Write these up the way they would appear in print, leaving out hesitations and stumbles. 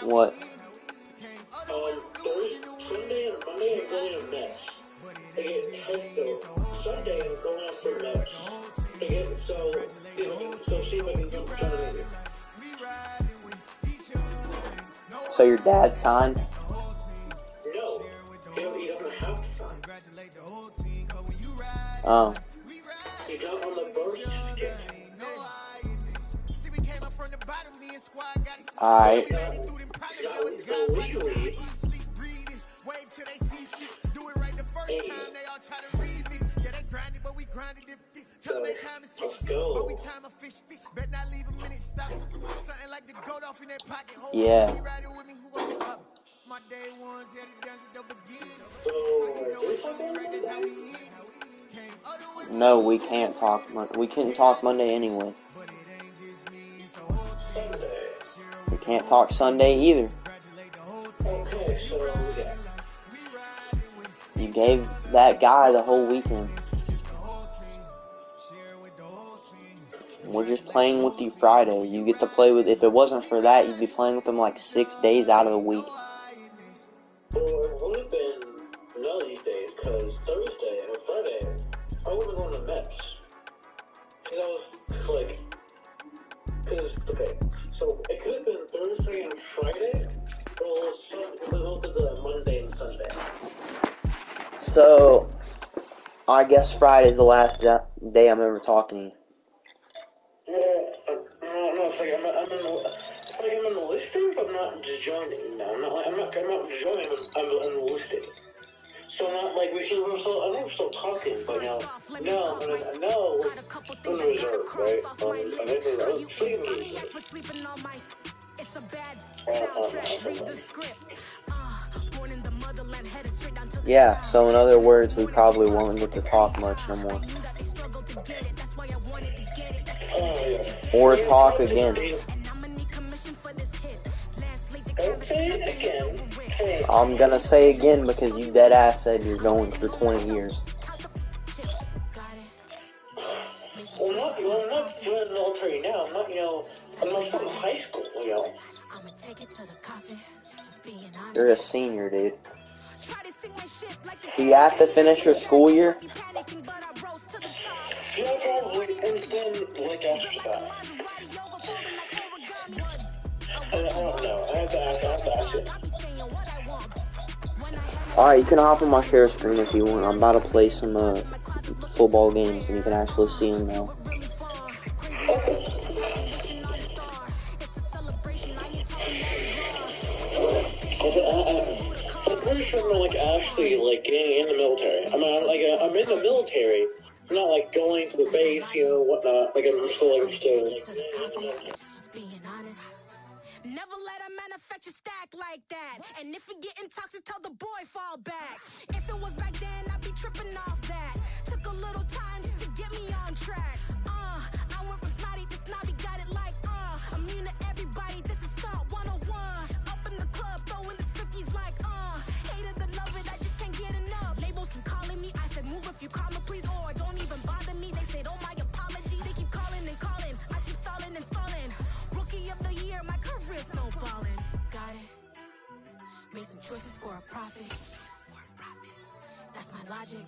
What? Sunday and Monday I'm going to Mets. I get Tesco. Sunday I'm going out for Mets. So see if I can come try to make it. So your dad signed? No. He doesn't have to sign. Oh. He got on the birth certificate. Alright. Illegally. So, let's go. Yeah. No, we can't talk. We couldn't talk Monday anyway. Sunday. We can't talk Sunday either. Okay, so yeah. You gave that guy the whole weekend. We're just playing with you Friday. You get to play with. If it wasn't for that, you'd be playing with them like 6 days out of the week. Well, it would have been none of these days, because Thursday and Friday, I would have gone to Mets. Because I was like, okay, so it could have been Thursday and Friday, or it was Monday and Sunday. So, I guess Friday's the last day I'm ever talking to you. No, it's like I'm enlisting, but I'm not just joining. No, I'm not joining. I'm enlisting. So not like I think we're still talking, but no, I'm in reserve, right? I'm in reserve. Yeah, so in other words, we probably won't get to talk much no more. Or talk again. I'm gonna say again because you dead ass said you're going for 20 years. Well, I'm not doing the military now. I'm not from high school, You're a senior, dude. Do you have to finish your school year? Yeah, probably. And then, like, after that. I don't know. I have to ask it. Alright, you can hop on my share screen if you want. I'm about to play some football games and you can actually see them now. I'm pretty sure I'm actually getting in the military. I'm in the military. I'm not going to the base, whatnot. I'm still. Never let a manufacture stack like that. And if we getting toxic, tell the boy fall back. If it was back then, I'd be tripping off that. Took a little time just to get me on track. I went from snotty to snobby, got it immune to everybody, this is Stunt 101. Up in the club, throwing the 50s hated the love it, I just can't get enough. Labels keep calling me, I said move if you call me please, or don't even bother me. They said oh my apologies, they keep calling and calling, I keep stalling and stalling. Rookie of the year, my career snowballing. Got it. Made some choices for a profit. That's my logic.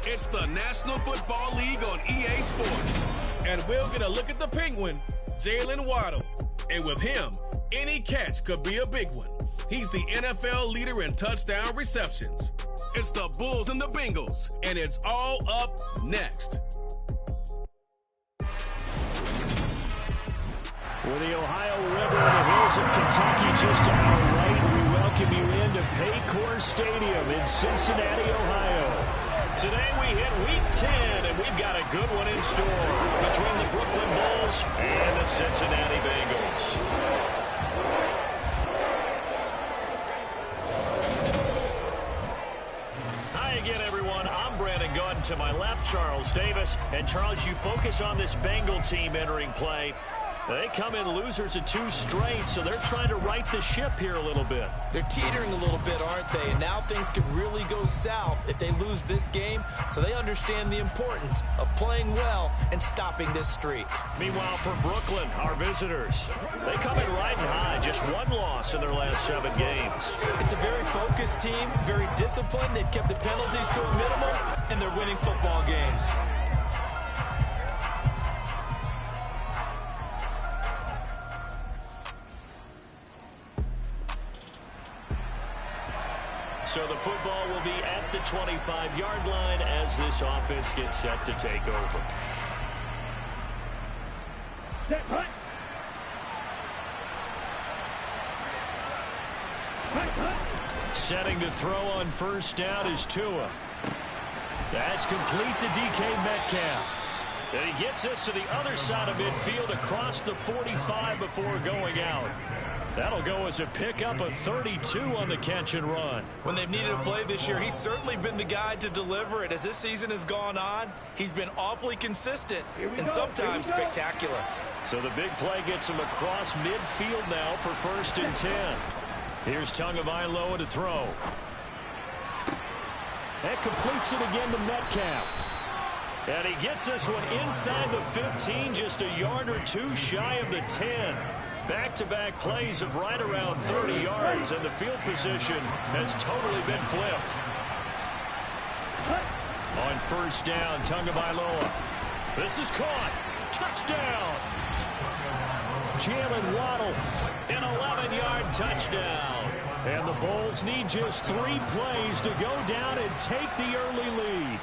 It's the National Football League on EA Sports. And we'll get a look at the Penguin, Jalen Waddle. And with him, any catch could be a big one. He's the NFL leader in touchdown receptions. It's the Bulls and the Bengals, and it's all up next. With the Ohio River and the hills of Kentucky just to our right, we welcome you into Paycor Stadium in Cincinnati, Ohio. Today we hit Week 10, and we've got a good one in store between the Brooklyn Bulls and the Cincinnati Bengals. Hi again, everyone. I'm Brandon Gunn. To my left, Charles Davis. And, Charles, you focus on this Bengal team entering play. They come in losers of 2 straight, so they're trying to right the ship here a little bit. They're teetering a little bit, aren't they? And now things could really go south if they lose this game, so they understand the importance of playing well and stopping this streak. Meanwhile, for Brooklyn, our visitors, they come in riding high, just 1 loss in their last 7 games. It's a very focused team, very disciplined. They've kept the penalties to a minimum, and they're winning football games. So the football will be at the 25-yard line as this offense gets set to take over. Setting to throw on first down is Tua. That's complete to DK Metcalf. And he gets us to the other side of midfield across the 45 before going out. That'll go as a pickup of 32 on the catch and run. When they've needed a play this year, he's certainly been the guy to deliver it. As this season has gone on, he's been awfully consistent and sometimes spectacular. So the big play gets him across midfield now for 1st and 10. Here's Tagovailoa to throw. That completes it again to Metcalf. And he gets this one inside the 15, just a yard or 2 shy of the 10. Back-to-back plays of right around 30 yards, and the field position has totally been flipped. On first down, Tagovailoa. This is caught. Touchdown. Jalen Waddle, an 11-yard touchdown. And the Bulls need just 3 plays to go down and take the early lead.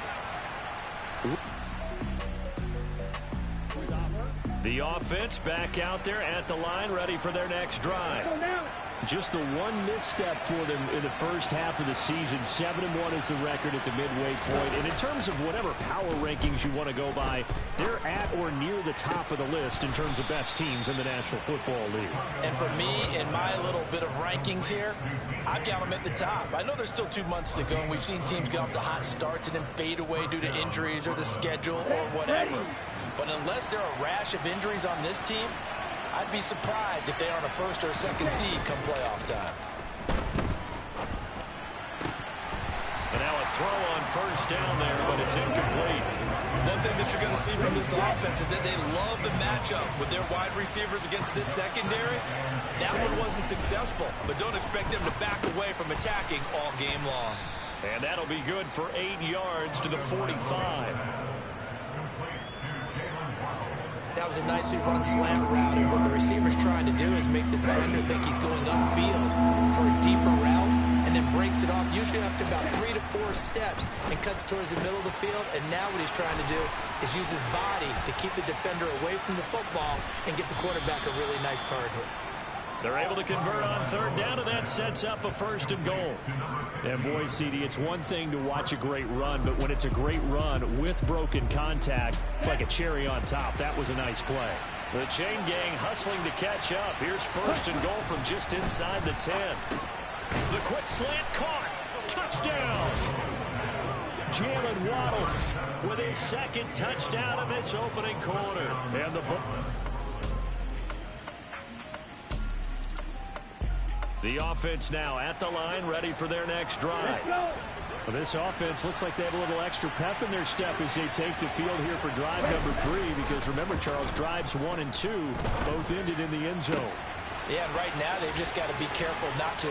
The offense back out there at the line, ready for their next drive. Just the 1 misstep for them in the first half of the season. 7-1 is the record at the midway point. And in terms of whatever power rankings you want to go by, they're at or near the top of the list in terms of best teams in the National Football League. And for me, in my little bit of rankings here, I've got them at the top. I know there's still 2 months to go, and we've seen teams get off to hot starts and then fade away due to injuries or the schedule or whatever. But unless there are a rash of injuries on this team, I'd be surprised if they aren't a 1st or a 2nd seed come playoff time. And now a throw on first down there, but it's incomplete. One thing that you're going to see from this offense is that they love the matchup with their wide receivers against this secondary. That one wasn't successful, but don't expect them to back away from attacking all game long. And that'll be good for 8 yards to the 45. That was a nicely run slant route, and what the receiver's trying to do is make the defender think he's going upfield for a deeper route, and then breaks it off, usually after about 3 to 4 steps, and cuts towards the middle of the field. And now what he's trying to do is use his body to keep the defender away from the football and get the quarterback a really nice target. They're able to convert on 3rd down, and that sets up a 1st and goal. And boy, CD, it's one thing to watch a great run, but when it's a great run with broken contact, it's like a cherry on top. That was a nice play. The chain gang hustling to catch up. Here's 1st and goal from just inside the 10. The quick slant caught. Touchdown. Jalen Waddle with his 2nd touchdown in this opening quarter. And the offense now at the line, ready for their next drive. Well, this offense looks like they have a little extra pep in their step as they take the field here for drive number 3, because remember, Charles, drives 1 and 2 both ended in the end zone. Yeah, right now they've just got to be careful not to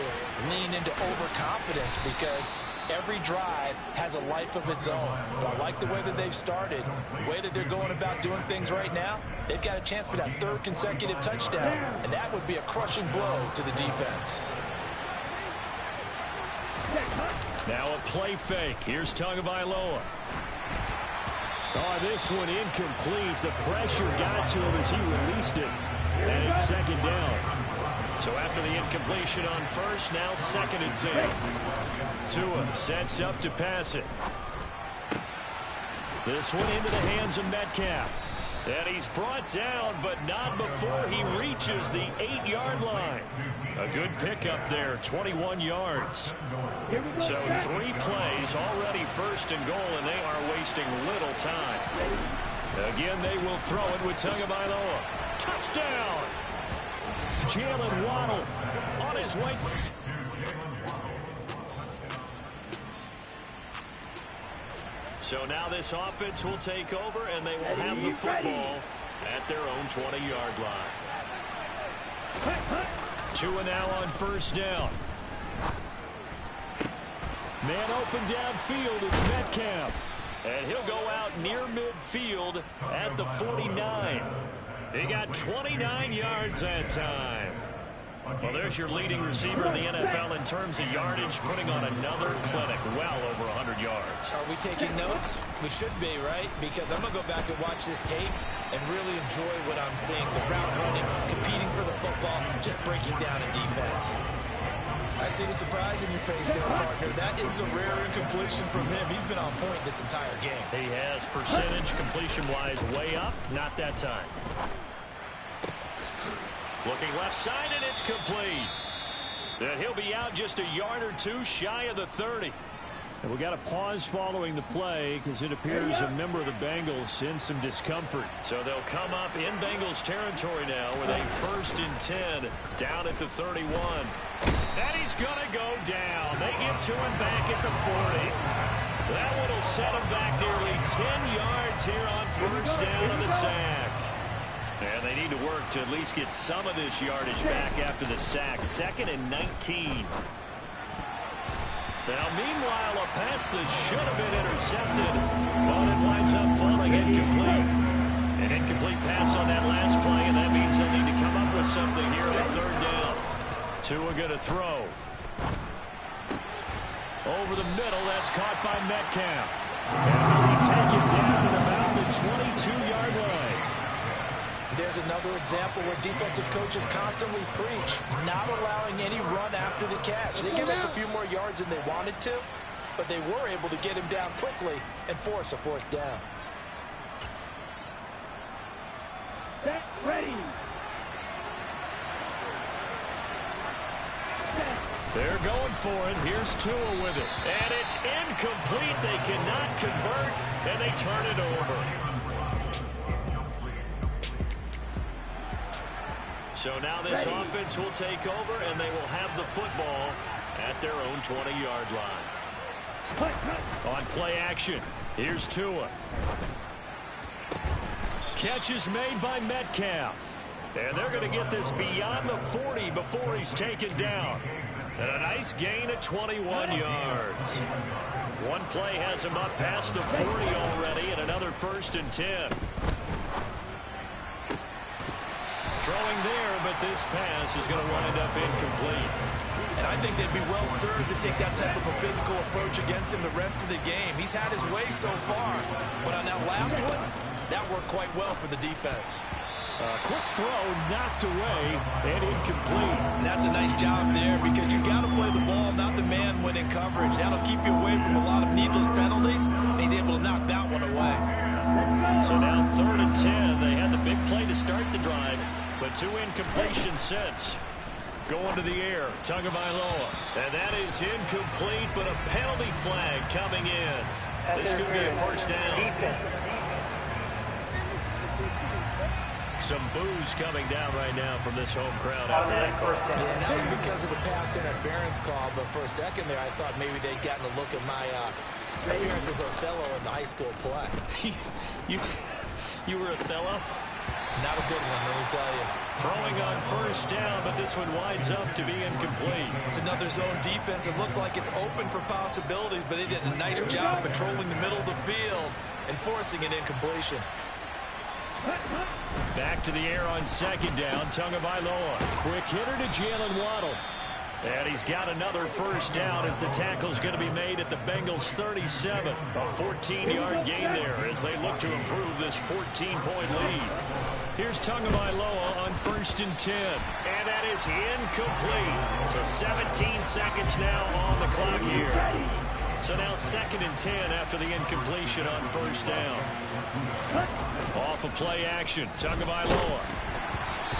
lean into overconfidence, because every drive has a life of its own. But I like the way that they've started, the way that they're going about doing things right now. They've got a chance for that 3rd consecutive touchdown, and that would be a crushing blow to the defense. Now a play fake. Here's Tagovailoa. Oh, this one incomplete. The pressure got to him as he released it, and it's 2nd down. So after the incompletion on 1st, now 2nd and 10. Tua sets up to pass it. This one into the hands of Metcalf. And he's brought down, but not before he reaches the 8-yard line. A good pickup there, 21 yards. So 3 plays, already 1st and goal, and they are wasting little time. Again, they will throw it with Tagovailoa. Touchdown! Jalen Waddle on his way. So now this offense will take over, and they will have the football at their own 20-yard line. Tua now on first down. Man open downfield, it's Metcalf. And he'll go out near midfield at the 49. He got 29 yards that time. Well, there's your leading receiver in the NFL in terms of yardage, putting on another clinic, well over 100 yards. Are we taking notes? We should be, right? Because I'm going to go back and watch this tape and really enjoy what I'm seeing. The route running, competing for the football, just breaking down in defense. I see the surprise in your face there, partner. That is a rare incompletion from him. He's been on point this entire game. He has percentage completion-wise way up. Not that time. Looking left side, and it's complete. And he'll be out just a yard or two shy of the 30. And we got a pause following the play because it appears a member of the Bengals in some discomfort. So they'll come up in Bengals territory now with a 1st and 10 down at the 31. And he's going to go down. They get to him back at the 40. That one will set him back nearly 10 yards here on first down of the sack. And they need to work to at least get some of this yardage back after the sack. 2nd and 19. Now, meanwhile, a pass that should have been intercepted, but it winds up falling incomplete. An incomplete pass on that last play, and that means they'll need to come up with something here on 3rd down. Tua going to throw. Over the middle, that's caught by Metcalf. And he take it down at about the 22-yard line. There's another example where defensive coaches constantly preach, not allowing any run after the catch. They gave up a few more yards than they wanted to, but they were able to get him down quickly and force a 4th down. Set, ready. They're going for it. Here's Tua with it. And it's incomplete. They cannot convert, and they turn it over. So now this offense will take over, and they will have the football at their own 20-yard line. On play action, here's Tua. Catch is made by Metcalf. And they're going to get this beyond the 40 before he's taken down. And a nice gain of 21 yards. One play has him up past the 40 already, and another 1st and 10. Throwing there, but this pass is going to wind up incomplete. And I think they'd be well served to take that type of a physical approach against him the rest of the game. He's had his way so far, but on that last one, that worked quite well for the defense. Quick throw, knocked away, and incomplete. And that's a nice job there because you got to play the ball, not the man when in coverage. That'll keep you away from a lot of needless penalties, and he's able to knock that one away. So now 3rd and 10. They had the big play to start the drive, but 2 incompletions since. Going to the air, Tagovailoa. And that is incomplete, but a penalty flag coming in. This could be a 1st down. Some boos coming down right now from this home crowd after that call. Yeah, and that was because of the pass interference call, but for a second there I thought maybe they'd gotten a look at my appearance as Othello in the high school play. You were Othello? Not a good one, let me tell you. Throwing on 1st down, but this one winds up to be incomplete. It's another zone defense. It looks like it's open for possibilities, but they did a nice job patrolling the middle of the field and forcing an incompletion. Back to the air on 2nd down, Tagovailoa. Quick hitter to Jalen Waddle. And he's got another 1st down as the tackle's going to be made at the Bengals 37. A 14-yard gain there as they look to improve this 14-point lead. Here's Tagovailoa on 1st and 10. And that is incomplete. So 17 seconds now on the clock here. So now 2nd and 10 after the incompletion on 1st down. Off of play action, Tagovailoa.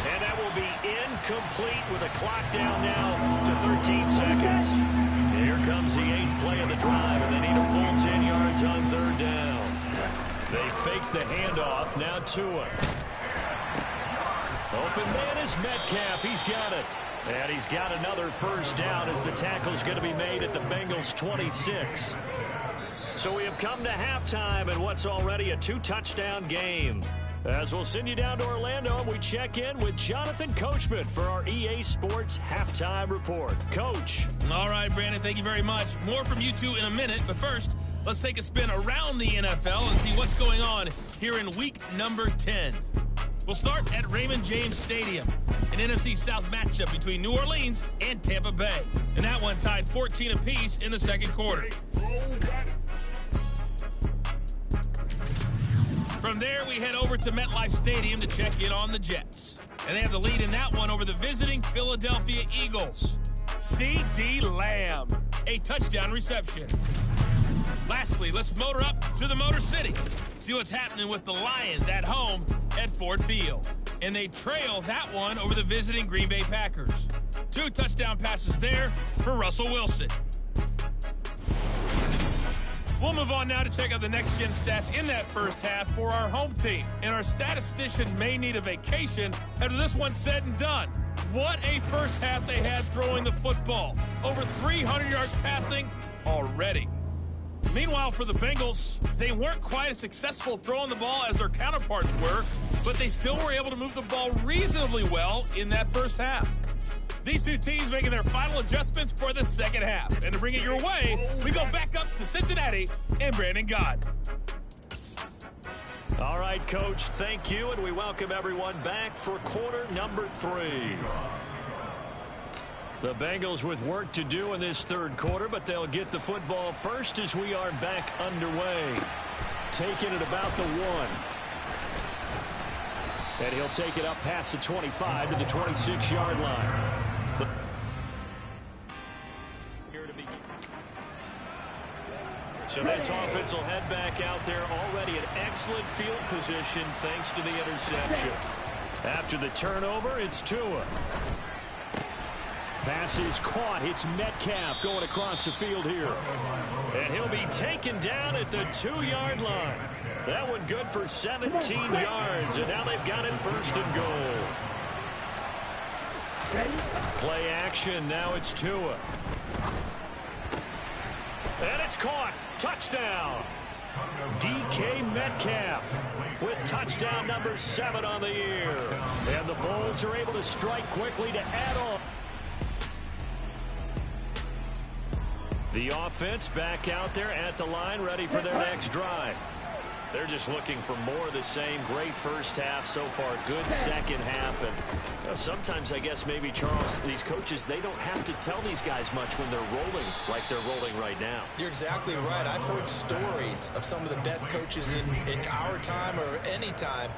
And that will be incomplete with a clock down now to 13 seconds. Here comes the 8th play of the drive, and they need a full 10 yards on 3rd down. They fake the handoff, now Tua. Open man is Metcalf. He's got it. And he's got another first down as the tackle's going to be made at the Bengals 26. So we have come to halftime in what's already a 2-touchdown game. As we'll send you down to Orlando, we check in with Jonathan Coachman for our EA Sports Halftime Report. Coach. All right, Brandon, thank you very much. More from you two in a minute, but first, let's take a spin around the NFL and see what's going on here in week number 10. We'll start at Raymond James Stadium, an NFC South matchup between New Orleans and Tampa Bay. And that one tied 14 apiece in the second quarter. From there, we head over to MetLife Stadium to check in on the Jets. And they have the lead in that one over the visiting Philadelphia Eagles. C.D. Lamb, a touchdown reception. Lastly, let's motor up to the Motor City. See what's happening with the Lions at home at Ford Field. And they trail that one over the visiting Green Bay Packers. 2 touchdown passes there for Russell Wilson. We'll move on now to check out the next-gen stats in that first half for our home team. And our statistician may need a vacation after this one's said and done. What a first half they had throwing the football. Over 300 yards passing already. Meanwhile, for the Bengals, they weren't quite as successful throwing the ball as their counterparts were, but they still were able to move the ball reasonably well in that first half. These two teams making their final adjustments for the second half. And to bring it your way, we go back up to Cincinnati and Brandon Gott. All right, Coach, thank you, and we welcome everyone back for quarter number 3. The Bengals with work to do in this third quarter, but they'll get the football first as we are back underway. Taking it about the 1. And he'll take it up past the 25 to the 26-yard line. So this offense will head back out there, already in excellent field position thanks to the interception. After the turnover, it's Tua. Pass is caught. It's Metcalf going across the field here. And he'll be taken down at the 2-yard line. That one good for 17 yards, and now they've got it first and goal. Play action, now it's Tua. And it's caught. Touchdown. DK Metcalf with touchdown number 7 on the year. And the Bulls are able to strike quickly to add on. The offense back out there at the line, ready for their next drive. They're just looking for more of the same. Great first half so far. Good second half. And you know, sometimes, I guess, maybe, Charles, these coaches, they don't have to tell these guys much when they're rolling like they're rolling right now. You're exactly right. I've heard stories of some of the best coaches in our time or any time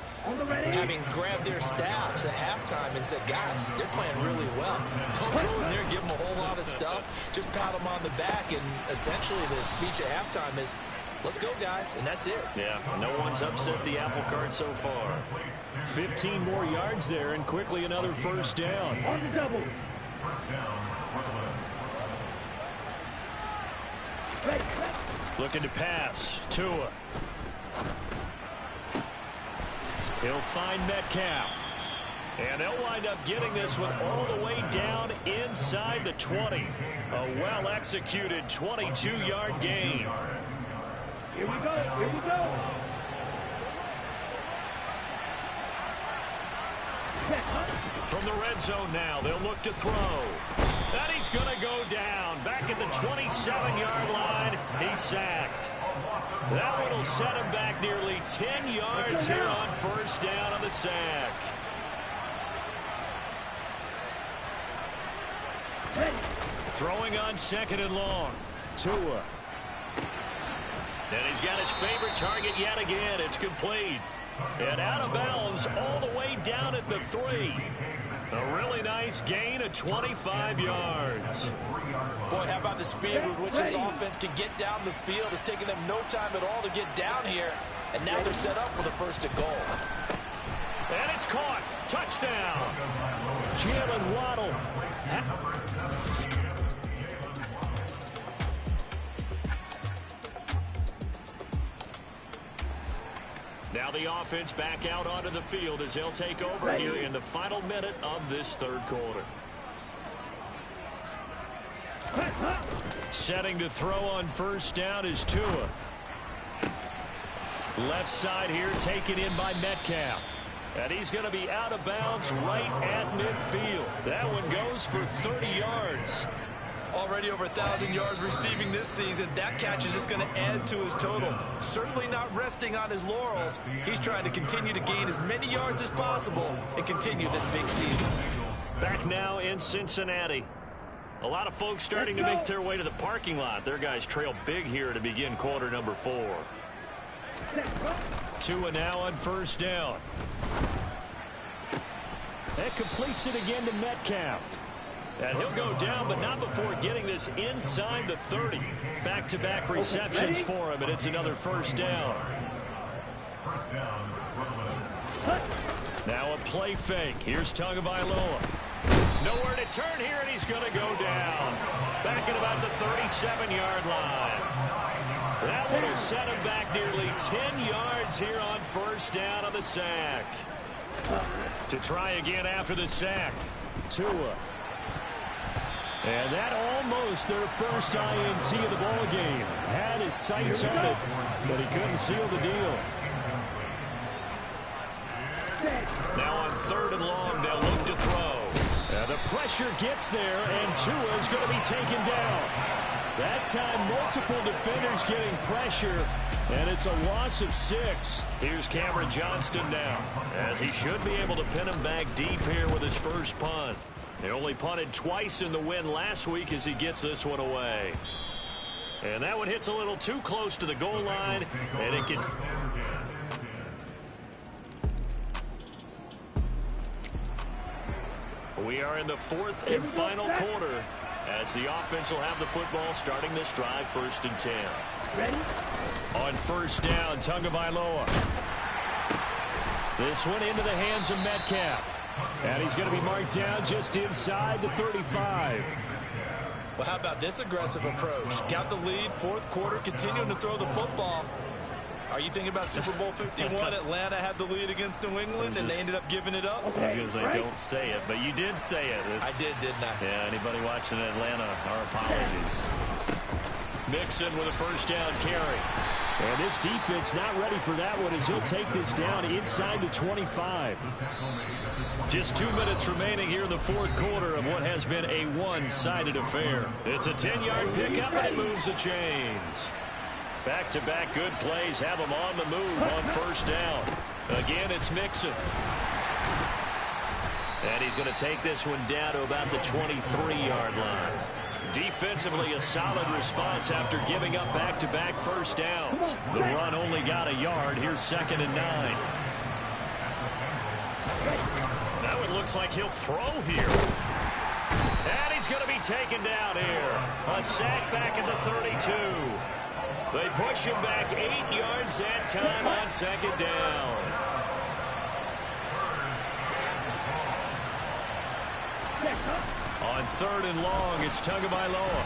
having grabbed their staffs at halftime and said, guys, they're playing really well. Don't go in there and give them a whole lot of stuff. Just pat them on the back. And essentially the speech at halftime is, let's go, guys, and that's it. Yeah, no one's upset the apple cart so far. 15 more yards there, and quickly another first down. On the double. Looking to pass. Tua. He'll find Metcalf. And they'll wind up getting this one all the way down inside the 20. A well-executed 22-yard gain. Here we go. Here we go. From the red zone now, they'll look to throw. And he's going to go down. Back at the 27-yard line, he's sacked. That one will set him back nearly 10 yards here on first down on the sack. Throwing on second and long. Tua. And he's got his favorite target yet again. It's complete. And out of bounds all the way down at the 3. A really nice gain of 25 yards. Boy, how about the speed with which this offense can get down the field? It's taking them no time at all to get down here. And now they're set up for the first and goal. And it's caught. Touchdown. Jalen Waddle. Now the offense back out onto the field as they'll take over here in the final minute of this third quarter. Setting to throw on first down is Tua. Left side here taken in by Metcalf. And he's going to be out of bounds right at midfield. That one goes for 30 yards. Already over 1,000 yards receiving this season. That catch is just going to add to his total. Certainly not resting on his laurels. He's trying to continue to gain as many yards as possible and continue this big season. Back now in Cincinnati. A lot of folks starting to make their way to the parking lot. Their guys trail big here to begin quarter number 4. Tua now on first down. That completes it again to Metcalf. And he'll go down, but not before getting this inside the 30. Back-to-back receptions for him, and it's another first down. Now a play fake. Here's Tagovailoa. Nowhere to turn here, and he's going to go down. Back at about the 37-yard line. That would have set him back nearly 10 yards here on first down on the sack. To try again after the sack. Tua. And that almost their first INT of the ball game. Had his sights on it, but he couldn't seal the deal. Now on third and long, they'll look to throw. And the pressure gets there, and Tua is going to be taken down. That time, multiple defenders getting pressure, and it's a loss of 6. Here's Cameron Johnston now, as he should be able to pin him back deep here with his first punt. He only punted twice in the win last week as he gets this one away. And that one hits a little too close to the goal line, and it gets... We are in the fourth and final quarter as the offense will have the football starting this drive, 1st and 10. Ready? On first down, Tagovailoa. This one into the hands of Metcalf. And he's going to be marked down just inside the 35. Well, how about this aggressive approach? Got the lead, 4th quarter, continuing to throw the football. Are you thinking about Super Bowl 51? Atlanta had the lead against New England, and they ended up giving it up? I was going to say, don't say it, but you did say it. I did, didn't I? Yeah, anybody watching Atlanta, our apologies. Mixon with a first down carry. And this defense not ready for that one as he'll take this down inside the 25. Just 2 minutes remaining here in the 4th quarter of what has been a one-sided affair. It's a 10-yard pickup, and it moves the chains. Back-to-back good plays have him on the move on first down. Again, it's Mixon. And he's going to take this one down to about the 23-yard line. Defensively, a solid response after giving up back-to-back first downs. The run only got a yard. Here's 2nd and 9. Now it looks like he'll throw here. And he's going to be taken down here. A sack back at the 32. They push him back 8 yards that time on 2nd down. On 3rd and long, it's Tagovailoa.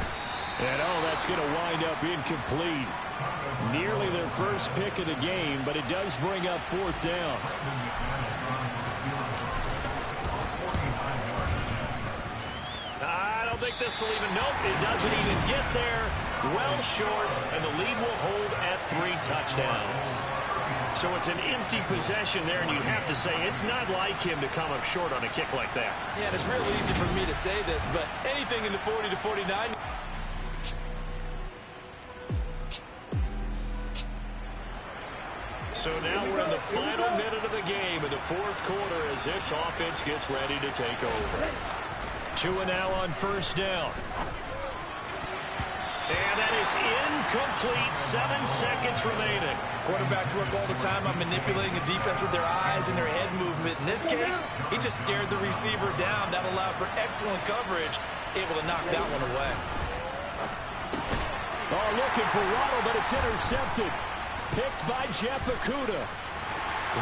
And, that's going to wind up incomplete. Nearly their first pick of the game, but it does bring up 4th down. I don't think this will even, nope, it doesn't even get there. Well short, and the lead will hold at 3 touchdowns. So it's an empty possession there, and you'd have to say it's not like him to come up short on a kick like that. Yeah, and it's real easy for me to say this, but anything in the 40 to 49. So now we're in the final minute of the game in the 4th quarter as this offense gets ready to take over. Tua now on first down. And that is incomplete. 7 seconds remaining. Quarterbacks work all the time on manipulating the defense with their eyes and their head movement. In this case, he just stared the receiver down. That allowed for excellent coverage, able to knock that one away. Oh, looking for Waddle, but it's intercepted. Picked by Jeff Okudah.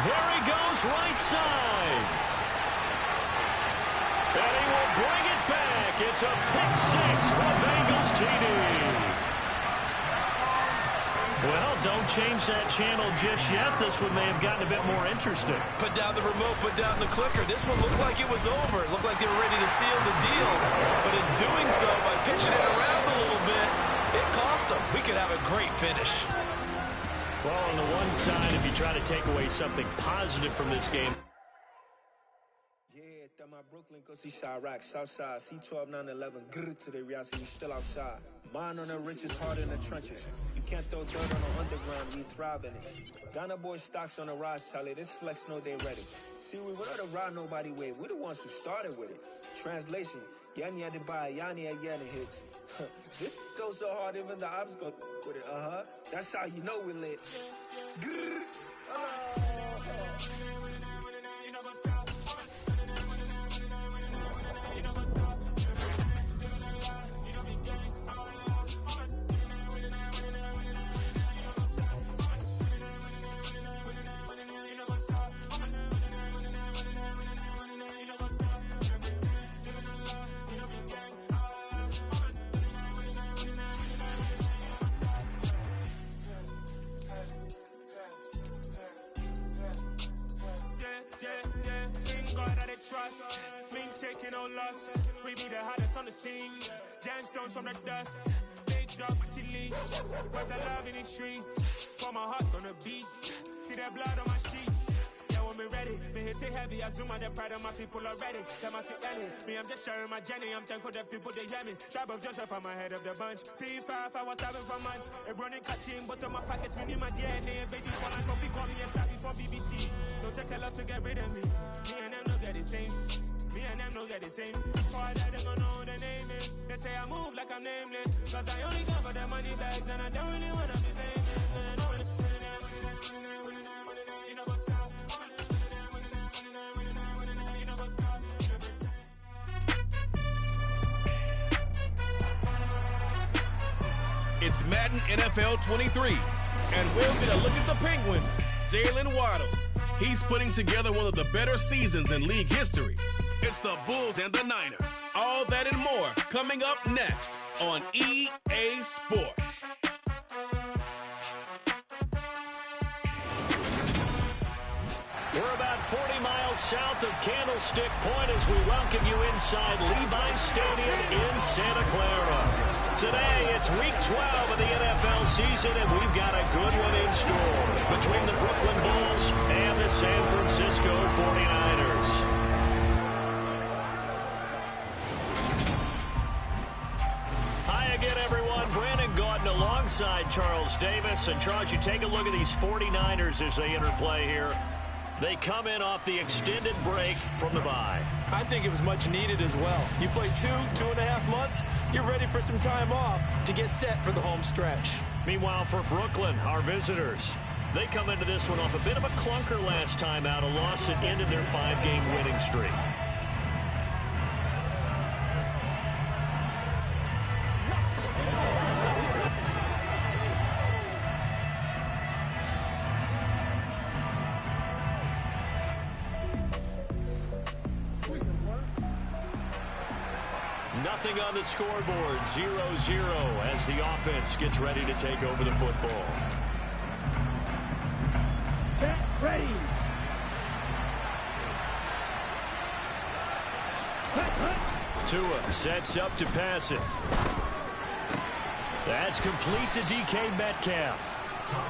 There he goes, right side. And he will bring it back. It's a pick 6 for Bengals TD. Well, don't change that channel just yet. This one may have gotten a bit more interesting. Put down the remote, put down the clicker. This one looked like it was over. It looked like they were ready to seal the deal. But in doing so, by pitching it around a little bit, it cost them. We could have a great finish. Well, on the one side, if you try to take away something positive from this game. Yeah, that my Brooklyn, go see Chirac, Southside, C12, 911, grrr to the reality, we still outside. Mine on the riches, hard in the trenches. You can't throw dirt on the underground, we thrive in it. Ghana boys stocks on the rise, Charlie, this flex know they ready. See, we without a ride nobody with, we the ones who started with it. Translation, Yanni had to buy, Yanni had Yanni hits. This goes so hard, even the ops go with it, That's how you know we lit. Grrr. Trust, mean taking no loss. We be the hottest on the scene. Gemstones from the dust. Big dog, pretty leash. Where's the love in the streets? For my heart on the beat. See that blood on my sheets. Yeah, when we ready, me hit it heavy. I zoom out the pride of my people already. Them I see early. Me, I'm just sharing my journey. I'm thankful that people they hear me. Tribe of Joseph, I'm ahead of the bunch. P5, I was starving for months. A running cutting, but on my pockets, me need my DNA. Baby, for life, but we call me a star before BBC. Don't take a lot to get rid of me. Me and them no get the same. Me and them no get the same. Before I die, they gon' know who the name is. They say I move like I'm nameless. Cause I only come for the money bags and I don't really wanna be famous. It's Madden NFL 23, and we'll get a look at the Penguin, Jalen Waddle. He's putting together one of the better seasons in league history. It's the Bulls and the Niners. All that and more coming up next on EA Sports. We're about 40 miles south of Candlestick Point as we welcome you inside Levi's Stadium in Santa Clara. Today, it's Week 12 of the NFL season, and we've got a good one in store between the Brooklyn Bulls and the San Francisco 49ers. Hi again, everyone. Brandon Gordon alongside Charles Davis. And Charles, you take a look at these 49ers as they enter play here. They come in off the extended break from the bye. I think it was much needed as well. You play 2.5 months, you're ready for some time off to get set for the home stretch. Meanwhile, for Brooklyn, our visitors, they come into this one off a bit of a clunker last time out, a loss that ended their 5-game winning streak. Nothing on the scoreboard, 0-0 as the offense gets ready to take over the football. Get ready. Tua sets up to pass it. That's complete to DK Metcalf.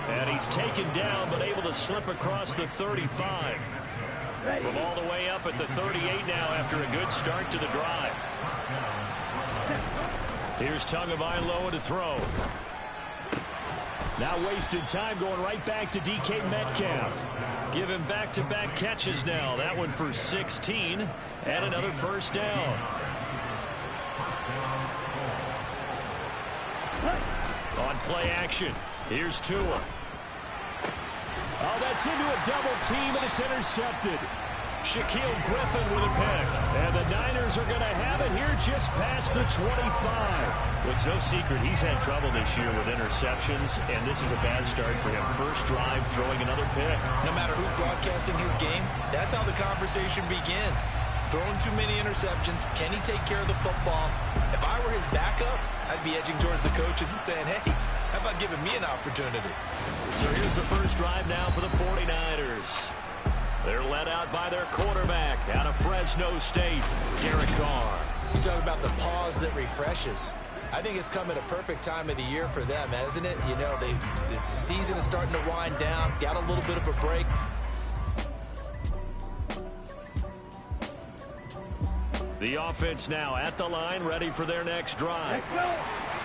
And he's taken down but able to slip across the 35. From all the way up at the 38 now after a good start to the drive. Here's Tagovailoa to throw. Now wasted time going right back to DK Metcalf. Give him back-to-back catches now. That one for 16 and another first down. On play action, here's Tua. Oh, that's into a double team, and it's intercepted. Shaquille Griffin with a pick. And the Niners are going to have it here just past the 25. Well, it's no secret he's had trouble this year with interceptions, and this is a bad start for him. First drive, throwing another pick. No matter who's broadcasting his game, that's how the conversation begins. Throwing too many interceptions, can he take care of the football? If I were his backup, I'd be edging towards the coaches and saying, hey, How about giving me an opportunity? So here's the first drive now for the 49ers. They're led out by their quarterback out of Fresno State, Derek Carr. You talk about the pause that refreshes. I think it's come at a perfect time of the year for them, hasn't it? You know, the season is starting to wind down, got a little bit of a break. The offense now at the line, ready for their next drive.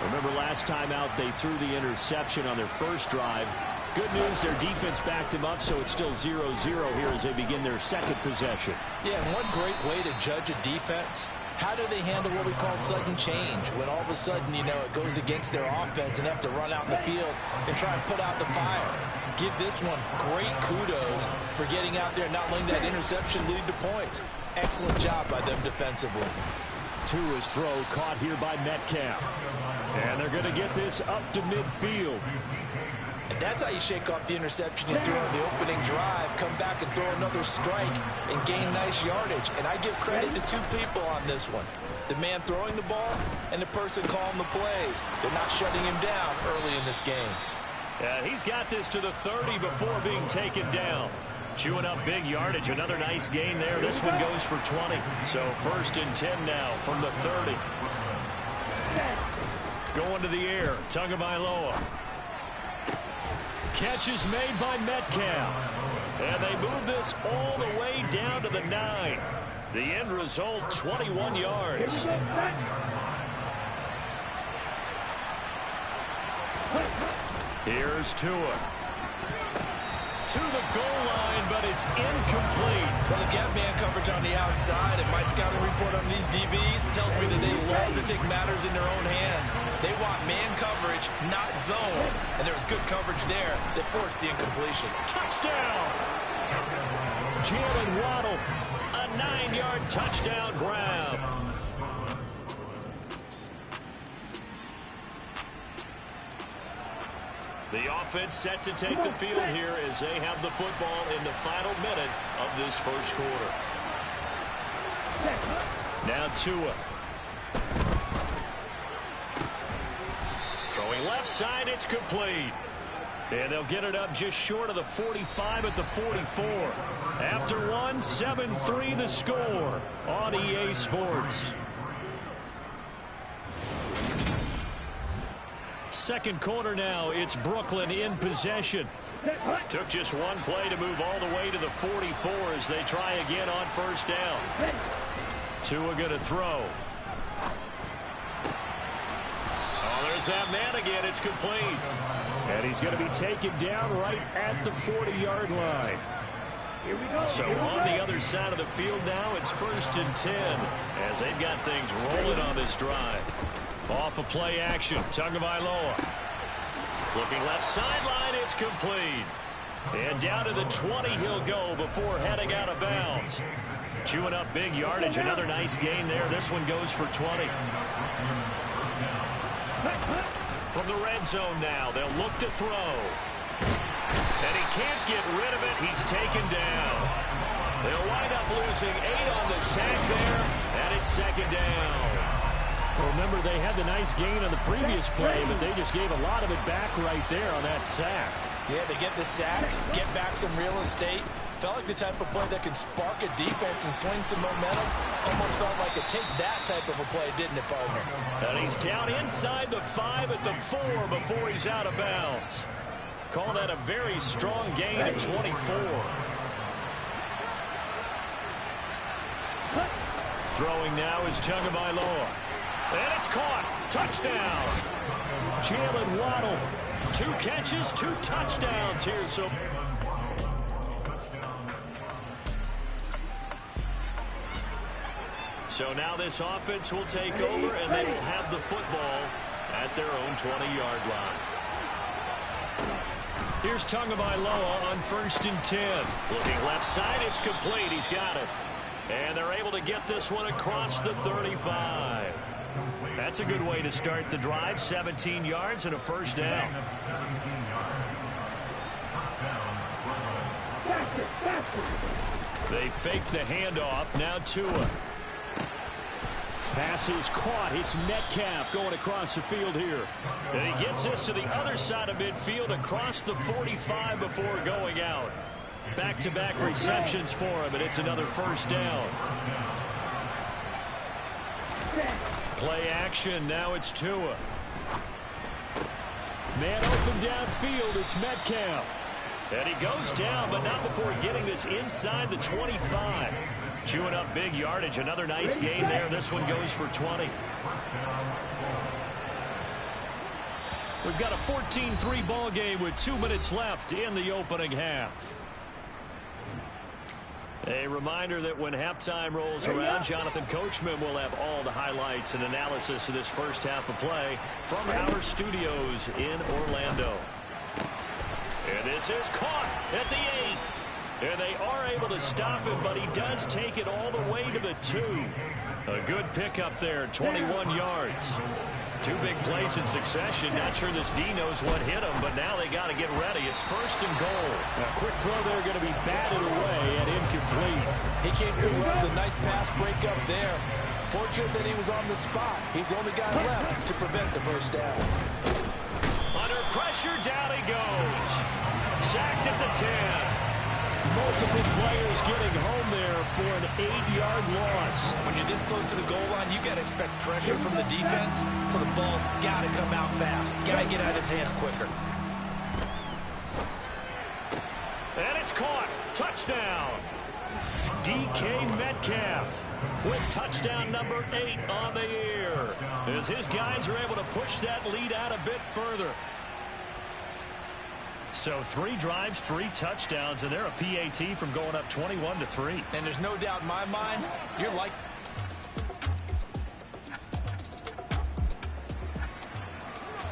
Remember last time out, they threw the interception on their first drive. Good news, their defense backed them up, so it's still 0-0 here as they begin their second possession. Yeah, and one great way to judge a defense, how do they handle what we call sudden change? When all of a sudden, you know, it goes against their offense and they have to run out in the field and try and put out the fire. Give this one great kudos for getting out there and not letting that interception lead to points. Excellent job by them defensively. Tua's throw caught here by Metcalf. And they're going to get this up to midfield. And that's how you shake off the interception you threw on the opening drive, come back and throw another strike and gain nice yardage. And I give credit to two people on this one. The man throwing the ball and the person calling the plays. They're not shutting him down early in this game. Yeah, he's got this to the 30 before being taken down. Chewing up big yardage. Another nice gain there. This one goes for 20. So 1st and 10 now from the 30. Going to the air. Tagovailoa. Catch is made by Metcalf. And they move this all the way down to the 9. The end result, 21 yards. Here's Tua. To the goal line, but it's incomplete. Well, they've got man coverage on the outside, and my scouting report on these DBs tells me that they love to take matters in their own hands. They want man coverage, not zone. And there was good coverage there that forced the incompletion. Touchdown! Jalen Waddle, a 9-yard touchdown grab. The offense set to take the field here as they have the football in the final minute of this first quarter. Now Tua. Throwing left side, it's complete. And they'll get it up just short of the 45 at the 44. After one, 7-3 the score on EA Sports. Second quarter now, it's Brooklyn in possession. Took just one play to move all the way to the 44 as they try again on first down. Tua going to throw. Oh, there's that man again. It's complete. And he's going to be taken down right at the 40-yard line. So on the other side of the field now, it's 1st and 10 as they've got things rolling on this drive. Off of play action, Tagovailoa. Looking left sideline, it's complete. And down to the 20 he'll go before heading out of bounds. Chewing up big yardage, another nice gain there. This one goes for 20. From the red zone now, they'll look to throw. And he can't get rid of it. He's taken down. They'll wind up losing 8 on the sack there, and it's 2nd down. Well, remember, they had the nice gain on the previous play, but they just gave a lot of it back right there on that sack. Yeah, they get the sack, get back some real estate. Felt like the type of play that can spark a defense and swing some momentum. Almost felt like a take-that type of a play, didn't it, partner? And he's down inside the 5 at the 4 before he's out of bounds. Call that a very strong gain of 24. Throwing now is Tagovailoa. And it's caught. Touchdown. Jalen Waddle. 2 catches, 2 touchdowns here. So now this offense will take over, and they will have the football at their own 20-yard line. Here's Tagovailoa on 1st and 10. Looking left side, it's complete. He's got it. And they're able to get this one across the 35. That's a good way to start the drive. 17 yards and a first down. They fake the handoff. Now Tua. Pass is caught. It's Metcalf going across the field here. And he gets this to the other side of midfield across the 45 before going out. Back-to-back receptions for him, and it's another first down. Play action. Now it's Tua. Man open downfield. It's Metcalf. And he goes down, but not before getting this inside the 25. Chewing up big yardage. Another nice gain there. This one goes for 20. We've got a 14-3 ball game with 2 minutes left in the opening half. A reminder that when halftime rolls around, Jonathan Coachman will have all the highlights and analysis of this first half of play from our studios in Orlando. And this is caught at the 8. And they are able to stop him, but he does take it all the way to the 2. A good pickup there, 21 yards. 2 big plays in succession. Not sure this D knows what hit him, but now they got to get ready. It's first and goal. A quick throw there going to be batted away and incomplete. He came through with a nice pass breakup there. Fortunate that he was on the spot. He's the only guy left to prevent the first down. Under pressure, down he goes. Sacked at the 10. Multiple players getting home there for an 8-yard loss. When you're this close to the goal line, you got to expect pressure from the defense, so the ball's got to come out fast. Got to get out of his hands quicker. And it's caught. Touchdown. DK Metcalf with touchdown number 8 on the year, as his guys are able to push that lead out a bit further. So 3 drives, 3 touchdowns, and they're a PAT from going up 21-3. And there's no doubt in my mind, you're like...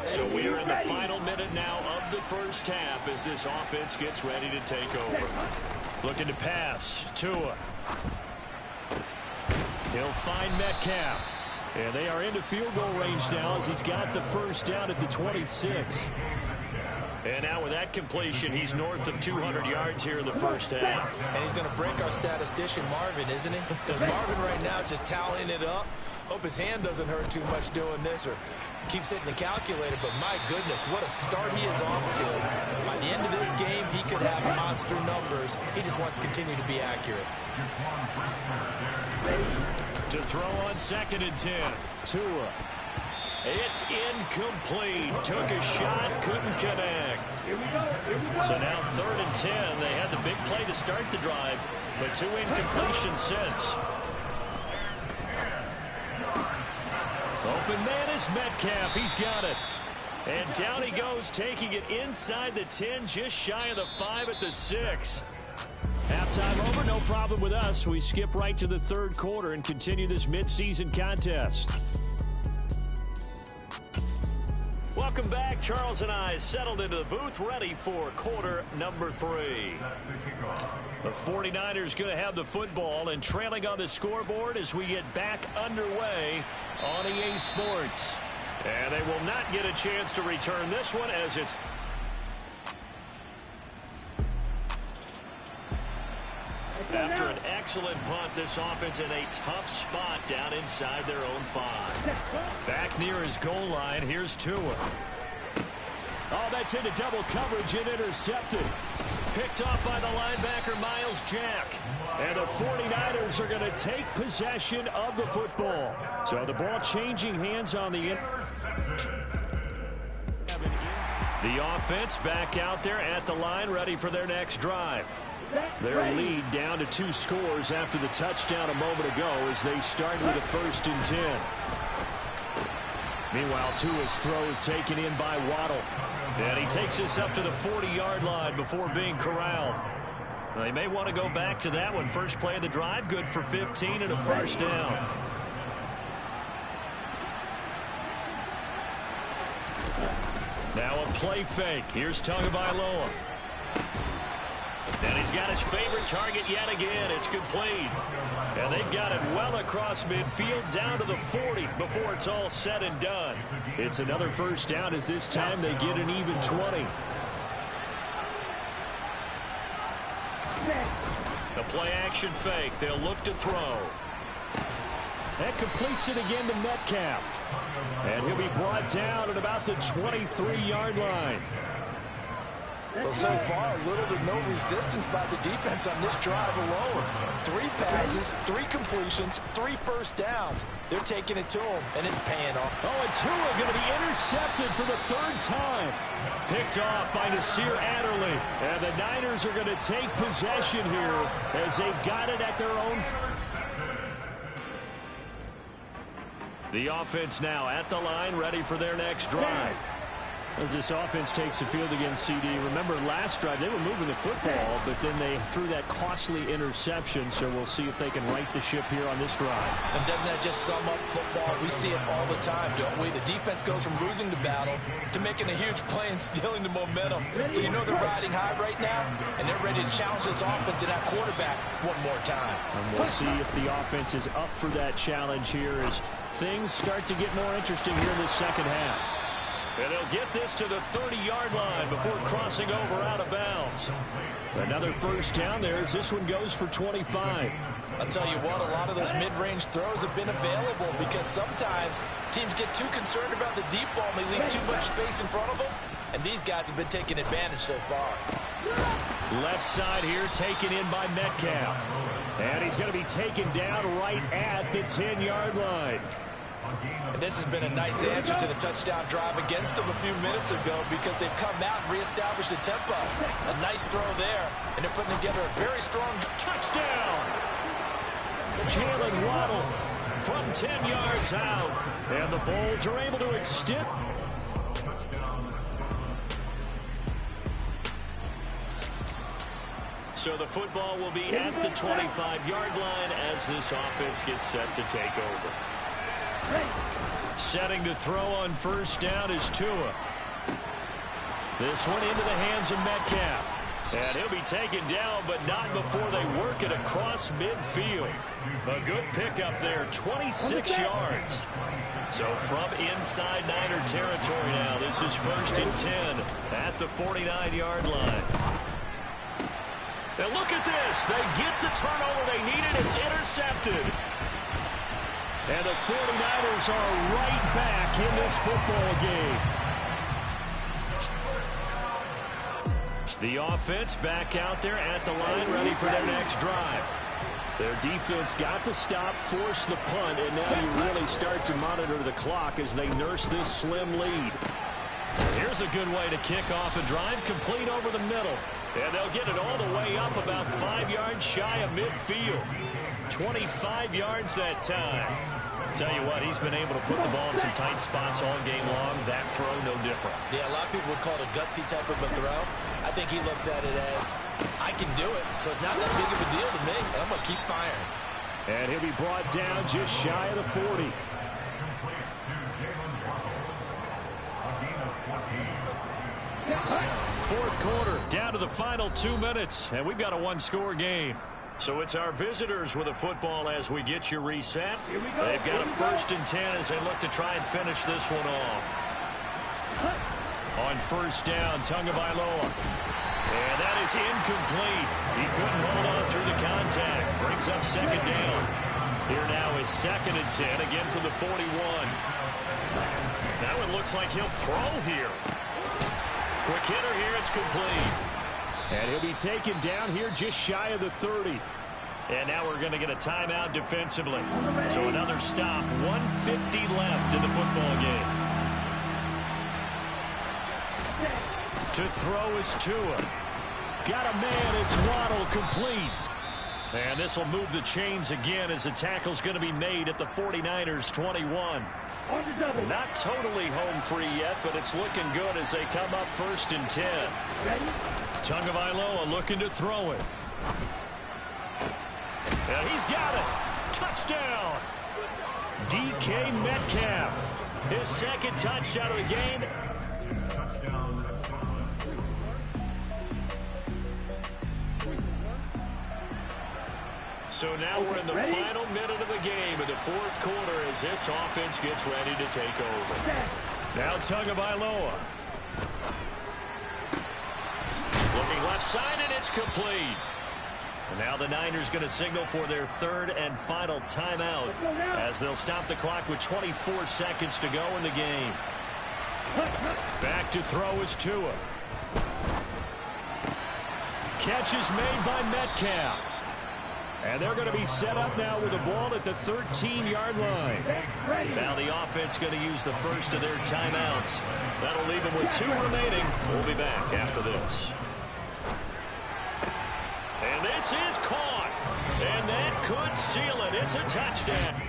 So we are in the final minute now of the first half as this offense gets ready to take over. Looking to pass. Tua. He'll find Metcalf. And they are into field goal range now as he's got the first down at the 26. And now with that completion, he's north of 200 yards here in the first half. And he's going to break our statistician, Marvin, isn't he? Because Marvin right now is just tallying it up. Hope his hand doesn't hurt too much doing this or keeps hitting the calculator. But my goodness, what a start he is off to. By the end of this game, he could have monster numbers. He just wants to continue to be accurate. To throw on 2nd and 10. Tua. It's incomplete. Took a shot, couldn't connect. So now 3rd and 10. They had the big play to start the drive, but 2 incompletions since. Open man is Metcalf. He's got it. And down he goes, taking it inside the 10, just shy of the 5 at the 6. Halftime over, no problem with us. We skip right to the 3rd quarter and continue this midseason contest. Welcome back. Charles and I settled into the booth, ready for quarter number 3. The 49ers going to have the football and trailing on the scoreboard as we get back underway on EA Sports. And they will not get a chance to return this one as it's... After an excellent punt, this offense in a tough spot down inside their own 5. Back near his goal line, here's Tua. Oh, that's into double coverage and intercepted. Picked off by the linebacker, Miles Jack. And the 49ers are going to take possession of the football. So the ball changing hands on the... The offense back out there at the line, ready for their next drive. Their lead down to 2 scores after the touchdown a moment ago as they start with a 1st and 10. Meanwhile, Tua's throw is taken in by Waddle. And he takes this up to the 40-yard line before being corralled. They may want to go back to that one. First play of the drive, good for 15 and a first down. Now a play fake. Here's Tagovailoa. And he's got his favorite target yet again. It's complete. And they've got it well across midfield down to the 40 before it's all said and done. It's another first down as this time they get an even 20. The play action fake. They'll look to throw. And completes it again to Metcalf. And he'll be brought down at about the 23-yard line. Well, so far, little to no resistance by the defense on this drive alone. 3 passes, 3 completions, 3 first downs. They're taking it to him, and it's paying off. Oh, and Tua going to be intercepted for the 3rd time. Picked off by Nasir Adderley. And the Niners are going to take possession here as they've got it at their own. The offense now at the line, ready for their next drive. As this offense takes the field against CD. Remember, last drive, they were moving the football, but then they threw that costly interception, so we'll see if they can right the ship here on this drive. And doesn't that just sum up football? We see it all the time, don't we? The defense goes from losing the battle to making a huge play and stealing the momentum. So you know they're riding high right now, and they're ready to challenge this offense and that quarterback one more time. And we'll see if the offense is up for that challenge here as things start to get more interesting here in the second half. And they'll get this to the 30-yard line before crossing over out of bounds. Another first down there as this one goes for 25. I'll tell you what, a lot of those mid-range throws have been available because sometimes teams get too concerned about the deep ball and they leave too much space in front of them. And these guys have been taking advantage so far. Left side here taken in by Metcalf. And he's going to be taken down right at the 10-yard line. And this has been a nice answer to the touchdown drive against them a few minutes ago because they've come out and reestablished the tempo. A nice throw there, and they're putting together a very strong touchdown. Jalen Waddle from 10 yards out. And the Bulls are able to extend. So the football will be at the 25-yard line as this offense gets set to take over. Setting to throw on first down is Tua. This one into the hands of Metcalf. And he'll be taken down, but not before they work it across midfield. A good pickup there, 26 yards. So from inside Niner territory now, this is 1st and 10 at the 49-yard line. Now look at this. They get the turnover they needed. It's intercepted. And the 49ers are right back in this football game. The offense back out there at the line, ready for their next drive. Their defense got the stop, forced the punt, and now you really start to monitor the clock as they nurse this slim lead. Here's a good way to kick off a drive, complete over the middle. And they'll get it all the way up about 5 yards shy of midfield. 25 yards that time. Tell you what, he's been able to put the ball in some tight spots all game long. That throw, no different. Yeah, a lot of people would call it a gutsy type of a throw. I think he looks at it as, I can do it, so it's not that big of a deal to me, and I'm going to keep firing. And he'll be brought down just shy of the 40. Fourth quarter, down to the final 2 minutes, and we've got a one-score game. So it's our visitors with a football as we get you reset. They've got a 1st and 10 as they look to try and finish this one off. On first down, Tagovailoa. And that is incomplete. He couldn't hold on through the contact. Brings up 2nd down. Here now is 2nd and 10, again for the 41. Now it looks like he'll throw here. Quick hitter here, it's complete. And he'll be taken down here just shy of the 30. And now we're going to get a timeout defensively. So another stop, 1:50 left in the football game. To throw is Tua. Got a man, it's Waddle, complete. And this will move the chains again as the tackle's going to be made at the 49ers 21. Not totally home free yet, but it's looking good as they come up 1st and 10. Tagovailoa looking to throw it. And he's got it. Touchdown. DK Metcalf. His 2nd touchdown of the game. So now we're in the final minute of the game in the 4th quarter as this offense gets ready to take over. Now Tagovailoa. Looking left side, and it's complete. And now the Niners going to signal for their third and final timeout as they'll stop the clock with 24 seconds to go in the game. Back to throw is Tua. Catch is made by Metcalf. And they're going to be set up now with the ball at the 13-yard line. Now the offense going to use the first of their timeouts. That'll leave them with 2 remaining. We'll be back after this. And this is caught. And that could seal it. It's a touchdown.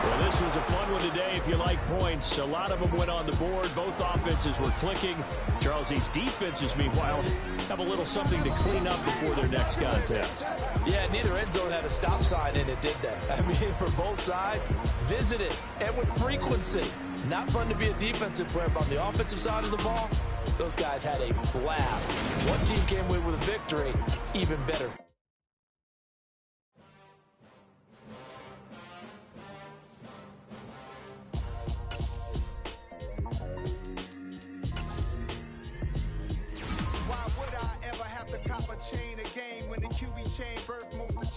Well, this was a fun one today if you like points. A lot of them went on the board. Both offenses were clicking. Charles, these defenses, meanwhile, have a little something to clean up before their next contest. Yeah, neither end zone had a stop sign in it, did they? I mean, for both sides, visit it, and with frequency. Not fun to be a defensive player, but on the offensive side of the ball, those guys had a blast. One team came away with a victory, even better.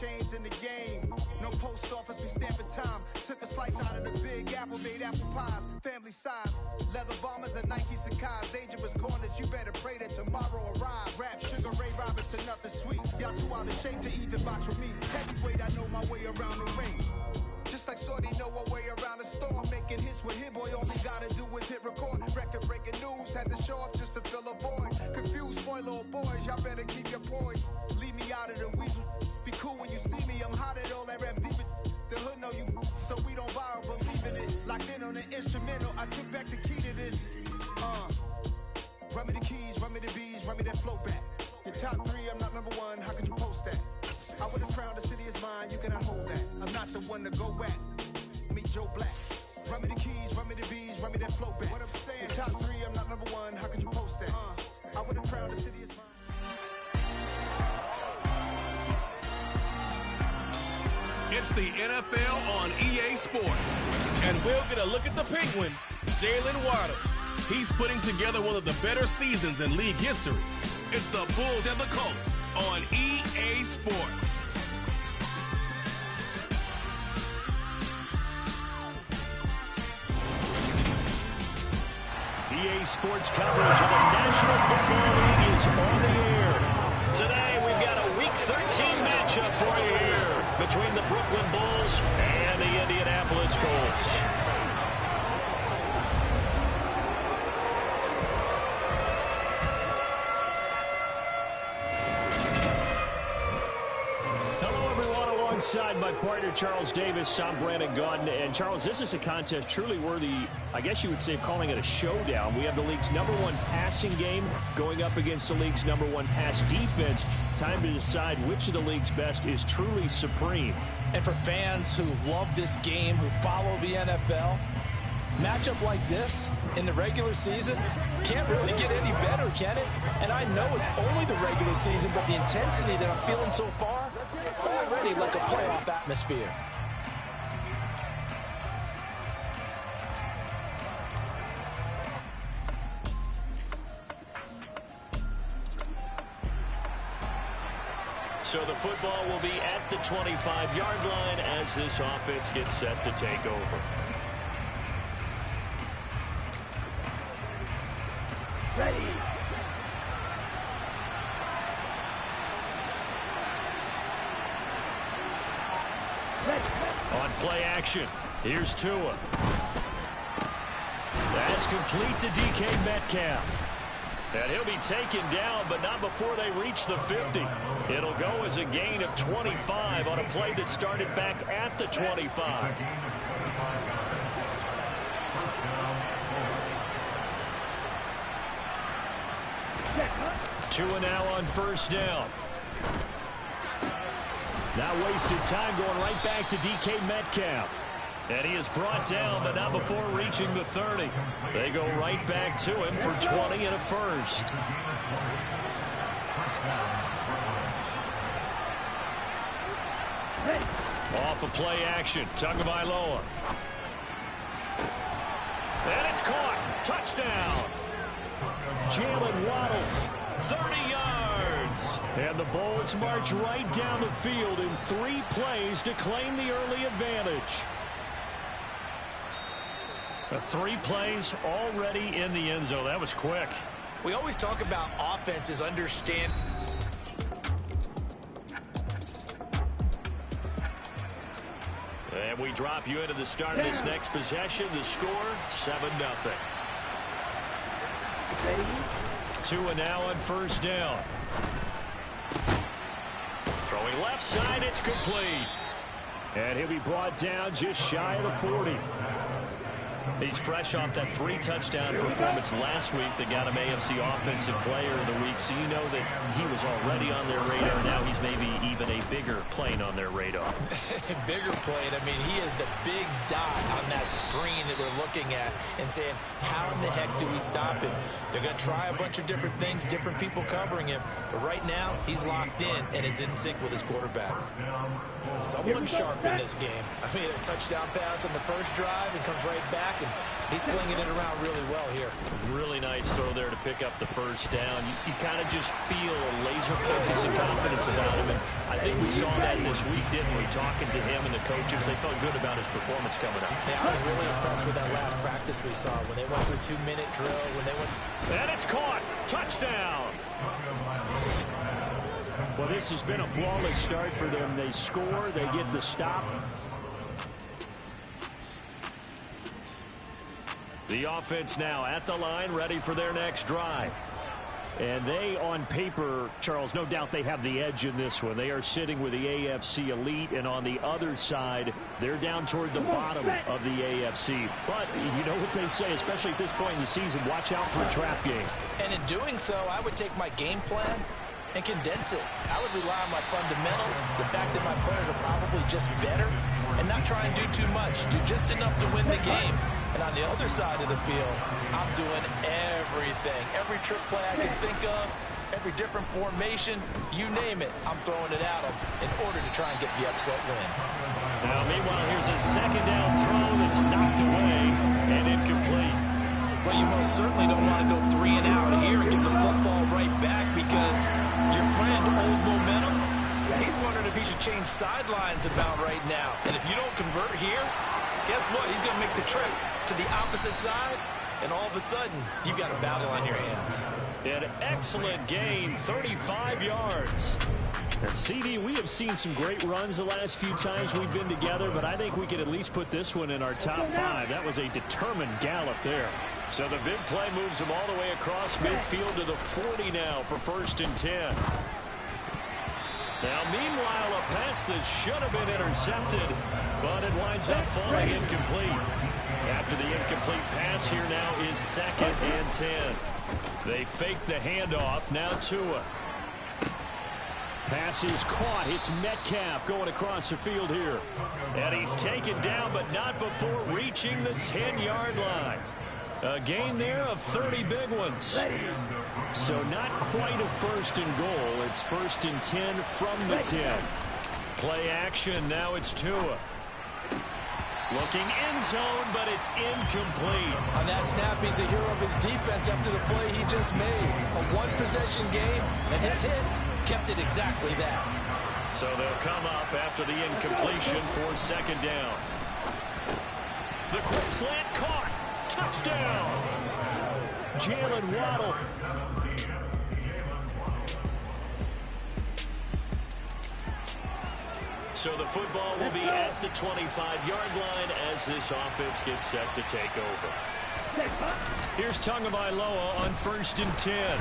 Chains in the game. No post office, we stamping time. Took a slice out of the big apple, made apple pies. Family size, leather bombers and Nikes and Kais. Dangerous corners, you better pray that tomorrow arrives. Rap, Sugar Ray Robinson, nothing sweet. Y'all too out of shape to even box with me. Heavyweight, I know my way around the ring. Just like Shorty know her way around the storm. Making hits with Hit Boy, all he gotta do is hit record. Record breaking news, had to show up just to fill a void. Confused, spoiler boys, y'all better keep your poise. Leave me out of the weasel. Be cool when you see me, I'm hot at all that rap deep. The hood know you, so we don't borrow, believe in it. Locked in on the instrumental, I took back the key to this. Run me the keys, run me the bees, run me that flow back. Your top 3, I'm not number 1, how could you post that? I would've crowned the city is mine, you cannot hold that. I'm not the one to go back. Meet Joe Black. Run me the keys, run me the bees, run me that flow back. What I'm saying, your top 3, I'm not number 1, how could you post that? I would've crowned the city is mine. It's the NFL on EA Sports. And we'll get a look at the Penguin, Jalen Waddle. He's putting together one of the better seasons in league history. It's the Bulls and the Colts on EA Sports. EA Sports coverage of the National Football League is on the air. Today we've got a Week 13 matchup for you here between the Brooklyn Bulls and the Indianapolis Colts. Hello, everyone. Alongside my partner, Charles Davis, I'm Brandon Gaudin. And, Charles, this is a contest truly worthy, I guess you would say, calling it a showdown. We have the league's #1 passing game going up against the league's #1 pass defense. Time to decide which of the league's best is truly supreme. And for fans who love this game, who follow the NFL, matchup like this in the regular season can't really get any better, can it? And I know it's only the regular season, but the intensity that I'm feeling so far, already like a playoff atmosphere. So the football will be at the 25-yard line as this offense gets set to take over. Ready. On play action, here's Tua. That's complete to DK Metcalf. And he'll be taken down, but not before they reach the 50. It'll go as a gain of 25 on a play that started back at the 25. Tua now on first down. Now wasted time going right back to DK Metcalf. And he is brought down, but not before reaching the 30. They go right back to him for 20 and a first. Off of play action, Tagovailoa. And it's caught. Touchdown. Jalen Waddle 30 yards. And the Bulls march right down the field in 3 plays to claim the early advantage. 3 plays already in the end zone. That was quick. We always talk about offenses understand. And we drop you into the start of this next possession. The score, 7-0. Tua now on first down. Throwing left side, it's complete. And he'll be brought down just shy of the 40. He's fresh off that 3-touchdown performance last week that got him AFC Offensive Player of the Week. So you know that he was already on their radar. Now he's maybe even a bigger plane on their radar. Bigger plane. I mean, he is the big dot on that screen that we're looking at and saying, how in the heck do we stop him? They're going to try a bunch of different things, different people covering him. But right now, he's locked in and is in sync with his quarterback. Someone sharp in this game. I mean, a touchdown pass on the first drive and comes right back, and he's flinging it around really well here. Really nice throw there to pick up the first down. You kind of just feel a laser focus and confidence about him, and I think we saw that this week, didn't we? Talking to him and the coaches, they felt good about his performance coming up. Yeah, I was really impressed with that last practice we saw when they went through 2-minute drill, when they went. And it's caught. Touchdown. Well, this has been a flawless start for them. They score, they get the stop. The offense now at the line, ready for their next drive. And they, on paper, Charles, no doubt they have the edge in this one. They are sitting with the AFC elite, and on the other side, they're down toward the bottom of the AFC. But you know what they say, especially at this point in the season, watch out for a trap game. And in doing so, I would take my game plan and condense it. I would rely on my fundamentals, the fact that my players are probably just better, and not try and do too much, do just enough to win the game. And on the other side of the field, I'm doing everything. Every trick play I can think of, every different formation, you name it, I'm throwing it at them in order to try and get the upset win. Now, meanwhile, here's a second down throw that's knocked away and incomplete. Well, you most certainly don't want to go 3 and out here and get the football right back, because your friend, Old Momentum, he's wondering if he should change sidelines about right now. And if you don't convert here, guess what? He's going to make the trip to the opposite side, and all of a sudden, you've got a battle on your hands. An excellent gain, 35 yards. And CD, we have seen some great runs the last few times we've been together, but I think we could at least put this one in our top 5. That was a determined gallop there. So the big play moves him all the way across midfield to the 40 now for 1st and 10. Now, meanwhile, a pass that should have been intercepted, but it winds up falling incomplete. After the incomplete pass, here now is 2nd and 10. They fake the handoff. Now Tua. Pass is caught. It's Metcalf going across the field here. And he's taken down, but not before reaching the 10-yard line. A gain there of 30 big ones. So not quite a 1st and goal. It's 1st and 10 from the 10. Play action. Now it's Tua. Looking end zone, but it's incomplete. On that snap, he's a hero of his defense up to the play he just made. A one-possession game, and his hit kept it exactly that. So they'll come up after the incompletion for 2nd down. The quick slant caught. Touchdown. Jalen Waddle. So the football will be at the 25-yard line as this offense gets set to take over. Here's Tagovailoa on 1st and 10.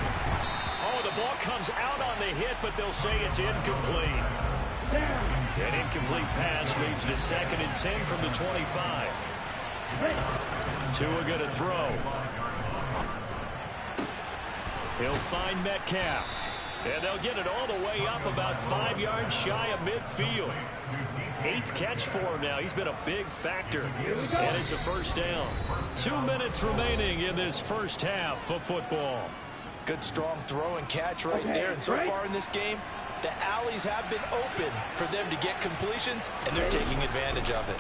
Oh, the ball comes out on the hit, but they'll say it's incomplete. An incomplete pass leads to 2nd and 10 from the 25. Tua going to throw. He'll find Metcalf. And they'll get it all the way up about 5 yards shy of midfield. 8th catch for him now. He's been a big factor. And it's a 1st down. 2 minutes remaining in this first half of football. Good strong throw and catch right there. And so far in this game, the alleys have been open for them to get completions, and they're taking advantage of it.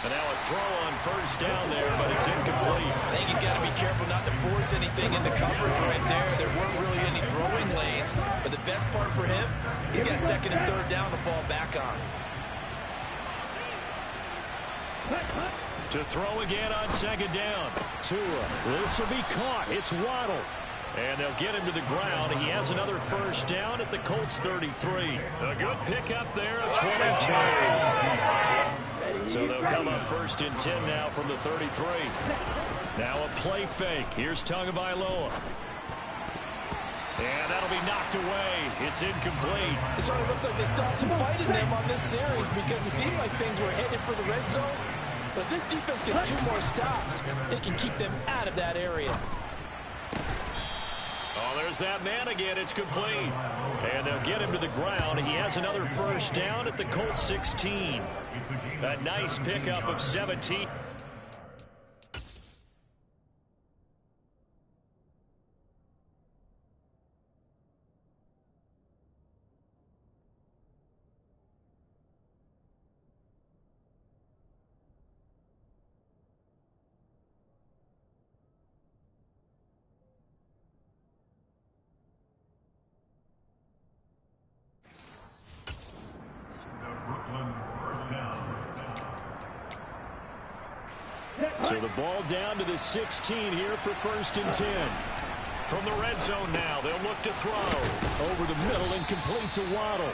And now a throw on first down there, but it's incomplete. I think he's got to be careful not to force anything into coverage right there. There weren't really any throwing lanes, but the best part for him, he's got second and third down to fall back on. To throw again on second down. Tua. This will be caught. It's Waddle. And they'll get him to the ground. He has another first down at the Colts 33. A good pickup there of 22. So they'll come up first and 10 now from the 33. Now a play fake. Here's Tagovailoa. And that'll be knocked away. It's incomplete. It sort of looks like they stopped some fight in them on this series because it seemed like things were headed for the red zone. But if this defense gets 2 more stops, they can keep them out of that area. Oh, there's that man again. It's complete. And they'll get him to the ground. He has another first down at the Colts 16. A nice pickup of 17. So the ball down to the 16 here for first and 10. From the red zone now, they'll look to throw. Over the middle and complete to Waddle.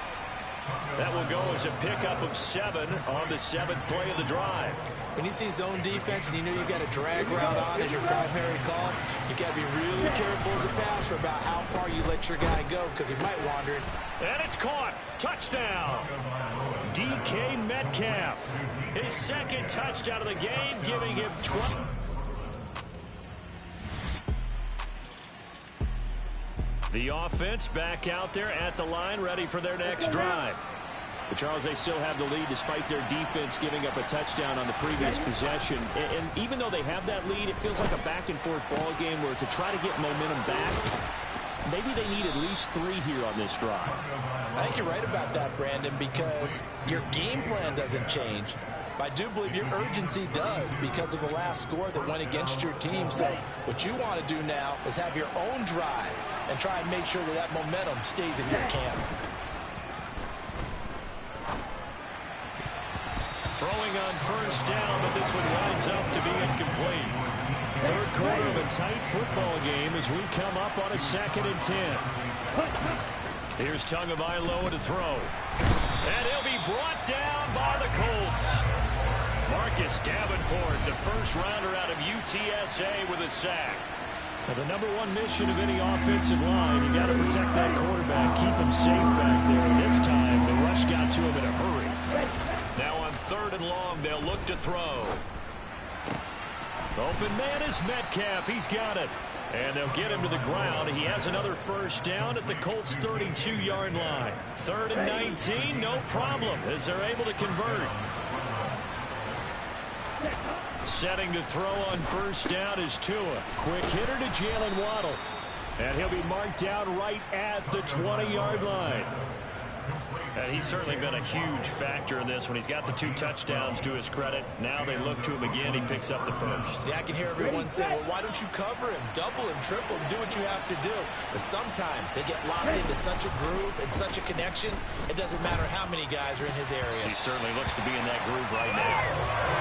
That will go as a pickup of 7 on the 7th play of the drive. When you see zone defense and you know you've got a drag route on as your primary call, you got to be really careful as a passer about how far you let your guy go because he might wander. And it's caught. Touchdown. DK Metcalf. His second touchdown of the game, giving him 20. The offense back out there at the line, ready for their next drive. But Charles, they still have the lead despite their defense giving up a touchdown on the previous possession. And even though they have that lead, it feels like a back-and-forth ball game where to try to get momentum back, maybe they need at least 3 here on this drive. I think you're right about that, Brandon, because your game plan doesn't change. I do believe your urgency does because of the last score that went against your team. So what you want to do now is have your own drive and try and make sure that that momentum stays in your camp. Throwing on first down, but this one winds up to be incomplete. Third quarter of a tight football game as we come up on a 2nd and 10. Here's Tagovailoa to throw. And he'll be brought down by the Colts. Marcus Davenport, the first rounder out of UTSA with a sack. Now, the #1 mission of any offensive line, you got to protect that quarterback, keep him safe back there. And this time, the rush got to him in a hurry. Now on 3rd and long, they'll look to throw. Open man is Metcalf. He's got it. And they'll get him to the ground. He has another first down at the Colts 32-yard line. 3rd and 19, no problem, as they're able to convert. Setting to throw on first down is Tua. Quick hitter to Jalen Waddle. And he'll be marked down right at the 20-yard line. And he's certainly been a huge factor in this when he's got the 2 touchdowns to his credit. Now they look to him again. He picks up the first. Yeah, I can hear everyone saying, well, why don't you cover him, double him, triple him, do what you have to do. But sometimes they get locked into such a groove and such a connection, it doesn't matter how many guys are in his area. He certainly looks to be in that groove right now.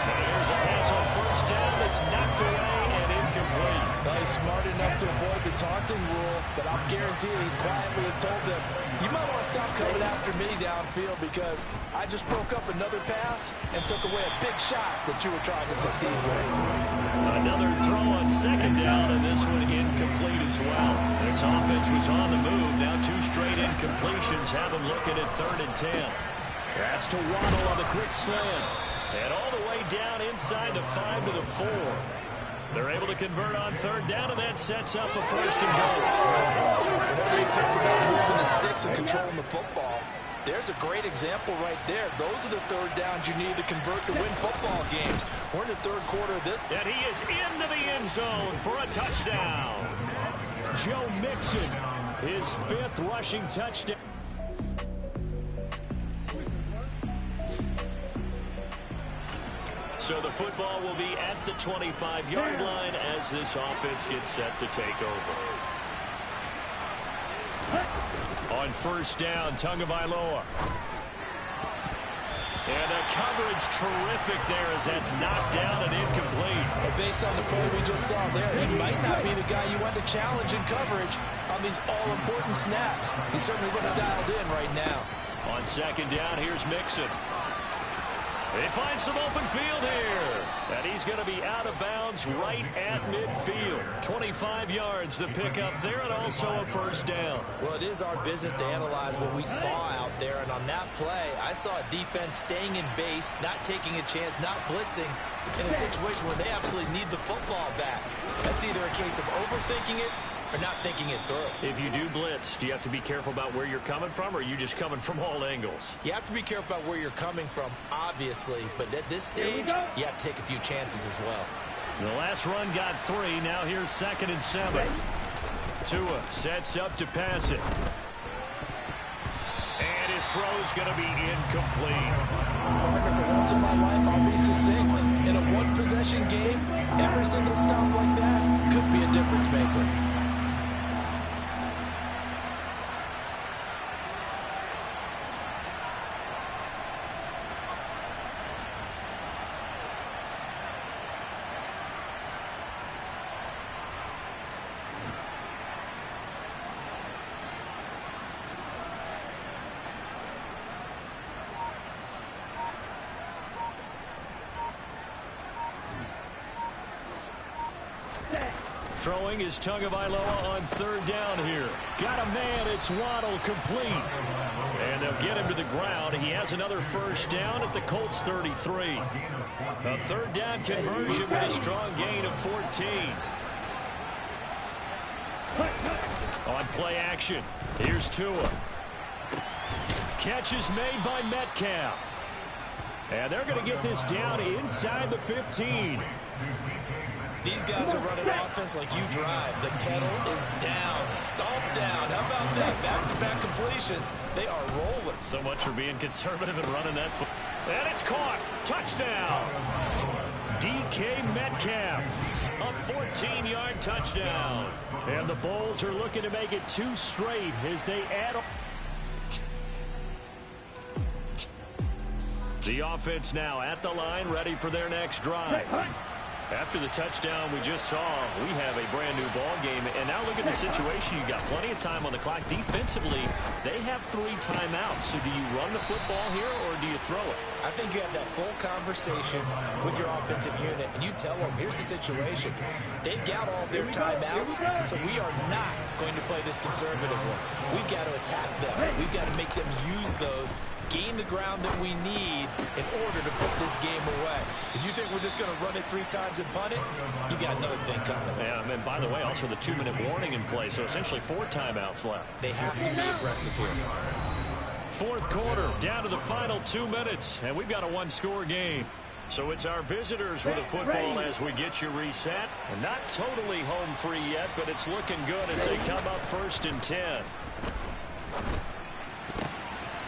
And here's a pass on first down that's knocked away and incomplete. Well, he's smart enough to avoid the taunting rule, but I'm guaranteeing he quietly has told them, you might want to stop coming after me downfield because I just broke up another pass and took away a big shot that you were trying to succeed with. Another throw on 2nd down, and this one incomplete as well. This offense was on the move. Now 2 straight incompletions have them looking at 3rd and 10. That's to Waddle on the quick slant. And all the way down inside the 5 to the 4. They're able to convert on 3rd down, and that sets up a 1st and goal. Whenever you talk about moving the sticks and controlling the football, there's a great example right there. Those are the 3rd downs you need to convert to win football games. We're in the 3rd quarter of this. And he is into the end zone for a touchdown. Joe Mixon, his 5th rushing touchdown. So the football will be at the 25-yard line as this offense gets set to take over. On first down, Tagovailoa. And the coverage terrific there as that's knocked down and incomplete. But based on the play we just saw there, he might not be the guy you want to challenge in coverage on these all-important snaps. He certainly looks dialed in right now. On second down, here's Mixon. They find some open field here. And he's going to be out of bounds right at midfield. 25 yards the pickup there, and also a first down. Well, it is our business to analyze what we saw out there. And on that play, I saw a defense staying in base, not taking a chance, not blitzing in a situation where they absolutely need the football back. That's either a case of overthinking it or not thinking it through. If you do blitz, do you have to be careful about where you're coming from, or are you just coming from all angles? You have to be careful about where you're coming from, obviously. But at this stage, you have to take a few chances as well. The last run got 3. Now here's 2nd and 7. Tua sets up to pass it. And his throw's going to be incomplete. Partner, for once in my life, I'll be succinct. In a one-possession game, every single stop like that could be a difference maker. Throwing is Tagovailoa on third down here. Got a man. It's Waddle, complete. And they'll get him to the ground. He has another first down at the Colts 33. A third down conversion with a strong gain of 14. On play action, here's Tua. Catch is made by Metcalf. And they're going to get this down inside the 15. These guys are running offense like you drive. The pedal is down, stomped down. How about that? Back-to-back completions. They are rolling. So much for being conservative and running that foot. And it's caught. Touchdown. DK Metcalf. A 14-yard touchdown. And the Bulls are looking to make it 2 straight as they add on. The offense now at the line, ready for their next drive. After the touchdown we just saw, we have a brand-new ball game. And now look at the situation. You've got plenty of time on the clock. Defensively, they have 3 timeouts. So do you run the football here or do you throw it? I think you have that full conversation with your offensive unit, and you tell them, here's the situation. They've got all their timeouts, so we are not going to play this conservatively. We've got to attack them. We've got to make them use those, gain the ground that we need in order to put this game away. If you think we're just going to run it 3 times and punt it, you got another thing coming. Yeah, and by the way, also the 2-minute warning in play, so essentially 4 timeouts left. They have to be aggressive here. Fourth quarter, down to the final 2 minutes, and we've got a 1-score game. So it's our visitors with the football as we get you reset. Not totally home free yet, but it's looking good as they come up 1st and 10.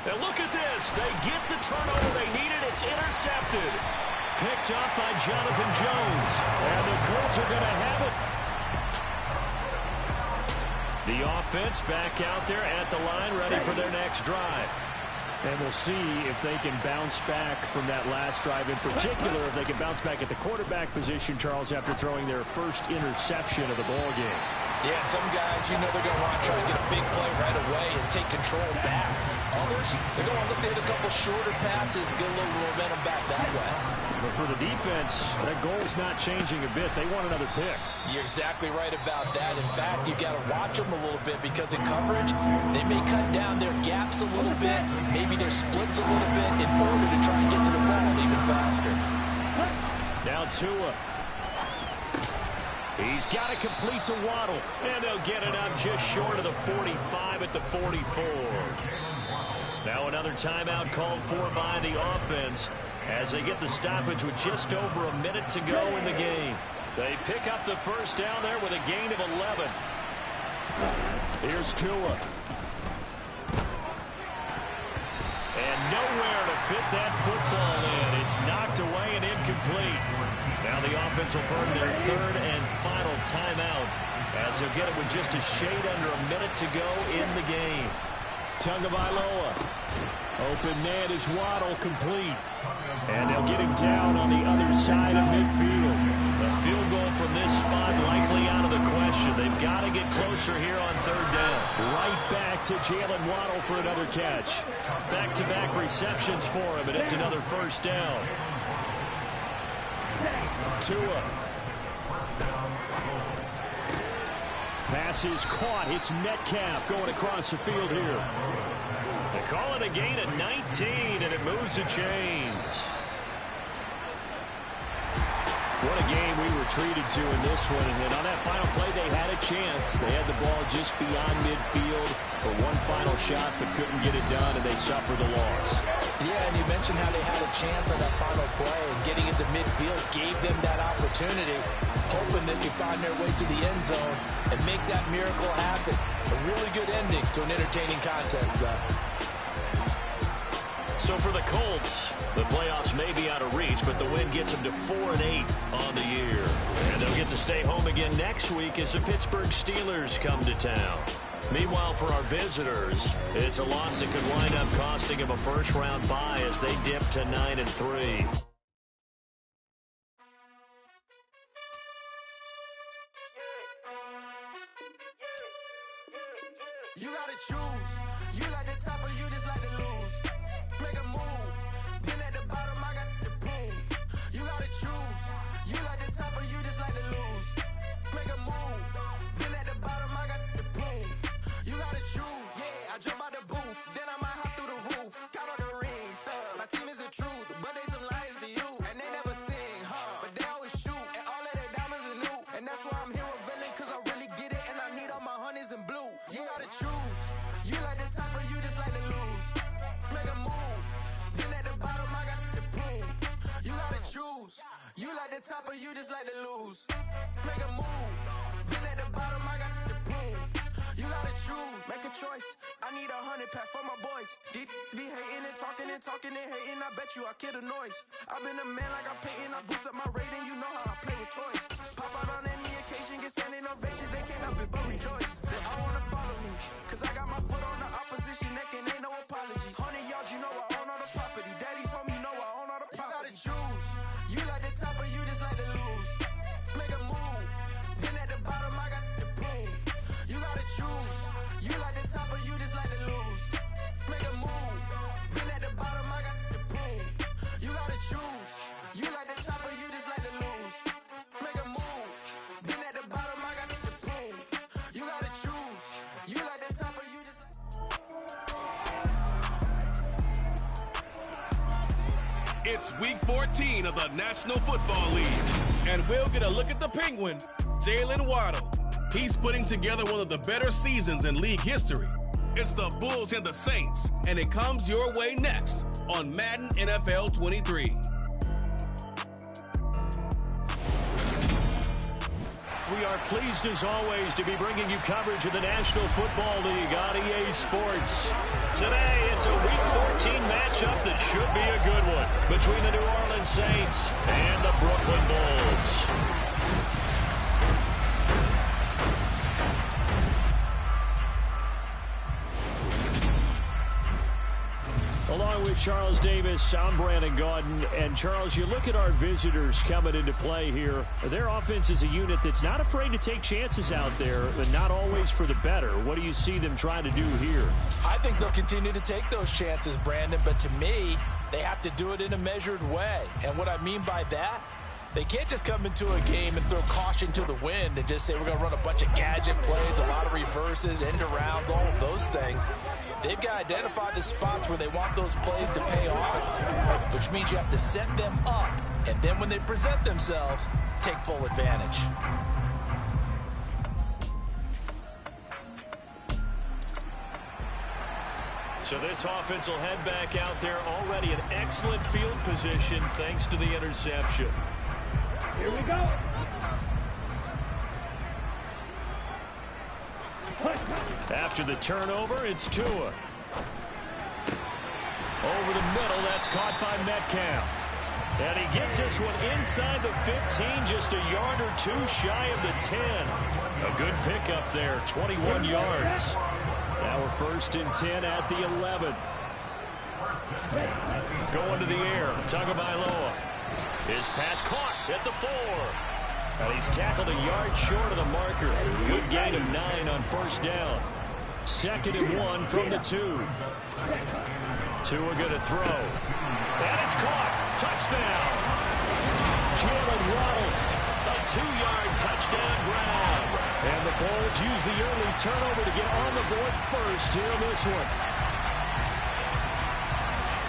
Now look at this. They get the turnover they needed. It's intercepted. Picked up by Jonathan Jones. And the Colts are going to have it. The offense back out there at the line, ready for their next drive. And we'll see if they can bounce back from that last drive. In particular, if they can bounce back at the quarterback position, Charles, after throwing their first interception of the ball game. Yeah, some guys, you know they're going to want to try to get a big play right away and take control back. Others, they're going to look to hit a couple shorter passes, get a little momentum back that way. But for the defense, that goal's not changing a bit. They want another pick. You're exactly right about that. In fact, you've got to watch them a little bit because in coverage, they may cut down their gaps a little bit, maybe their splits a little bit in order to try and get to the ball even faster. Now Tua. He's got to complete to Waddle, and they'll get it up just short of the 45 at the 44. Now another timeout called for by the offense as they get the stoppage with just over a minute to go in the game. They pick up the first down there with a gain of 11. Here's Tua. And nowhere to fit that football in. It's knocked away and incomplete. Now the offense will burn their third and final timeout as they'll get it with just a shade under a minute to go in the game. Tagovailoa. Open man is Waddle, complete. And they'll get him down on the other side of midfield. A field goal from this spot likely out of the question. They've got to get closer here on third down. Right back to Jalen Waddle for another catch. Back-to-back receptions for him, and it's another first down. Tua. Pass is caught. It's Metcalf going across the field here. They call it a gain of 19, and it moves the chains. What a game we were treated to in this one. And on that final play, they had a chance. They had the ball just beyond midfield for one final shot, but couldn't get it done, and they suffered the loss. Yeah, and you mentioned how they had a chance on that final play, and getting into midfield gave them that opportunity, hoping they could find their way to the end zone and make that miracle happen. A really good ending to an entertaining contest, though. So for the Colts, the playoffs may be out of reach, but the win gets them to 4-8 on the year. And they'll get to stay home again next week as the Pittsburgh Steelers come to town. Meanwhile, for our visitors, it's a loss that could wind up costing them a first-round bye as they dip to 9-3. You gotta choose. You like the top or you just like to lose. Make a move. Been at the bottom, I got the proof. You gotta choose. You like the top or you just like to lose. Make a move. Been at the bottom, I got the proof. You gotta choose. Yeah, I jump out the booth. Then I might hop through the roof. Count all the rings. My team is the truth, but they some liars to you. And they never sing, but they always shoot. And all of their diamonds are new. And that's why I'm here with Villain, cause I really get it. And I need all my honeys in blue. You gotta choose. You like the top or you just like to lose. Make a move. Been at the bottom, I got the proof. You gotta choose. You like the top or you just like to lose. Make a move. Been at the bottom, I got the proof. You gotta choose. Make a choice. I need 100 pack for my boys. Be hating and talking and hating. I bet you I kill the noise. I've been a man like I'm Peyton. I boost up my rating. You know how I play with toys. Pop out on any occasion, get standing ovations. They can't help it but rejoice. They all wanna follow me, cause I got my foot on the opposition neck and ain't no apologies. 100 yards, you know I own all the property. Daddy's home, you know I own all the property. You gotta choose. You like the top or you just like to lose. Make a move. Been at the bottom, I got the proof. You gotta choose. You like the top or you just like to lose. Make a move. Been at the bottom, I got the proof. You gotta choose. You like the top or you just like to lose. Make a move. Been at the bottom, I got the proof. You gotta choose. You like the top or you just like. It's week 14 of the National Football League, and we'll get a look at the Penguin, Jalen Waddle. He's putting together one of the better seasons in league history. It's the Bulls and the Saints, and it comes your way next on Madden NFL 23. We are pleased, as always, to be bringing you coverage of the National Football League on EA Sports. Today, it's a Week 14 matchup that should be a good one between the New Orleans Saints and the Brooklyn Bulls. Along with Charles Davis, I'm Brandon Gaudin. And, Charles, you look at our visitors coming into play here. Their offense is a unit that's not afraid to take chances out there, but not always for the better. What do you see them trying to do here? I think they'll continue to take those chances, Brandon, but to me, they have to do it in a measured way. And what I mean by that, they can't just come into a game and throw caution to the wind and just say we're going to run a bunch of gadget plays, a lot of reverses, end arounds, all of those things. They've got to identify the spots where they want those plays to pay off, which means you have to set them up, and then when they present themselves, take full advantage. So this offense will head back out there, already in excellent field position thanks to the interception. Here we go. After the turnover, it's Tua. Over the middle, that's caught by Metcalf. And he gets this one inside the 15, just a yard or two shy of the 10. A good pickup there, 21 yards. Now we're first and 10 at the 11. Going to the air, Tagovailoa. His pass caught at the 4. And he's tackled a yard short of the marker. Good gain of 9 on first down. Second and 1 from the 2. Tua going to throw. And it's caught. Touchdown. Jalen Waddle. A 2-yard touchdown grab. And the Bulls use the early turnover to get on the board first here in this one.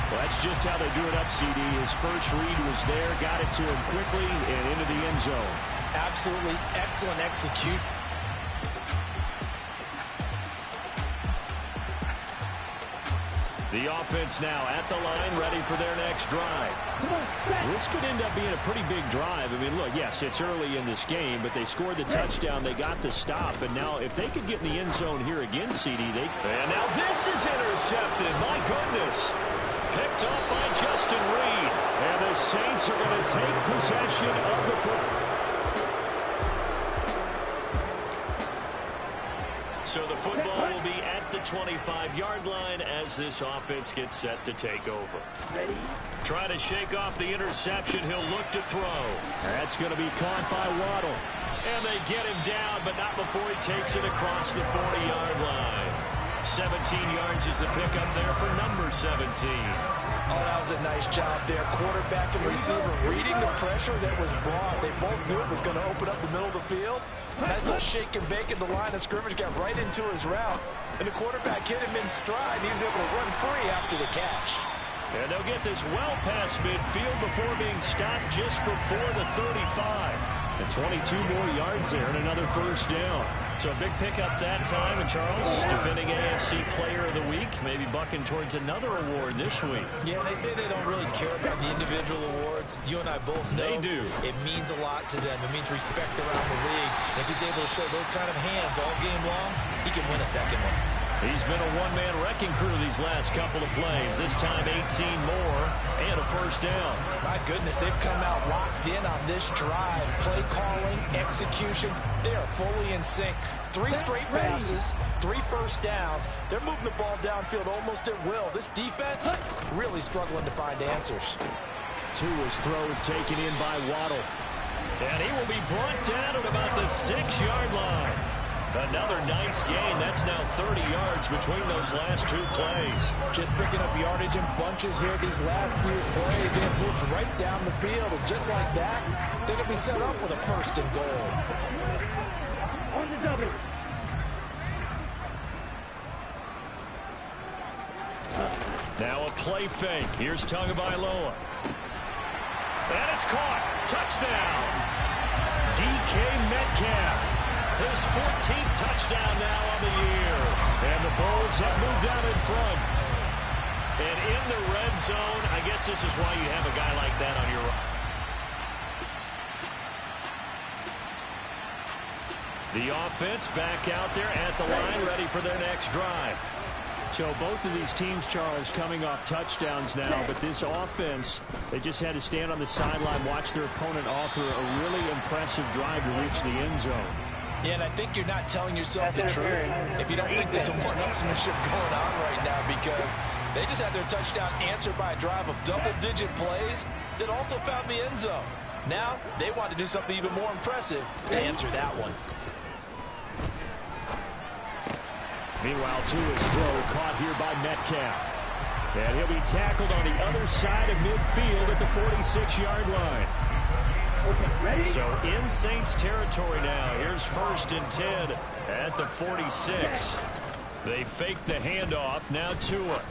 Well, that's just how they drew it up, CD. His first read was there, got it to him quickly, and into the end zone. Absolutely excellent execute. The offense now at the line, ready for their next drive. This could end up being a pretty big drive. I mean, look, yes, it's early in this game, but they scored the touchdown. They got the stop, and now if they could get in the end zone here again, CD, they... And now this is intercepted. My goodness. Picked up by Justin Reed. And the Saints are going to take possession of the football. So the football will be at the 25-yard line as this offense gets set to take over. Ready? Try to shake off the interception. He'll look to throw. That's going to be caught by Waddle. And they get him down, but not before he takes it across the 40-yard line. 17 yards is the pickup there for number 17. Oh, that was a nice job there. Quarterback and receiver reading the pressure that was brought. They both knew it was going to open up the middle of the field. Nice little shake and bake at the line of scrimmage. Got right into his route. And the quarterback hit him in stride. He was able to run free after the catch. And they'll get this well past midfield before being stopped just before the 35. And 22 more yards there and another first down. So a big pickup that time. And Charles, defending AFC Player of the Week, maybe bucking towards another award this week. Yeah, they say they don't really care about the individual awards. You and I both know they do. It means a lot to them. It means respect around the league. And if he's able to show those kind of hands all game long, he can win a second one. He's been a one-man wrecking crew these last couple of plays. This time 18 more and a first down. My goodness, they've come out locked in on this drive. Play calling, execution, they are fully in sync. 3 straight passes, 3 first downs. They're moving the ball downfield almost at will. This defense really struggling to find answers. Tua's throw is taken in by Waddle. And he will be brought down at about the 6-yard line. Another nice gain. That's now 30 yards between those last 2 plays. Just picking up yardage in bunches here these last few plays. They have moved right down the field. And just like that, they're going to be set up with a first and goal. On the double. Now a play fake. Here's Tagovailoa. And it's caught. Touchdown. DK Metcalf. His 14th touchdown now on the year. And the Bulls have moved out in front. And in the red zone, I guess this is why you have a guy like that on your... The offense back out there at the line, ready for their next drive. So both of these teams, Charles, coming off touchdowns now, but this offense, they just had to stand on the sideline, watch their opponent author a really impressive drive to reach the end zone. Yeah, and I think you're not telling yourself the truth if you don't think there's some one-upsmanship going on right now, because they just had their touchdown answered by a drive of double-digit plays that also found the end zone. Now, they want to do something even more impressive to answer that one. Meanwhile, Tua's throw caught here by Metcalf. And he'll be tackled on the other side of midfield at the 46-yard line. So in Saints territory now. Here's first and 10 at the 46. They fake the handoff. Now Tua.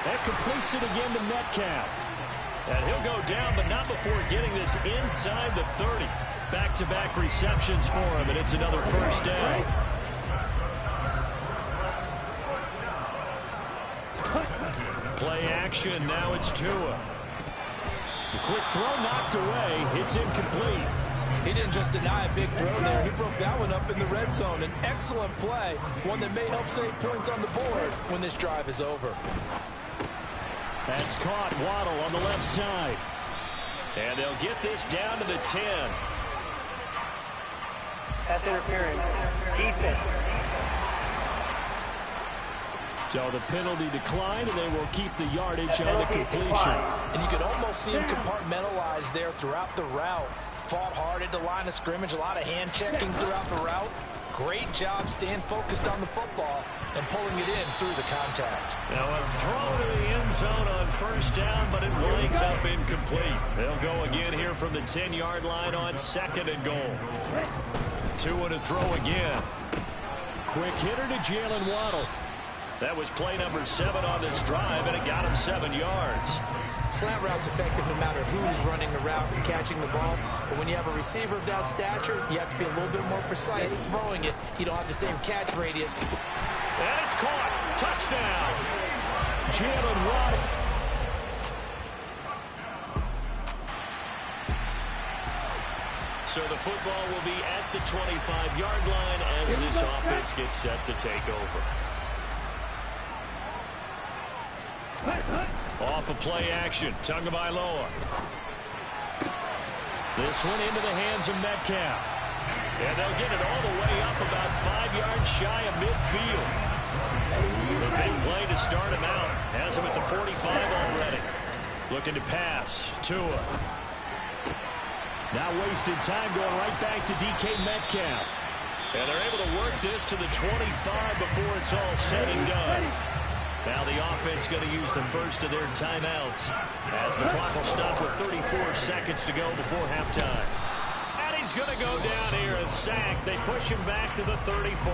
That completes it again to Metcalf. And he'll go down, but not before getting this inside the 30. Back-to-back receptions for him, and it's another first down. Play action. Now it's Tua. The quick throw knocked away. It's incomplete. He didn't just deny a big throw there. He broke that one up in the red zone. An excellent play. One that may help save points on the board when this drive is over. That's caught. Waddle on the left side. And they'll get this down to the 10. Pass interference. Defense. So the penalty declined, and they will keep the yardage on the completion. And you can almost see him compartmentalize there throughout the route. Fought hard at the line of scrimmage, a lot of hand checking throughout the route. Great job staying focused on the football and pulling it in through the contact. Now a throw to the end zone on first down, but it winds up incomplete. They'll go again here from the 10-yard line on 2nd and goal. 2 to throw again. Quick hitter to Jalen Waddle. That was play number 7 on this drive, and it got him 7 yards. Slant route's effective no matter who's running the route and catching the ball. But when you have a receiver of that stature, you have to be a little bit more precise throwing it. You don't have the same catch radius. And it's caught. Touchdown. Jalen Waddle. So the football will be at the 25-yard line as this offense gets set to take over. Off of play action. Tagovailoa. This one into the hands of Metcalf. And they'll get it all the way up about 5 yards shy of midfield. The big play to start him out. Has him at the 45 already. Looking to pass. Tua. Now wasted time going right back to DK Metcalf. And they're able to work this to the 25 before it's all said and done. Now the offense going to use the first of their timeouts as the clock will stop with 34 seconds to go before halftime. And he's going to go down here, a sack. They push him back to the 34.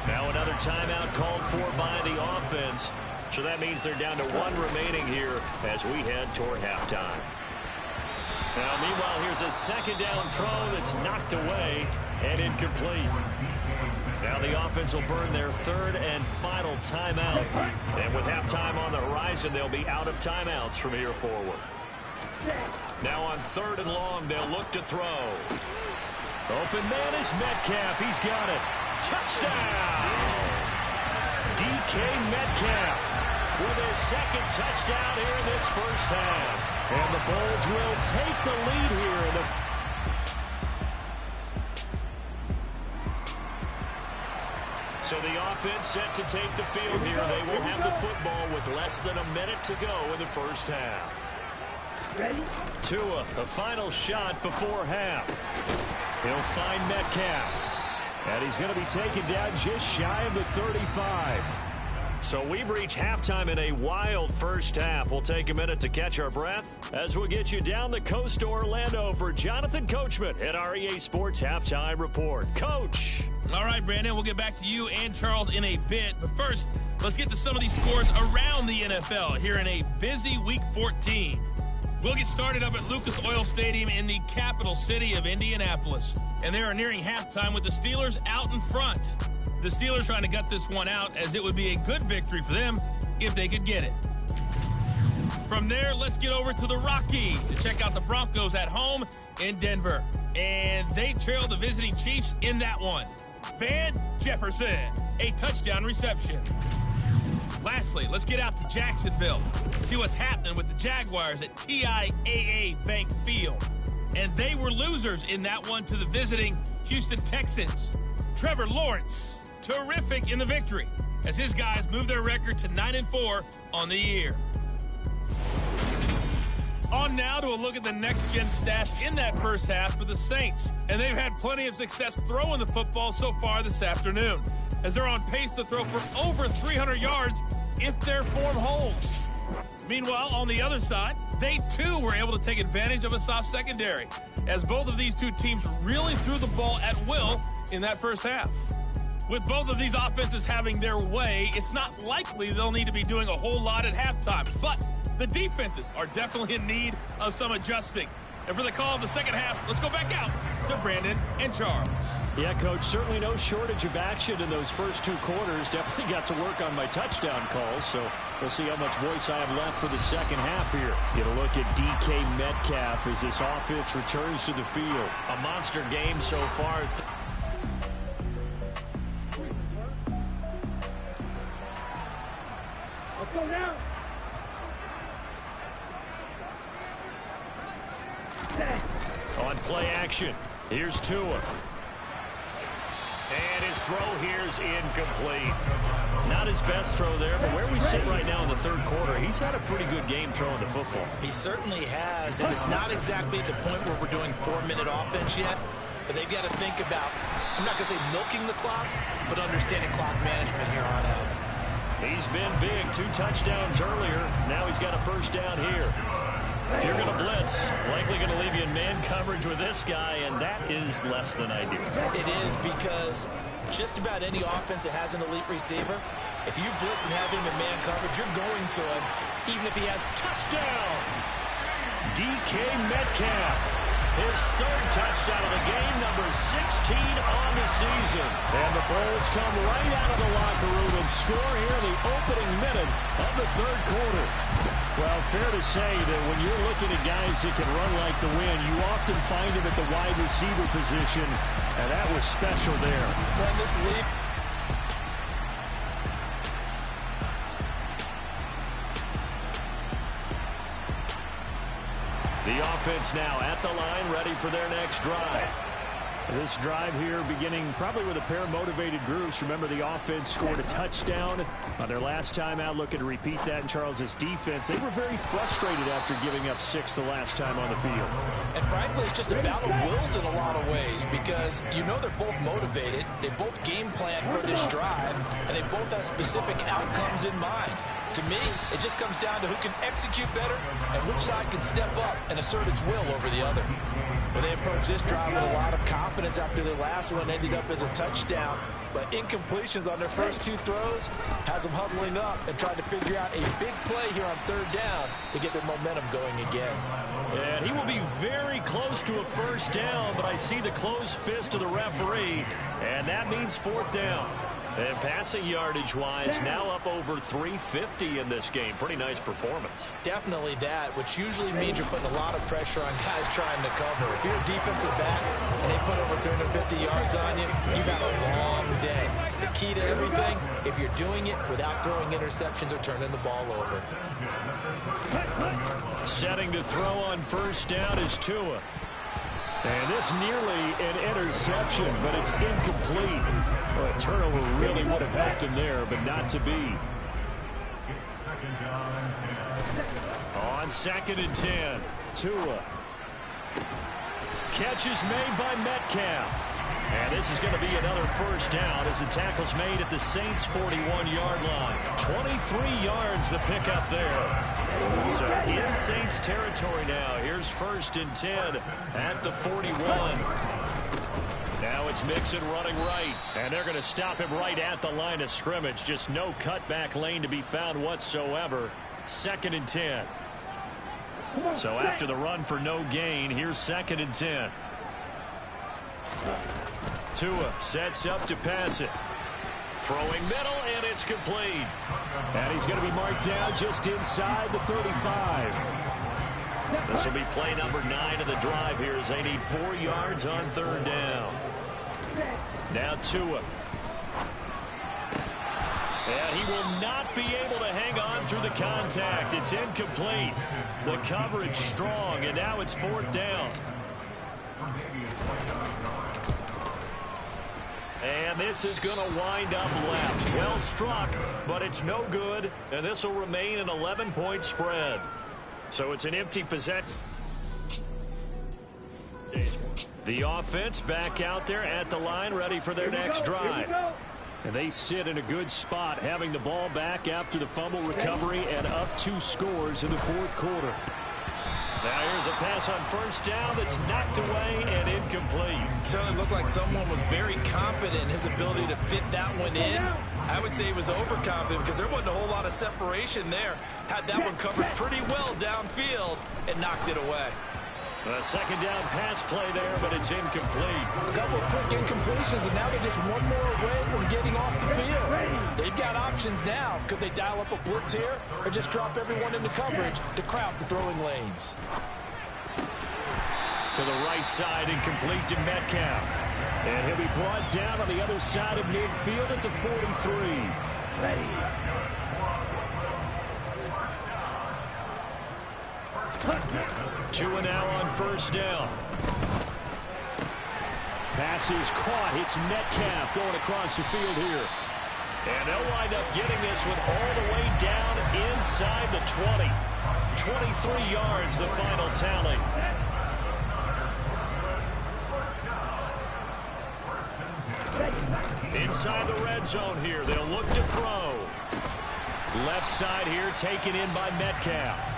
Now another timeout called for by the offense. So that means they're down to 1 remaining here as we head toward halftime. Now meanwhile, here's a 2nd down throw that's knocked away and incomplete. Now the offense will burn their 3rd and final timeout. And with halftime on the horizon, they'll be out of timeouts from here forward. Now on 3rd and long, they'll look to throw. Open man is Metcalf. He's got it. Touchdown! DK Metcalf with his 2nd touchdown here in this first half. And the Bulls will take the lead here in the So the offense set to take the field here. They will have the football with less than a minute to go in the first half. Tua, the final shot before half. He'll find Metcalf. And he's going to be taken down just shy of the 35. So we've reached halftime in a wild first half. We'll take a minute to catch our breath as we'll get you down the coast to Orlando for Jonathan Coachman at our EA Sports Halftime Report. Coach. All right, Brandon, we'll get back to you and Charles in a bit. But first, let's get to some of these scores around the NFL here in a busy Week 14. We'll get started up at Lucas Oil Stadium in the capital city of Indianapolis. And they are nearing halftime with the Steelers out in front. The Steelers trying to gut this one out as it would be a good victory for them if they could get it. From there, let's get over to the Rockies to check out the Broncos at home in Denver. And they trail the visiting Chiefs in that one. Van Jefferson, a touchdown reception. Lastly, let's get out to Jacksonville. See what's happening with the Jaguars at TIAA Bank Field. And they were losers in that one to the visiting Houston Texans. Trevor Lawrence, terrific in the victory as his guys move their record to 9-4 on the year. On now to a look at the next-gen stats in that first half for the Saints. And they've had plenty of success throwing the football so far this afternoon, as they're on pace to throw for over 300 yards if their form holds. Meanwhile, on the other side, they too were able to take advantage of a soft secondary, as both of these two teams really threw the ball at will in that first half. With both of these offenses having their way, it's not likely they'll need to be doing a whole lot at halftime. But the defenses are definitely in need of some adjusting. And for the call of the second half, let's go back out to Brandon and Charles. Yeah, Coach, certainly no shortage of action in those first 2 quarters. Definitely got to work on my touchdown calls, so we'll see how much voice I have left for the second half here. Get a look at DK Metcalf as this offense returns to the field. A monster game so far. Let's go now. action. Here's Tua. And his throw here's incomplete. Not his best throw there, but where we sit right now in the third quarter, he's had a pretty good game throwing the football. He certainly has, and it's not exactly at the point where we're doing 4-minute offense yet, but they've got to think about, I'm not going to say milking the clock, but understanding clock management here on out. He's been big, 2 touchdowns earlier. Now he's got a first down here. If you're going to blitz, likely going to leave you in man coverage with this guy, and that is less than ideal. It is, because just about any offense that has an elite receiver, if you blitz and have him in man coverage, you're going to him, even if he has touchdown. DK Metcalf, his 3rd touchdown of the game, number 16 on the season. And the Bulls come right out of the locker room and score here in the opening minute of the third quarter. Well, fair to say that when you're looking at guys that can run like the wind, you often find him at the wide receiver position, and that was special there. When this lead The offense now at the line, ready for their next drive. This drive here beginning probably with a pair of motivated groups. Remember, the offense scored a touchdown on their last time out, looking to repeat that in Charles's defense. They were very frustrated after giving up 6 the last time on the field. And frankly, it's just a battle of wills in a lot of ways, because you know they're both motivated, they both game plan for this drive, and they both have specific outcomes in mind. To me, it just comes down to who can execute better and which side can step up and assert its will over the other. Well, they approached this drive with a lot of confidence after their last one ended up as a touchdown. But incompletions on their first 2 throws has them huddling up and trying to figure out a big play here on 3rd down to get their momentum going again. And he will be very close to a first down, but I see the closed fist of the referee, and that means 4th down. And passing yardage-wise, now up over 350 in this game. Pretty nice performance. Definitely that, which usually means you're putting a lot of pressure on guys trying to cover. If you're a defensive back and they put over 350 yards on you, you've had a long day. The key to everything, if you're doing it without throwing interceptions or turning the ball over. Setting to throw on first down is Tua. And this nearly an interception, but it's incomplete. Well, a turnover really would have helped him there, but not to be. On 2nd and 10, Tua. Catch is made by Metcalf. And this is going to be another first down as the tackle's made at the Saints' 41-yard line. 23 yards the pickup there. So in Saints territory now. Here's 1st and 10 at the 41. Now it's Mixon running right, and they're going to stop him right at the line of scrimmage. Just no cutback lane to be found whatsoever. 2nd and 10. So after the run for no gain, here's 2nd and 10. Tua sets up to pass it. Throwing middle, and it's complete. And he's going to be marked down just inside the 35. This will be play number 9 of the drive here as they need 4 yards on 3rd down. Now Tua. And he will not be able to hang on through the contact. It's incomplete. The coverage strong, and now it's 4th down. And this is going to wind up left. Well struck, but it's no good, and this will remain an 11-point spread. So it's an empty possession. The offense back out there at the line, ready for their next drive. And they sit in a good spot, having the ball back after the fumble recovery and up 2 scores in the 4th quarter. Now here's a pass on first down that's knocked away and incomplete. It certainly looked like someone was very confident in his ability to fit that one in. I would say he was overconfident because there wasn't a whole lot of separation there. Had that one covered pretty well downfield and knocked it away. A 2nd down pass play there, but it's incomplete. A couple of quick incompletions, and now they're just one more away from getting off the field. They've got options now. Could they dial up a blitz here or just drop everyone into coverage to crowd the throwing lanes? To the right side, incomplete to Metcalf. And he'll be brought down on the other side of midfield at the 43. Tua now on first down. Pass is caught. It's Metcalf going across the field here. And they'll wind up getting this one all the way down inside the 20. 23 yards, the final tally. Inside the red zone here, they'll look to throw. Left side here taken in by Metcalf.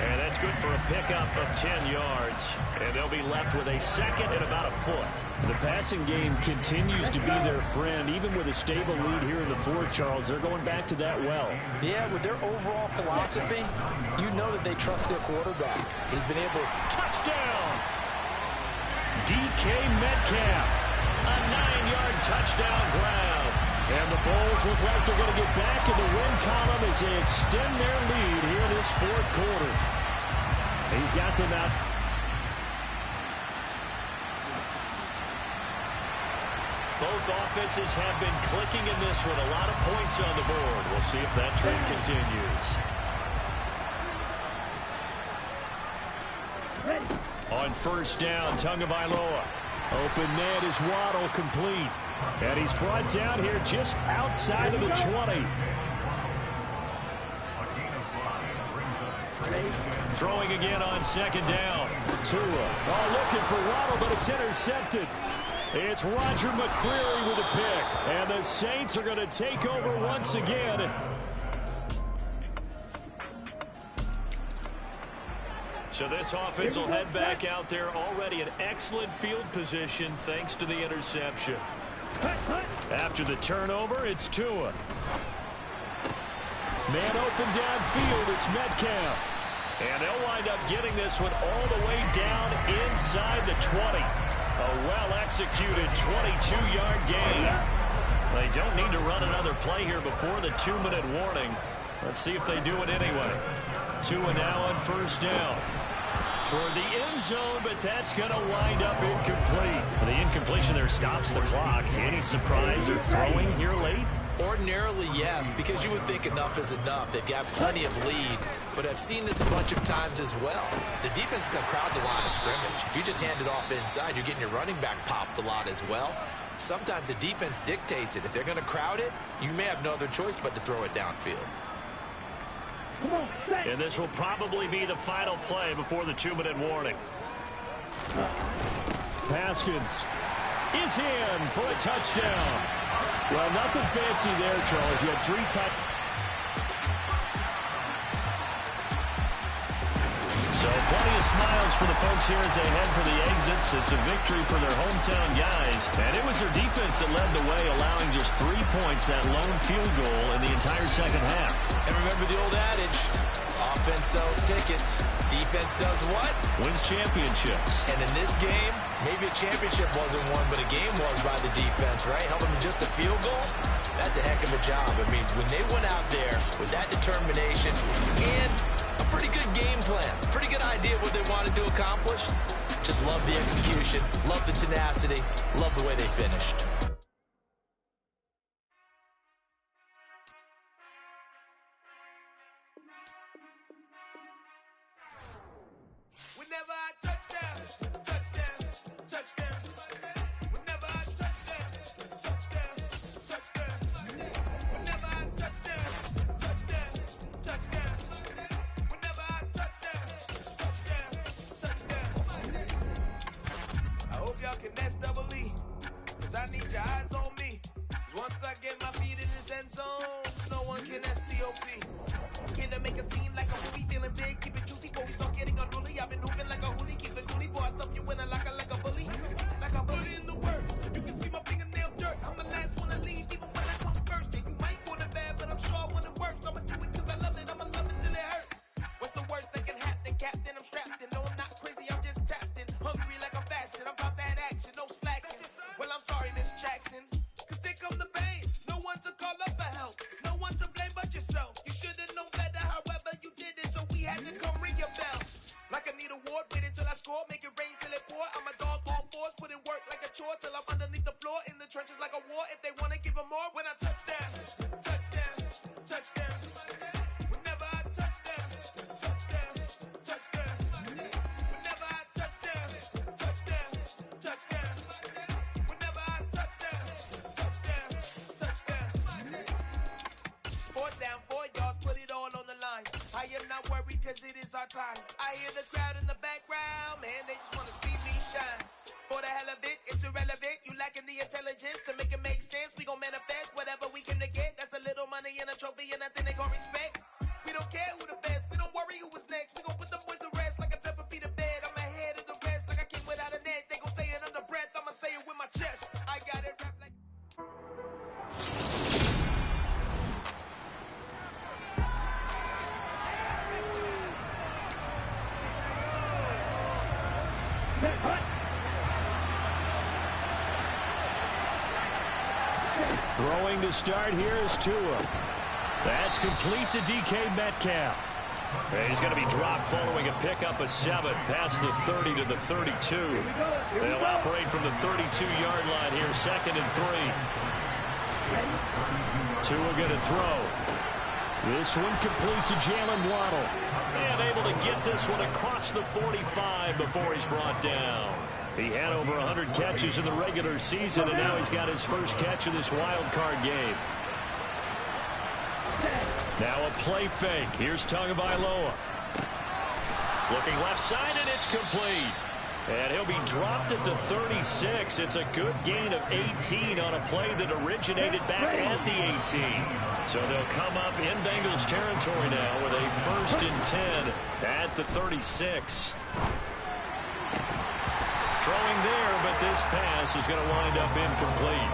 And that's good for a pickup of 10 yards. And they'll be left with a second and about a foot. The passing game continues to be their friend. Even with a stable lead here in the fourth, Charles, they're going back to that well. Yeah, with their overall philosophy, you know that they trust their quarterback. He's been able to... Touchdown! DK Metcalf. A 9-yard touchdown grab. And the Bulls look like they're going to get back in the win column as they extend their lead here in this fourth quarter. He's got them out. Both offenses have been clicking in this one. A lot of points on the board. We'll see if that trend continues. On first down, Tagovailoa. Open man is Waddle, complete. And he's brought down here just outside of the 20. Throwing again on second down. Tua. Looking for Waddle, but it's intercepted. It's Roger McCreary with a pick. And the Saints are going to take over once again. So this offense will head back out there already in excellent field position thanks to the interception. After the turnover, it's Tua. Man open downfield, it's Metcalf. And they'll wind up getting this one all the way down inside the 20. A well-executed 22-yard gain. They don't need to run another play here before the 2-minute warning. Let's see if they do it anyway. Tua now on first down. Toward the end zone, but that's going to wind up incomplete. The incompletion there stops the clock. Any surprise they're throwing here late? Ordinarily, yes, because you would think enough is enough. They've got plenty of lead, but I've seen this a bunch of times as well. The defense can crowd the line of scrimmage. If you just hand it off inside, you're getting your running back popped a lot as well. Sometimes the defense dictates it. If they're going to crowd it, you may have no other choice but to throw it downfield. And this will probably be the final play before the 2-minute warning. Haskins is in for a touchdown. Well, nothing fancy there, Charles. You had 3 touchdowns. So plenty of smiles for the folks here as they head for the exits. It's a victory for their hometown guys. And it was their defense that led the way, allowing just 3 points, that lone field goal in the entire second half. And remember the old adage, offense sells tickets. Defense does what? Wins championships. And in this game, maybe a championship wasn't won, but a game was by the defense, right? Helping them just a field goal? That's a heck of a job. I mean, when they went out there with that determination and a pretty good game plan, pretty good idea what they wanted to accomplish. Just love the execution, love the tenacity, love the way they finished. Whenever I touchdown, touchdown, touchdown. Whenever I touchdown, touchdown, touchdown. Whenever I touchdown, touchdown, touchdown. Whenever I touchdown, touchdown, touchdown. I hope y'all can nest double E, 'cause I need your eyes on me. 'Cause once I get my feet in this end zone, no one can STOP. Can I make a scene like a movie, feeling big, keep it juicy, before we start getting unruly. I've been hooping like a hoolie, keep it coolie, boy, I stuff you in a locker like a bully. Like a bully in the words, you can see my fingernail dirt. I'm the last one to leave, even when I come first. And you might want it bad, but I'm sure I want it worse. I'ma do it 'cause I love it, I'ma love it till it hurts. What's the worst that can happen, Captain? I'm strapped in, no, I'm not crazy, I'm just tapped in. Hungry like I'm fasting, I'm about that action, no slacking. Well, I'm sorry, Miss Jackson, 'cause here come the pain. No one to call up for help, no one to blame but yourself. You should've known better, however you did it, so we had to come ring your bell. Like I need a ward, wait until I score, make it rain till it pour. I'm a dog on force, put in work like a chore till I'm underneath the floor, in the trenches like a war. If they wanna give them more, when I touchdown, touchdown, touchdown. Whenever I touchdown, touchdown, touchdown. Whenever I touchdown, touchdown, touchdown. I am not worried cause it is our time. I hear the crowd in the background, man, they just wanna see me shine. For the hell of it, it's irrelevant. You lacking the intelligence to make it make sense. We gon' manifest whatever we came to get. That's a little money and a trophy and nothing they gon' respect. We don't care who the best, we don't worry who was next. We gon' put them boys to rest like a 10 feet of bed. I'm ahead of the rest like I came without a net. They gon' say it under breath, I'ma say it with my chest. I got it wrapped like... Throwing to start here is Tua. That's complete to DK Metcalf. And he's going to be dropped following a pickup of 7 past the 30 to the 32. They'll operate from the 32-yard line here, 2nd and 3. Tua going to throw. This one complete to Jalen Waddle. And able to get this one across the 45 before he's brought down. He had over 100 catches in the regular season, and now he's got his first catch of this wild card game. Now a play fake. Here's Tagovailoa. Looking left side, and it's complete. And he'll be dropped at the 36. It's a good gain of 18 on a play that originated back at the 18. So they'll come up in Bengals territory now with a 1st and 10 at the 36. Throwing there, but this pass is going to wind up incomplete.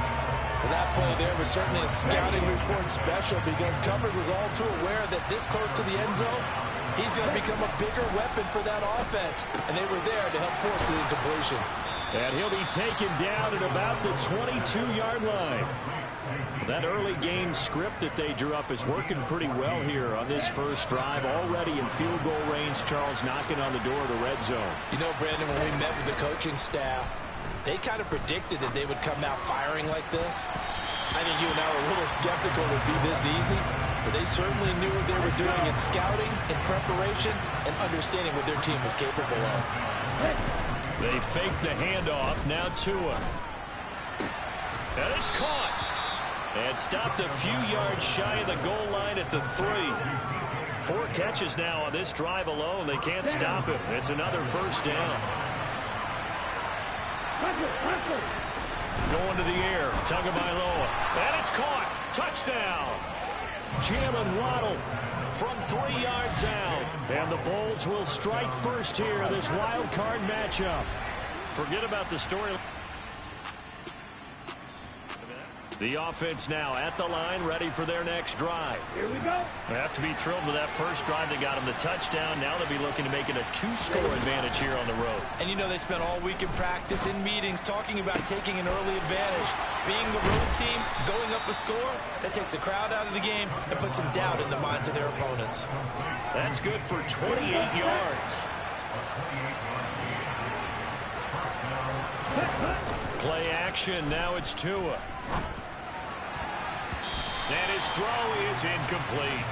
Well, that play there was certainly a scouting report special because coverage was all too aware that this close to the end zone, he's going to become a bigger weapon for that offense. And they were there to help force the incompletion. And he'll be taken down at about the 22-yard line. That early game script that they drew up is working pretty well here on this first drive. Already in field goal range, Charles knocking on the door of the red zone. You know, Brandon, when we met with the coaching staff, they kind of predicted that they would come out firing like this. I think you and I were a little skeptical it would be this easy, but they certainly knew what they were doing in scouting, in preparation, and understanding what their team was capable of. They fake the handoff. Now Tua. And it's caught. And stopped a few yards shy of the goal line at the 3. 4 catches now on this drive alone. They can't stop him. It's another first down. Going to the air. Tagovailoa. And it's caught. Touchdown. Jalen Waddle from 3 yards out. And the Bulls will strike first here in this wild card matchup. Forget about the story. The offense now at the line, ready for their next drive. Here we go. They have to be thrilled with that first drive. They got them the touchdown. Now they'll be looking to make it a 2-score advantage here on the road. And you know they spent all week in practice, in meetings, talking about taking an early advantage. Being the road team, going up a score, that takes the crowd out of the game and puts some doubt in the minds of their opponents. That's good for 28 yards. Play action. Now it's Tua. And his throw is incomplete.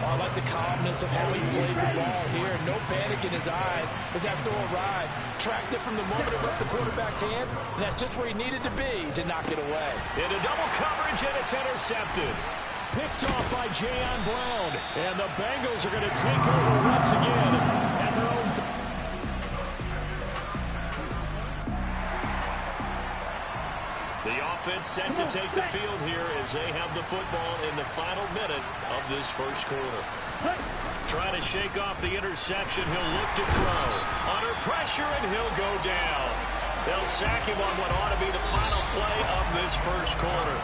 I like the calmness of how he played the ball here. No panic in his eyes as that throw arrived. Tracked it from the moment it left the quarterback's hand, and that's just where he needed to be to knock it away. Into double coverage, and it's intercepted. Picked off by Jayon Brown. And the Bengals are going to take over once again at their own. The offense set to take the field here as they have the football in the final minute of this first quarter. Trying to shake off the interception. He'll look to throw. Under pressure, and he'll go down. They'll sack him on what ought to be the final play of this first quarter.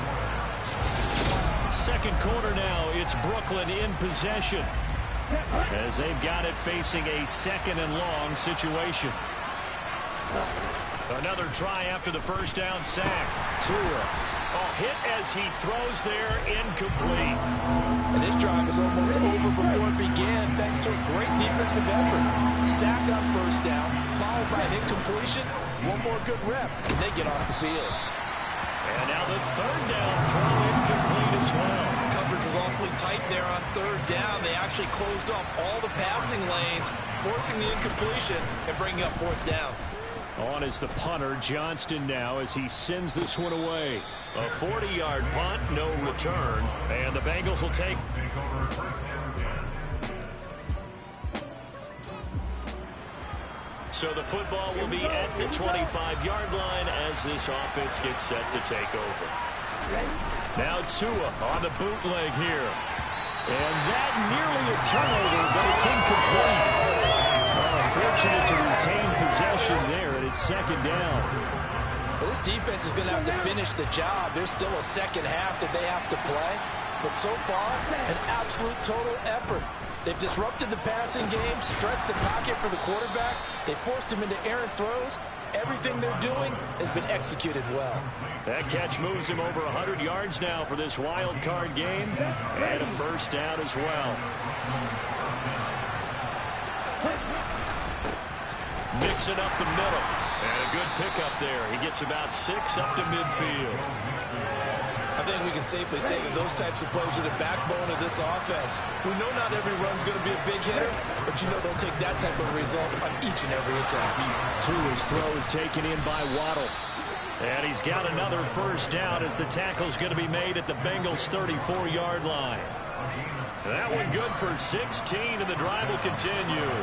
Second quarter now. It's Brooklyn in possession as they've got it facing a 2nd and long situation. Another try after the first down sack. Tua. Hit as he throws there, incomplete. And this drive is almost over before it began, thanks to a great defensive effort. Sack on first down, followed by an incompletion. One more good rep, and they get off the field. And now the 3rd down throw incomplete as well. Coverage was awfully tight there on 3rd down. They actually closed off all the passing lanes, forcing the incompletion and bringing up 4th down. On is the punter, Johnston, now as he sends this one away. A 40-yard punt, no return. And the Bengals will take. So the football will be at the 25-yard line as this offense gets set to take over. Now Tua on the bootleg here. And that nearly a turnover, but it's incomplete. Fortunate to retain possession there, and it's second down. Well, this defense is going to have to finish the job. There's still a second half that they have to play. But so far, an absolute total effort. They've disrupted the passing game, stressed the pocket for the quarterback. They forced him into errant throws. Everything they're doing has been executed well. That catch moves him over 100 yards now for this wild card game. And a first down as well. Mixing up the middle. And a good pickup there. He gets about 6 up to midfield. I think we can safely say that those types of plays are the backbone of this offense. We know not every run's going to be a big hitter, but you know they'll take that type of result on each and every attempt. Tua's throw is taken in by Waddle. And he's got another first down as the tackle's going to be made at the Bengals' 34-yard line. That one good for 16, and the drive will continue.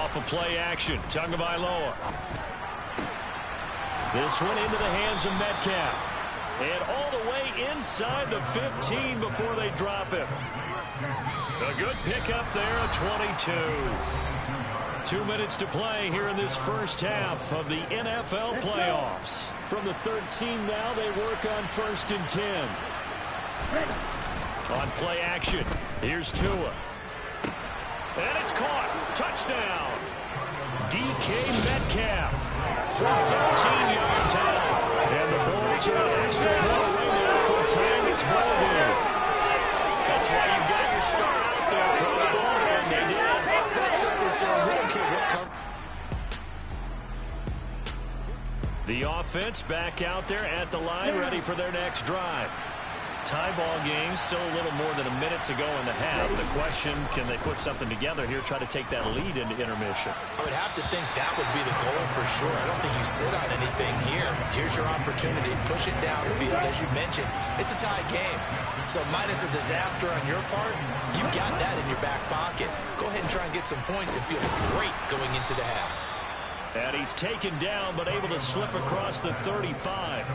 Off of play action, Tagovailoa. This one into the hands of Metcalf. And all the way inside the 15 before they drop him. A good pickup there, a 22. 2 minutes to play here in this first half of the NFL playoffs. From the 13 now, they work on 1st and 10. On play action, here's Tua. And it's caught. Touchdown. DK Metcalf from 13 yards out. And the Bulls are an extra point away now from tying this ball game. That's why you've got your star out there throwing the ball, and they did. That's simply saying we don't care what comes. The offense back out there at the line, ready for their next drive. Tie ball game, still a little more than a minute to go in the half. The question, can they put something together here, try to take that lead into intermission? I would have to think that would be the goal for sure. I don't think you sit on anything here. Here's your opportunity. Push it downfield. As you mentioned, it's a tie game. So minus a disaster on your part, you got that in your back pocket. Go ahead and try and get some points and feel great going into the half. And he's taken down, but able to slip across the 35.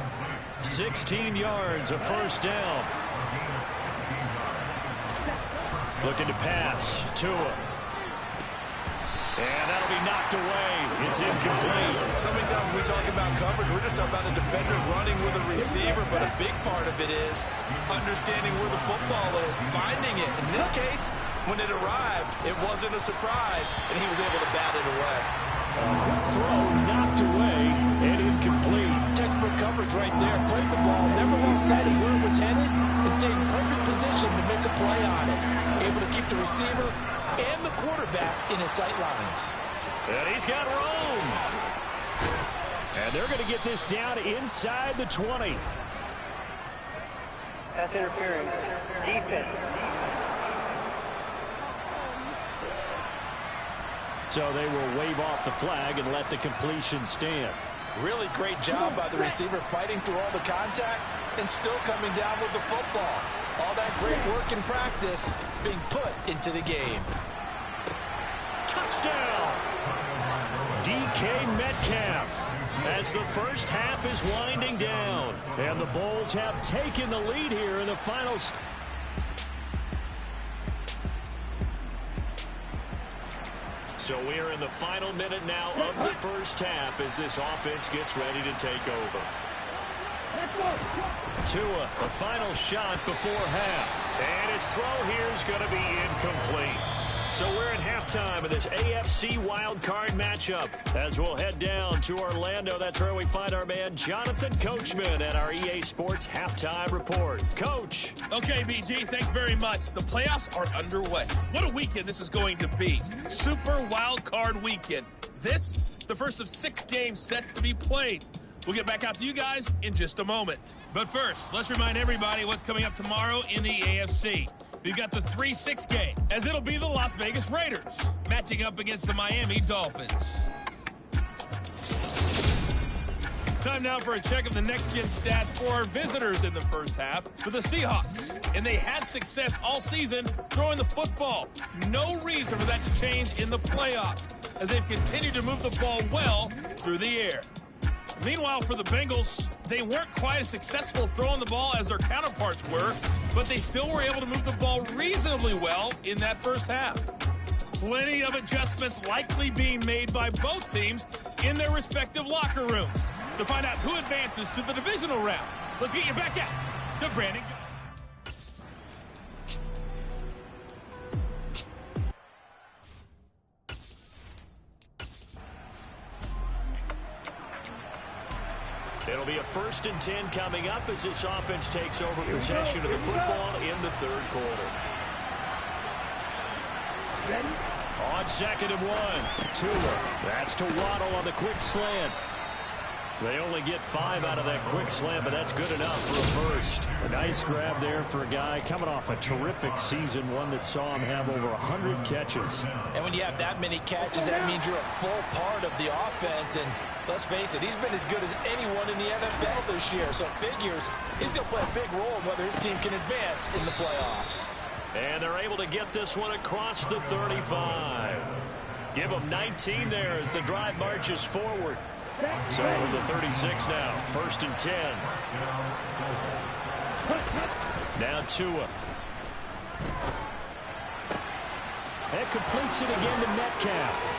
16 yards, a first down. Looking to pass. Tua. And that'll be knocked away. It's incomplete. So many times when we talk about coverage, we're just talking about a defender running with a receiver, but a big part of it is understanding where the football is, finding it. In this case, when it arrived, it wasn't a surprise, and he was able to bat it away. Quick throw, knocked away, and incomplete. Textbook coverage right there. Played the ball, never lost sight of where it was headed, and stayed in perfect position to make a play on it. Able to keep the receiver and the quarterback in his sight lines. And he's got room. And they're going to get this down inside the 20. Pass interference. Defense. So they will wave off the flag and let the completion stand. Really great job by the receiver fighting through all the contact and still coming down with the football. All that great work in practice being put into the game. Touchdown! DK Metcalf as the first half is winding down. And the Bulls have taken the lead here in the final. So we're in the final minute now of the first half as this offense gets ready to take over. Tua, a final shot before half. And his throw here is going to be incomplete. So we're at halftime of this AFC wildcard matchup. As we'll head down to Orlando, that's where we find our man Jonathan Coachman at our EA Sports Halftime Report. Coach. Okay, BG, thanks very much. The playoffs are underway. What a weekend this is going to be. Super wildcard weekend. This, the first of 6 games set to be played. We'll get back out to you guys in just a moment. But first, let's remind everybody what's coming up tomorrow in the AFC. We've got the 3-6 game, as it'll be the Las Vegas Raiders matching up against the Miami Dolphins. Time now for a check of the next-gen stats for our visitors in the first half for the Seahawks. And they had success all season throwing the football. No reason for that to change in the playoffs as they've continued to move the ball well through the air. Meanwhile, for the Bengals, they weren't quite as successful throwing the ball as their counterparts were, but they still were able to move the ball reasonably well in that first half. Plenty of adjustments likely being made by both teams in their respective locker rooms. To find out who advances to the divisional round, let's get you back out to Brandon. It'll be a 1st and 10 coming up as this offense takes over possession of the football in the third quarter. On 2nd and 1. Tua. That's to Waddle on the quick slant. They only get 5 out of that quick slant, but that's good enough for a first. A nice grab there for a guy coming off a terrific season, one that saw him have over 100 catches. And when you have that many catches, that means you're a full part of the offense. And let's face it, he's been as good as anyone in the NFL this year. So it figures he's going to play a big role in whether his team can advance in the playoffs. And they're able to get this one across the 35. Give them 19 there as the drive marches forward. So from the 36 now, 1st and 10. Now Tua. And completes it again to Metcalf.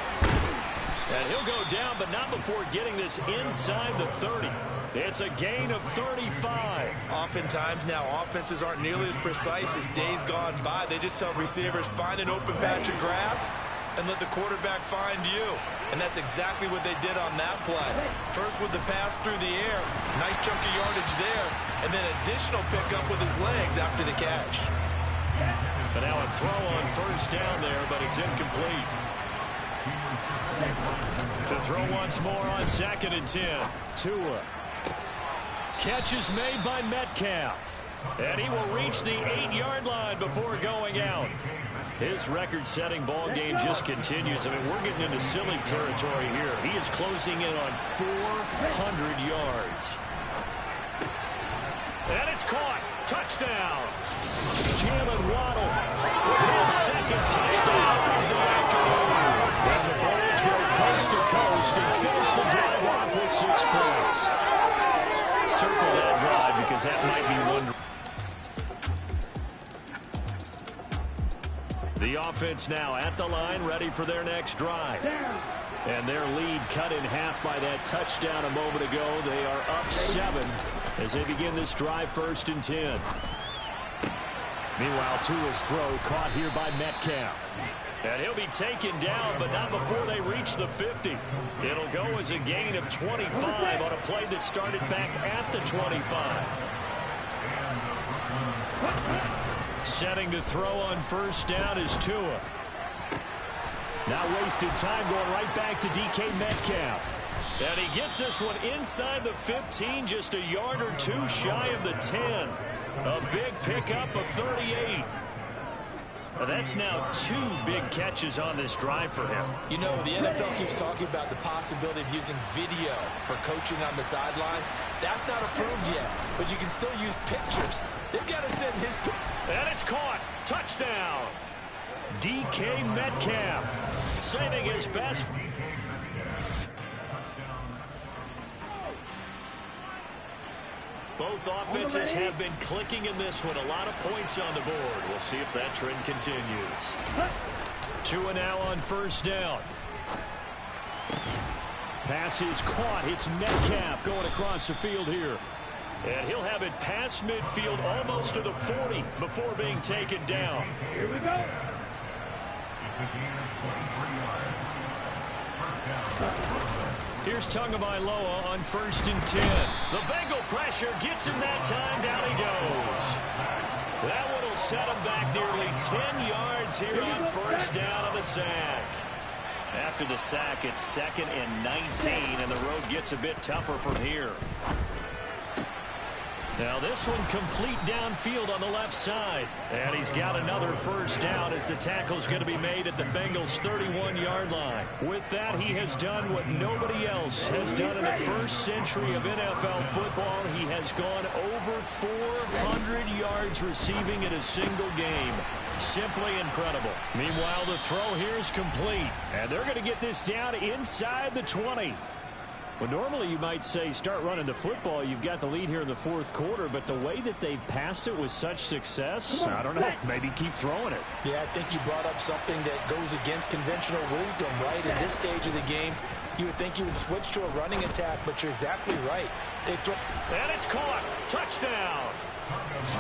And he'll go down, but not before getting this inside the 30. It's a gain of 35. Oftentimes now, offenses aren't nearly as precise as days gone by. They just tell receivers, find an open patch of grass and let the quarterback find you. And that's exactly what they did on that play. First with the pass through the air, nice chunk of yardage there, and then additional pickup with his legs after the catch. But now a throw on 1st down there, but it's incomplete. The throw once more on 2nd and 10. Tua. Catch is made by Metcalf. And he will reach the 8-yard line before going out. His record-setting ball game just continues. I mean, we're getting into silly territory here. He is closing in on 400 yards. And it's caught. Touchdown. Jalen Waddle with his 2nd touchdown of the afternoon. And the Bulls go coast to coast and finish the drive off with 6 points. Circle that drive because that might be one. The offense now at the line, ready for their next drive. And their lead cut in half by that touchdown a moment ago. They are up 7 as they begin this drive 1st and 10. Meanwhile, Tua's throw caught here by Metcalf. And he'll be taken down, but not before they reach the 50. It'll go as a gain of 25 on a play that started back at the 25. Setting to throw on 1st down is Tua. Now wasted time going right back to DK Metcalf. And he gets this one inside the 15, just a yard or 2 shy of the 10. A big pickup of 38. That's now 2 big catches on this drive for him. You know, the NFL keeps talking about the possibility of using video for coaching on the sidelines. That's not approved yet, but you can still use pictures. They've got to send his... And it's caught. Touchdown. DK Metcalf saving his best. Both offenses have been clicking in this one. A lot of points on the board. We'll see if that trend continues. Tua now on 1st down. Pass is caught. It's Metcalf going across the field here. And he'll have it past midfield almost to the 40 before being taken down. Here we go. Here's Tagovailoa on 1st and 10. The Bengal pressure gets him that time. Down he goes. That one will set him back nearly 10 yards here on 1st down on the sack. After the sack, it's 2nd and 19, and the road gets a bit tougher from here. Now this one complete downfield on the left side. And he's got another first down as the tackle's going to be made at the Bengals' 31-yard line. With that, he has done what nobody else has done in the first century of NFL football. He has gone over 400 yards receiving in a single game. Simply incredible. Meanwhile, the throw here is complete. And they're going to get this down inside the 20. Well, normally you might say start running the football. You've got the lead here in the fourth quarter, but the way that they've passed it with such success, I don't know, maybe keep throwing it. Yeah, I think you brought up something that goes against conventional wisdom, right? In this stage of the game, you would think you would switch to a running attack, but you're exactly right. And it's caught. Touchdown.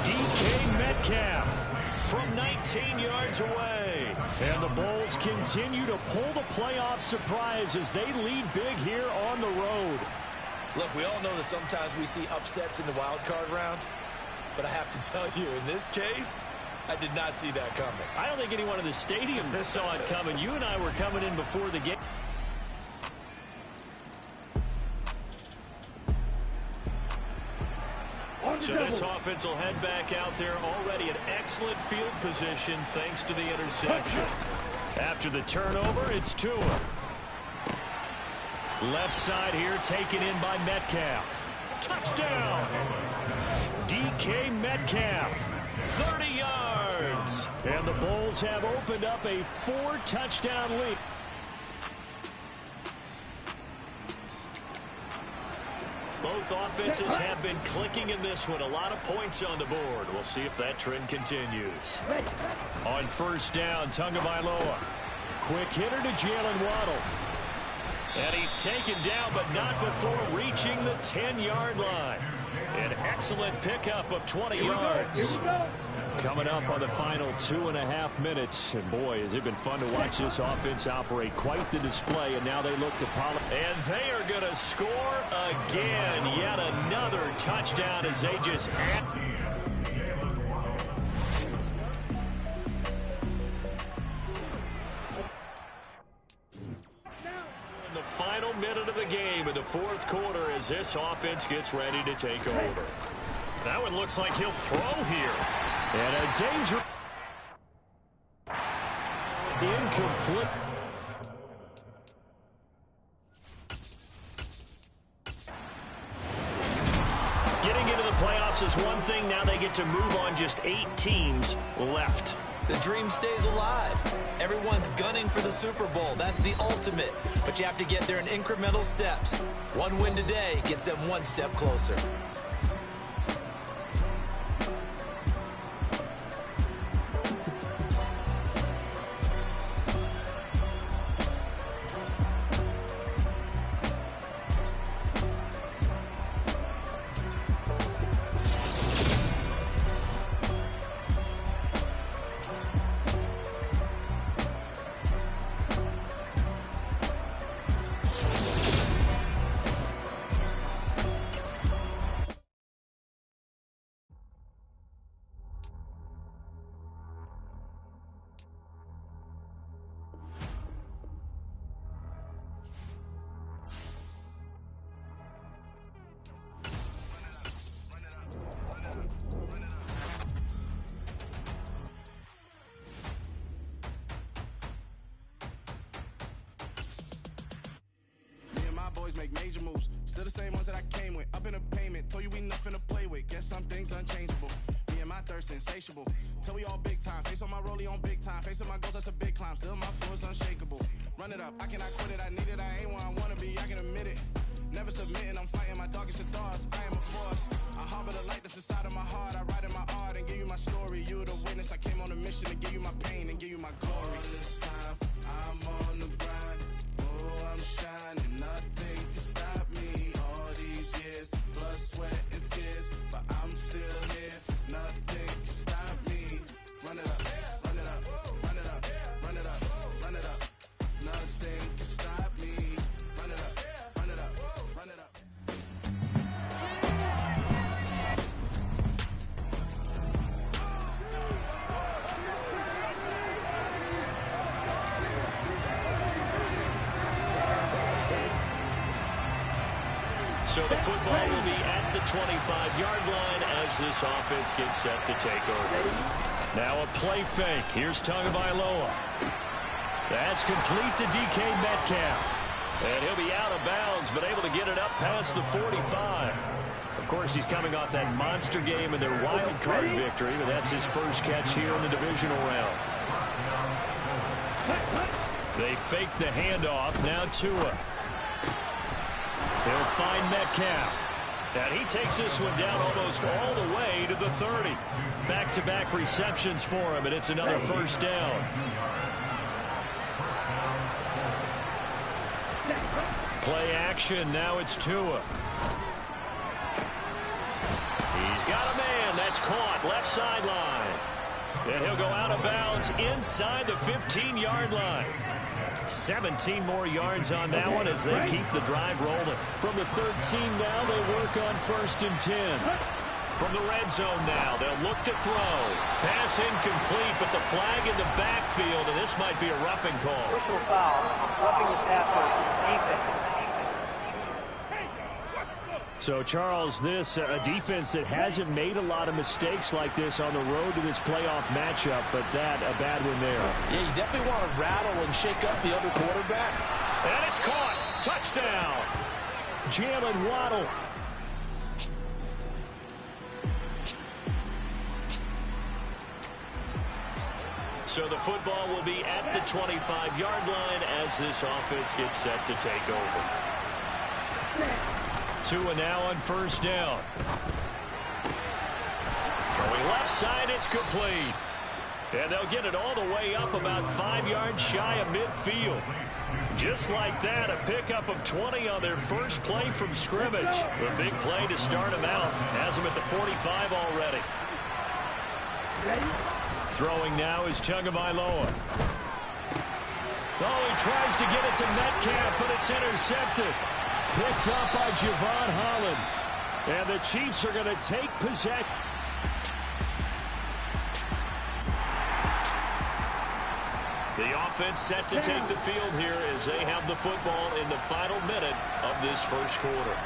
DK Metcalf from 19 yards away. And the Bulls continue to pull the playoff surprise as they lead big here on the road. Look, we all know that sometimes we see upsets in the wild card round, but I have to tell you, in this case, I did not see that coming. I don't think anyone in the stadium saw it coming. You and I were coming in before the game. So this offense will head back out there already in excellent field position thanks to the interception. After the turnover, it's Tua. Left side here taken in by Metcalf. Touchdown! DK Metcalf, 30 yards. And the Bulls have opened up a 4-touchdown lead. Both offenses have been clicking in this one. A lot of points on the board. We'll see if that trend continues. On first down, Tagovailoa. Quick hitter to Jalen Waddle. And he's taken down, but not before reaching the 10-yard line. An excellent pickup of 20 yards. Coming up on the final 2.5 minutes. And boy, has it been fun to watch this offense operate. Quite the display. And now they look to Pollard. And they are going to score again. Yet another touchdown as they just add. In the final minute of the game in the fourth quarter as this offense gets ready to take over. That one looks like he'll throw here. And a danger. Incomplete. Getting into the playoffs is one thing. Now they get to move on. Just 8 teams left. The dream stays alive. Everyone's gunning for the Super Bowl. That's the ultimate. But you have to get there in incremental steps. One win today gets them one step closer. Boys make major moves, still the same ones that I came with. Up in a payment, told you we nothing to play with. Guess some things unchangeable. Me and my thirst insatiable. Till we all big time. Face on my rollie on big time. Facing my goals, that's a big climb. Still my flow is unshakable. Run it up, I cannot quit it. I need it, I ain't where I wanna be. I can admit it. Never submitting, I'm fighting my darkest of thoughts. I am a force. I harbor the light that's inside of my heart. I write in my art and give you my story. You the witness. I came on a mission to give you my pain and give you my glory. All this time, I'm on the grind. Oh, I'm shining. Nothing can stop me. All these years, blood, sweat, and tears. But I'm still here. Nothing can stop me. Run it up, run it up, run it up, run it up, run it up. Nothing can stop me. Run it up, run it up, run it up. So the football will be at the 25-yard line as this offense gets set to take over. Now a play fake. Here's Tagovailoa. That's complete to DK Metcalf. And he'll be out of bounds, but able to get it up past the 45. Of course, he's coming off that monster game in their wild card victory, but that's his first catch here in the divisional round. They fake the handoff. Now Tua. He'll find Metcalf. And he takes this one down almost all the way to the 30. Back-to-back receptions for him, and it's another first down. Play action. Now it's Tua. He's got a man. That's caught. Left sideline. And he'll go out of bounds inside the 15-yard line. 17 more yards on that one as they keep the drive rolling. From the 13 now, they work on 1st and 10. From the red zone now, they'll look to throw. Pass incomplete, but the flag in the backfield, and this might be a roughing call. Personal foul, roughing the passer, defense. So, Charles, this a defense that hasn't made a lot of mistakes like this on the road to this playoff matchup, but that a bad one there. Yeah, you definitely want to rattle and shake up the other quarterback. And it's caught. Touchdown. Jalen Waddle. So the football will be at the 25-yard line as this offense gets set to take over. Tua now on 1st down. Throwing left side, it's complete. And they'll get it all the way up about 5 yards shy of midfield. Just like that, a pickup of 20 on their first play from scrimmage. A big play to start them out. Has them at the 45 already. Throwing now is Tagovailoa. Oh, he tries to get it to Metcalf, but it's intercepted. Picked up by Javon Holland. And the Chiefs are going to take possession. The offense set to take the field here as they have the football in the final minute of this first quarter.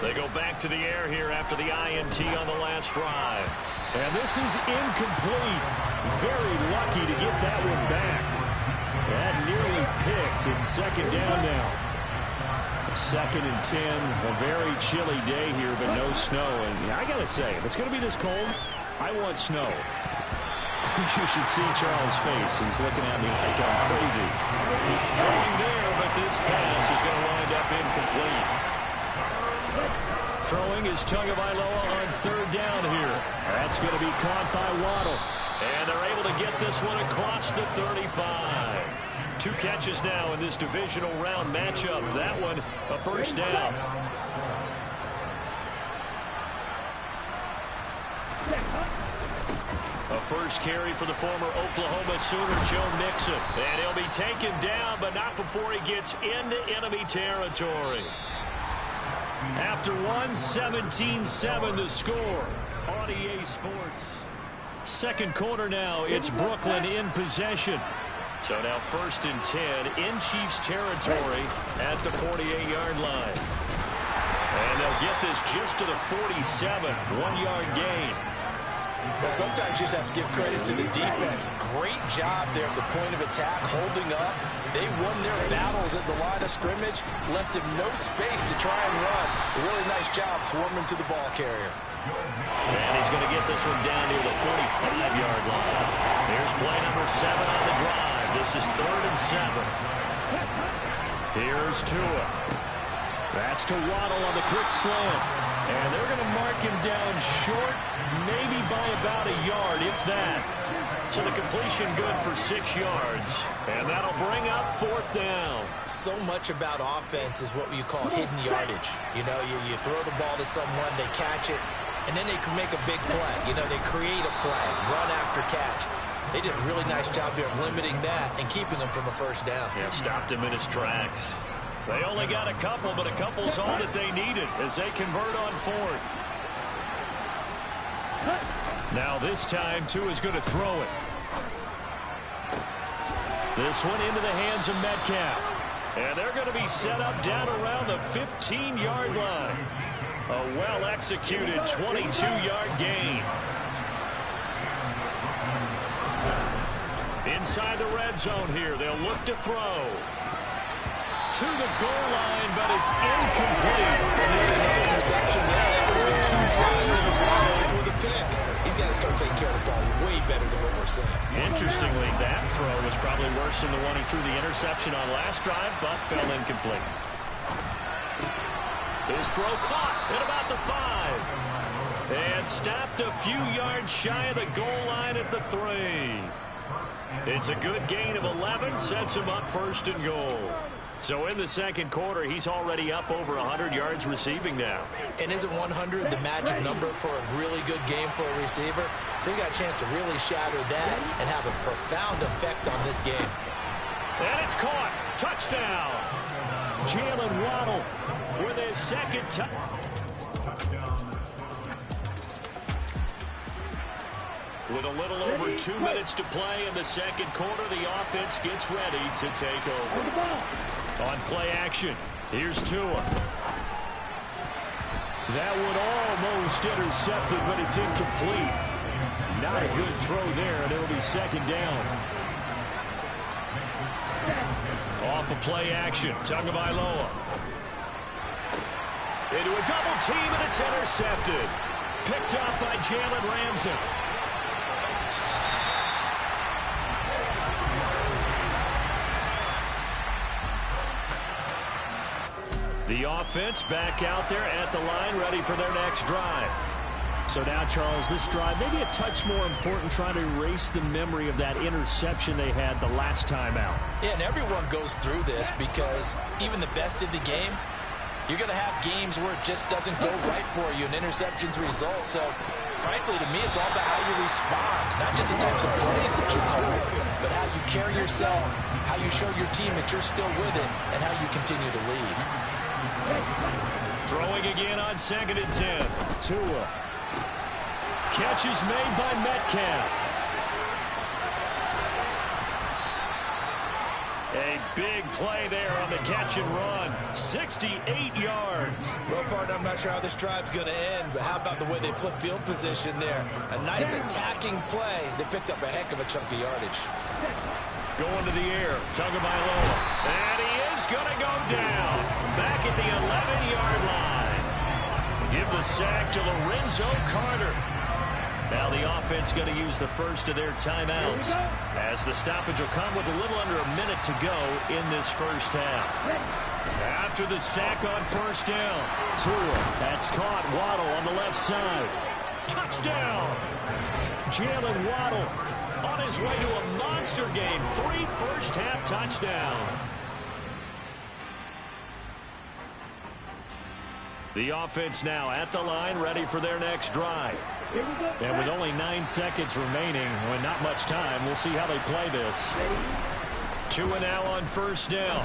They go back to the air here after the INT on the last drive. And this is incomplete. Very lucky to get that one back. That nearly picked. It's 2nd down now. 2nd and 10. A very chilly day here, but no snow. And I got to say, if it's going to be this cold, I want snow. You should see Charles' face. He's looking at me like I'm crazy. Throwing there, but this pass is going to wind up incomplete. Throwing is Tagovailoa on 3rd down here. That's going to be caught by Waddle. And they're able to get this one across the 35. 2 catches now in this divisional round matchup. That one, a first down. A first carry for the former Oklahoma Sooner, Joe Mixon. And he'll be taken down, but not before he gets into enemy territory. After 17-7 the score on EA Sports. 2nd quarter now, it's Brooklyn in possession. So now 1st and 10 in Chiefs territory at the 48-yard line. And they'll get this just to the 47, 1-yard gain. Well, sometimes you just have to give credit to the defense. Great job there at the point of attack, holding up. They won their battles at the line of scrimmage, left him no space to try and run. A really nice job swarming to the ball carrier. And he's going to get this one down near the 45-yard line. Here's play number 7 on the drive. This is 3rd and 7. Here's Tua. That's to Waddle on the quick slant. And they're going to mark him down short, maybe by about a yard, if that. So the completion good for 6 yards. And that'll bring up 4th down. So much about offense is what you call hidden yardage. You know, you throw the ball to someone, they catch it, and then they can make a big play. You know, they create a play, run after catch. They did a really nice job there of limiting that and keeping him from a first down. Yeah, stopped him in his tracks. They only got a couple, but a couple's all that they needed as they convert on 4th. Now this time, Tua's going to throw it. This one into the hands of Metcalf. And they're going to be set up down around the 15-yard line. A well-executed 22-yard gain. Inside the red zone here, they'll look to throw. To the goal line, but it's incomplete. Another interception there. That would have been 2 drives in a row with a pick. He's got to start taking care of the ball way better than what we're saying. Interestingly, that throw was probably worse than the one he threw the interception on last drive, but fell incomplete. His throw caught at about the 5. And stopped a few yards shy of the goal line at the 3. It's a good gain of 11, sets him up 1st and goal. So in the second quarter, he's already up over 100 yards receiving now. And isn't 100 the magic number for a really good game for a receiver? So he got a chance to really shatter that and have a profound effect on this game. And it's caught. Touchdown. Jalen Waddle with his second With a little over 2 minutes to play in the second quarter, the offense gets ready to take over. On play action, here's Tua. That one almost intercepted, but it's incomplete. Not a good throw there, and it'll be second down. Off of play action, Tagovailoa. Into a double team, and it's intercepted. Picked up by Jalen Ramsey. The offense back out there at the line, ready for their next drive. So now, Charles, this drive maybe a touch more important, trying to erase the memory of that interception they had the last time out. Yeah, and everyone goes through this because even the best in the game, you're going to have games where it just doesn't go right for you, and interceptions result. So, frankly, to me, it's all about how you respond, not just the types of plays that you call, but how you carry yourself, how you show your team that you're still with it, and how you continue to lead. Throwing again on 2nd and 10. Tua. Catch is made by Metcalf. A big play there on the catch and run. 68 yards. Well, partner, I'm not sure how this drive's going to end, but how about the way they flip field position there? A nice attacking play. They picked up a heck of a chunk of yardage. Going to the air. Tagovailoa. And he is going to go down. Back at the 11-yard line. Give the sack to Lorenzo Carter. Now the offense going to use the first of their timeouts, as the stoppage will come with a little under a minute to go in this first half. After the sack on 1st down, Tua, that's caught. Waddle on the left side. Touchdown! Jalen Waddle on his way to a monster game. 3 first-half touchdowns. The offense now at the line, ready for their next drive. And with only 9 seconds remaining, when not much time, we'll see how they play this. Tua now on 1st down.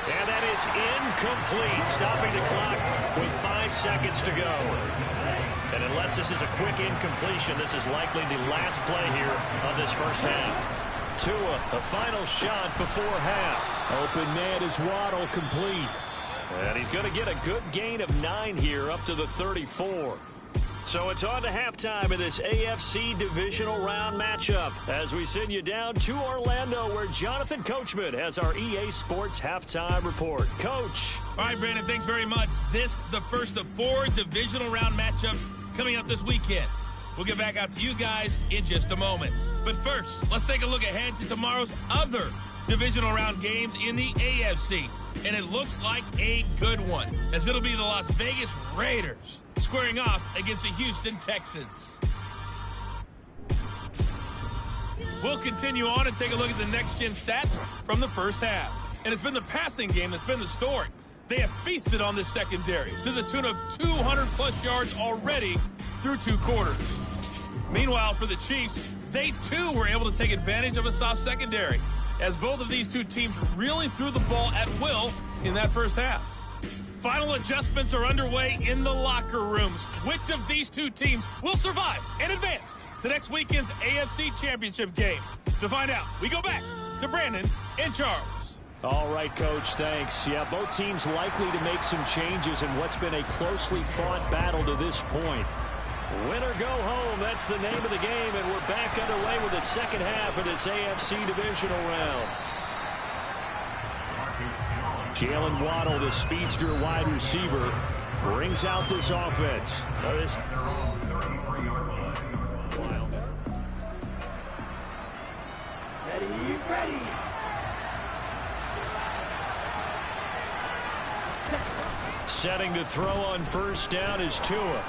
And that is incomplete, stopping the clock with 5 seconds to go. And unless this is a quick incompletion, this is likely the last play here of this first half. Tua, a final shot before half. Open man is Waddle, complete. And he's going to get a good gain of 9 here, up to the 34. So it's on to halftime in this AFC divisional round matchup as we send you down to Orlando, where Jonathan Coachman has our EA Sports halftime report. Coach. All right, Brandon, thanks very much. This, the first of 4 divisional round matchups coming up this weekend. We'll get back out to you guys in just a moment. But first, let's take a look ahead to tomorrow's other divisional round games in the AFC. And it looks like a good one, as it'll be the Las Vegas Raiders squaring off against the Houston Texans. We'll continue on and take a look at the next-gen stats from the first half. And it's been the passing game that's been the story. They have feasted on this secondary to the tune of 200-plus yards already through 2 quarters. Meanwhile, for the Chiefs, they too were able to take advantage of a soft secondary, as both of these two teams really threw the ball at will in that first half. Final adjustments are underway in the locker rooms. Which of these two teams will survive and advance to next weekend's AFC Championship game? To find out, we go back to Brandon and Charles. All right, Coach, thanks. Yeah, both teams likely to make some changes in what's been a closely fought battle to this point. Win or go home, that's the name of the game, and we're back underway with the second half of this AFC divisional round. Jalen Waddle, the speedster wide receiver, brings out this offense. Ready. Setting to throw on first down is Tua.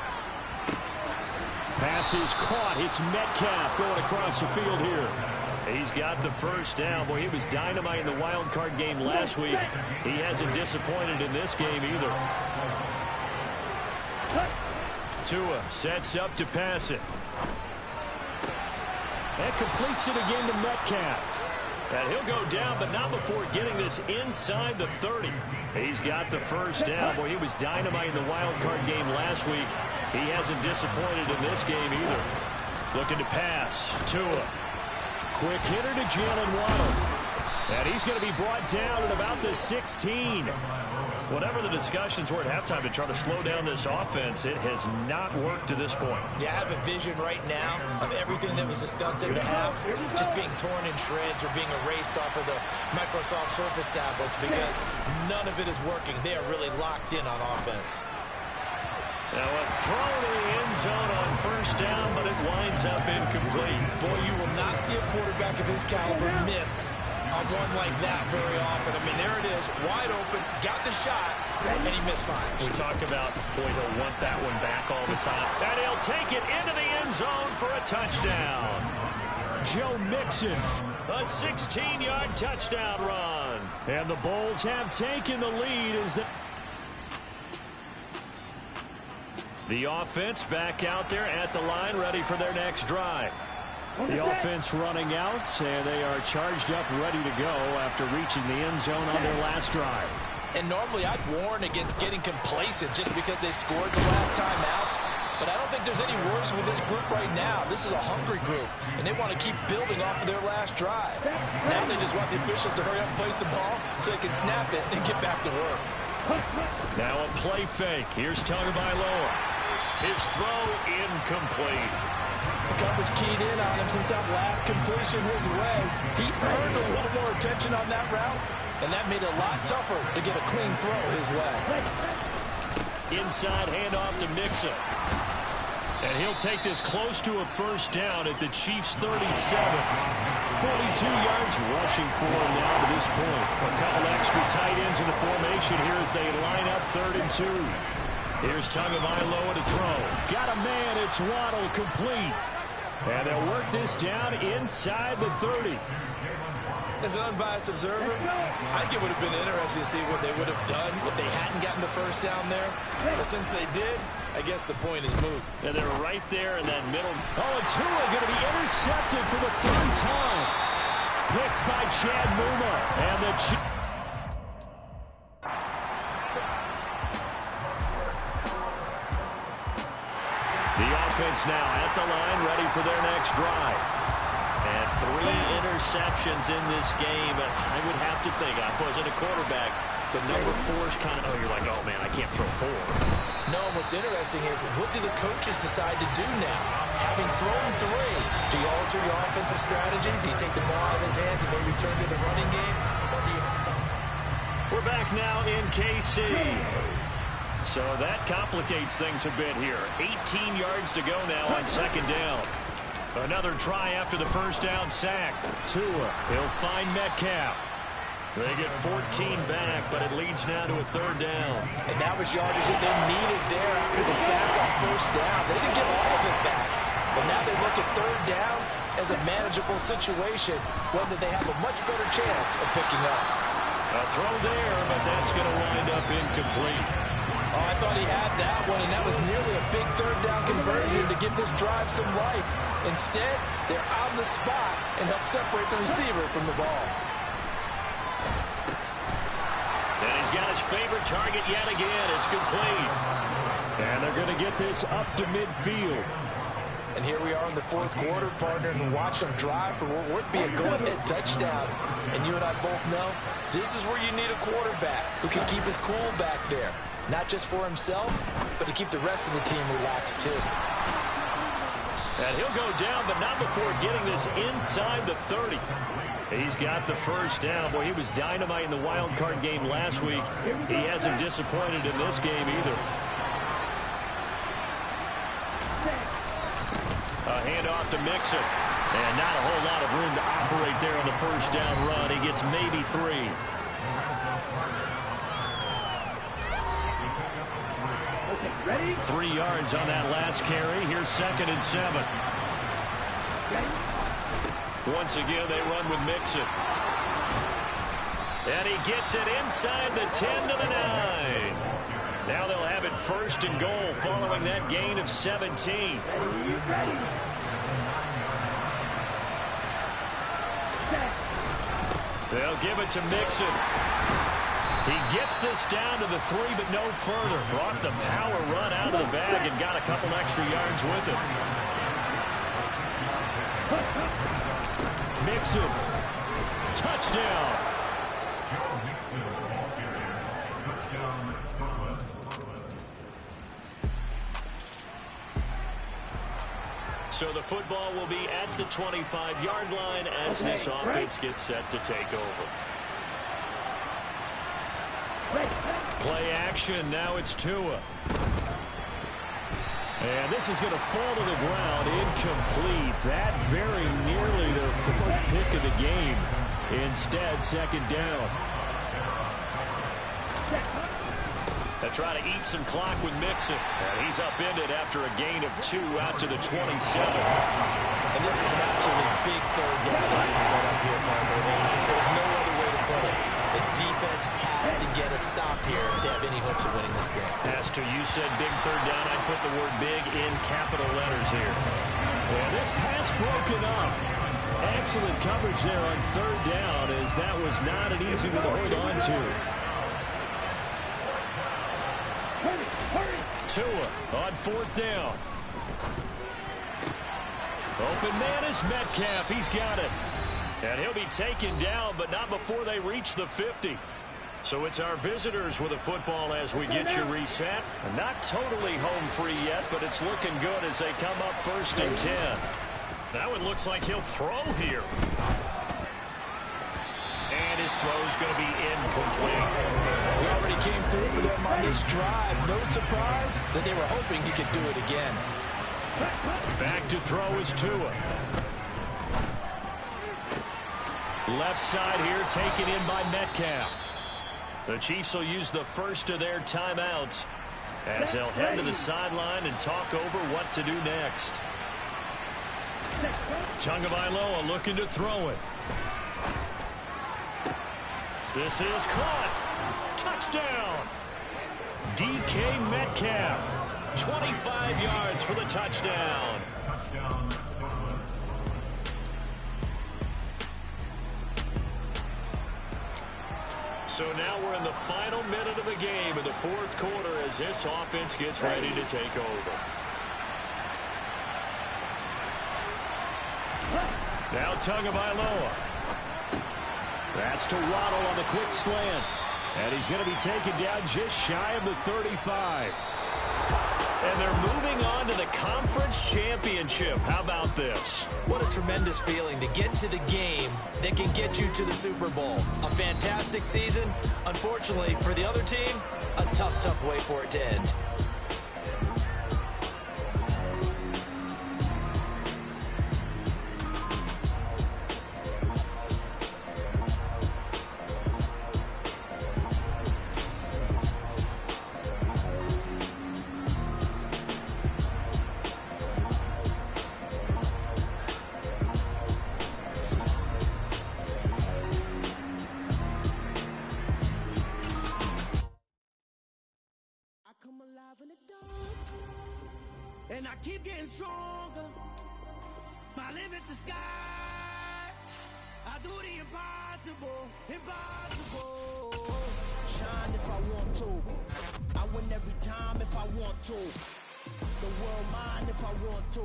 Pass is caught. It's Metcalf going across the field here. He's got the first down. Boy, he was dynamite in the wild card game last week. He hasn't disappointed in this game either. Tua sets up to pass it. And completes it again to Metcalf. And he'll go down, but not before getting this inside the 30. He's got the first down. Boy, he was dynamite in the wild card game last week. He hasn't disappointed in this game either. Looking to pass. Tua. Quick hitter to Jalen Waddle. And he's going to be brought down at about the 16. Whatever the discussions were at halftime to try to slow down this offense, it has not worked to this point. Yeah, I have a vision right now of everything that was discussed at the half just being torn in shreds or being erased off of the Microsoft Surface tablets because none of it is working. They are really locked in on offense. Now a throw to the end zone on first down, but it winds up incomplete. Boy, you will not see a quarterback of his caliber miss on one like that very often. I mean, there it is, wide open, got the shot, and he misfires. We talk about, boy, he'll want that one back all the time. And he'll take it into the end zone for a touchdown. Joe Mixon, a 16-yard touchdown run. And the Bulls have taken the lead as the offense back out there at the line, ready for their next drive. The offense running out, and they are charged up, ready to go after reaching the end zone on their last drive. And normally I'd warn against getting complacent just because they scored the last time out. But I don't think there's any worries with this group right now. This is a hungry group, and they want to keep building off of their last drive. Now they just want the officials to hurry up and place the ball so they can snap it and get back to work. Now a play fake. Here's Tagovailoa. His throw incomplete. Coverage keyed in on him since that last completion his way. He earned a little more attention on that route, and that made it a lot tougher to get a clean throw his way. Inside handoff to Mixon. And he'll take this close to a first down at the Chiefs' 37. 42 yards rushing for him now to this point. A couple extra tight ends in the formation here as they line up 3rd and 2. Here's Tagovailoa to throw. Got a man. It's Waddle, complete. And they'll work this down inside the 30. As an unbiased observer, I think it would have been interesting to see what they would have done if they hadn't gotten the first down there. But since they did, I guess the point is moot. And they're right there in that middle. Oh, and Tua going to be intercepted for the 3rd time. Picked by Chad Muma. And the offense now at the line, ready for their next drive. And 3 interceptions in this game. I would have to think, I wasn't a quarterback, but number 4 is kind of, you're like, oh man, I can't throw 4. No, what's interesting is, what do the coaches decide to do now? Having thrown 3, do you alter your offensive strategy? Do you take the ball out of his hands and maybe turn to the running game? Or do you We're back now in KC. So that complicates things a bit here. 18 yards to go now on 2nd down. Another try after the first down sack. Tua, he'll find Metcalf. They get 14 back, but it leads now to a 3rd down. And that was yardage that they needed there after the sack on first down. They didn't get all of it back. But now they look at 3rd down as a manageable situation, one that they have a much better chance of picking up. A throw there, but that's going to wind up incomplete. Oh, I thought he had that one, and that was nearly a big 3rd down conversion to give this drive some life. Instead, they're on the spot and help separate the receiver from the ball. And he's got his favorite target yet again. It's complete. And they're going to get this up to midfield. And here we are in the fourth quarter, partner, and watch them drive for what would be a go-ahead touchdown. And you and I both know this is where you need a quarterback who can keep his cool back there. Not just for himself, but to keep the rest of the team relaxed too. And he'll go down, but not before getting this inside the 30. He's got the first down. Boy, he was dynamite in the wild card game last week. He hasn't disappointed in this game either. A handoff to Mixon. And not a whole lot of room to operate there on the first down run. He gets maybe 3. Ready? 3 yards on that last carry. Here's 2nd and 7. Once again, they run with Mixon. And he gets it inside the 10 to the 9. Now they'll have it 1st and goal following that gain of 17. They'll give it to Mixon. He gets this down to the 3, but no further. Brought the power run out of the bag and got a couple extra yards with it. Mixon. Touchdown. So the football will be at the 25-yard line as this offense gets set to take over. Play action. Now it's Tua. And this is going to fall to the ground. Incomplete. That very nearly their 4th pick of the game. Instead, 2nd down. They try to eat some clock with Mixon. And he's upended after a gain of 2 out to the 27. And this is an absolutely big 3rd down that's been set up here, partner. And there's no other way to put it. The defense has to get a stop here if they have any hopes of winning this game. Pastor, you said big 3rd down. I'd put the word big in capital letters here. And this pass broken up. Excellent coverage there on 3rd down, as that was not an easy one to hold on to. Tua on 4th down. Open man is Metcalf. He's got it. And he'll be taken down, but not before they reach the 50. So it's our visitors with a football as we get you reset. Not totally home free yet, but it's looking good as they come up 1st and 10. That one looks like he'll throw here. And his throw's going to be incomplete. He already came through for them on this drive. No surprise that they were hoping he could do it again. Back to throw is Tua. Left side here taken in by Metcalf. The Chiefs will use the first of their timeouts as they'll head to the sideline and talk over what to do next. Tagovailoa looking to throw it. This is caught. Touchdown. DK Metcalf. 25 yards for the touchdown. So now we're in the final minute of the game in the 4th quarter as this offense gets ready to take over. Now Tagovailoa. That's to Waddle on the quick slant. And he's going to be taken down just shy of the 35. And they're moving on to the conference championship. How about this? What a tremendous feeling to get to the game that can get you to the Super Bowl. A fantastic season. Unfortunately, for the other team, a tough way for it to end. And I keep getting stronger. My limit's the sky. I do the impossible, impossible. Shine if I want to. I win every time if I want to. The world mine if I want to.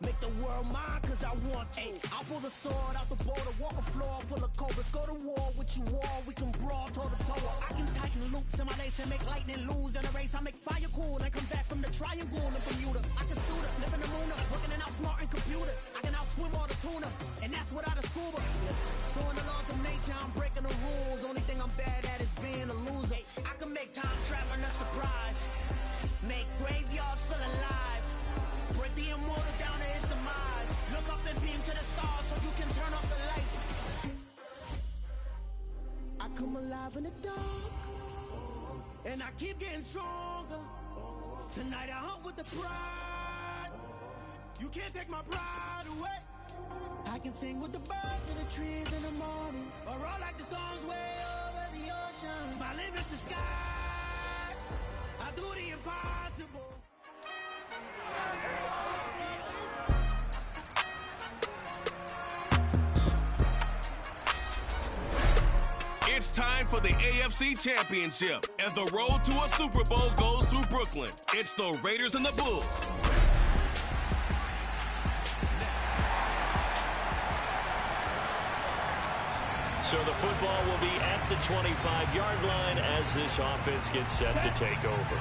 Make the world mine cause I want to. I'll pull the sword out the border, walk a floor full of cobras. Go to war with you all, we can brawl toe to toe. I can tighten loops in my lace and make lightning lose in a race. I make fire cool and come back from the triangle in Bermuda. I can suit up, live in the moon up, working and outsmarting computers. I can outswim all the tuna, and that's without a scuba. So in the laws of nature, I'm breaking the rules. Only thing I'm bad at is being a loser. I can make time traveling a surprise, make graveyards feel alive. Break the immortal down to his demise. Look up and beam to the stars so you can turn off the lights. I come alive in the dark, and I keep getting stronger. Tonight I hunt with the pride. You can't take my pride away. I can sing with the birds and the trees in the morning, or roll like the storms way over the ocean. My limit's the sky. I do the impossible. It's time for the AFC Championship, and the road to a Super Bowl goes through Brooklyn. It's the Raiders and the Bulls. So the football will be at the 25-yard line as this offense gets set to take over.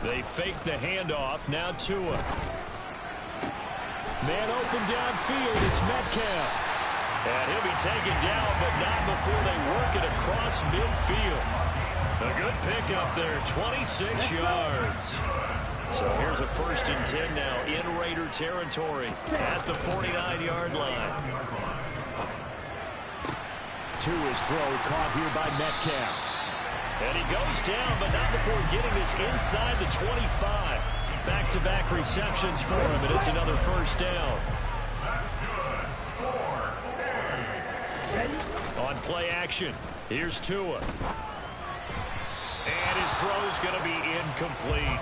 They fake the handoff. Now Tua. Man open downfield. It's Metcalf. And he'll be taken down, but not before they work it across midfield. A good pickup there, 26 yards. So here's a 1st and 10 now in Raider territory at the 49-yard line. Tua's throw caught here by Metcalf. And he goes down, but not before getting this inside the 25. Back-to-back receptions for him, and it's another 1st down. On play action, here's Tua. And his throw's going to be incomplete.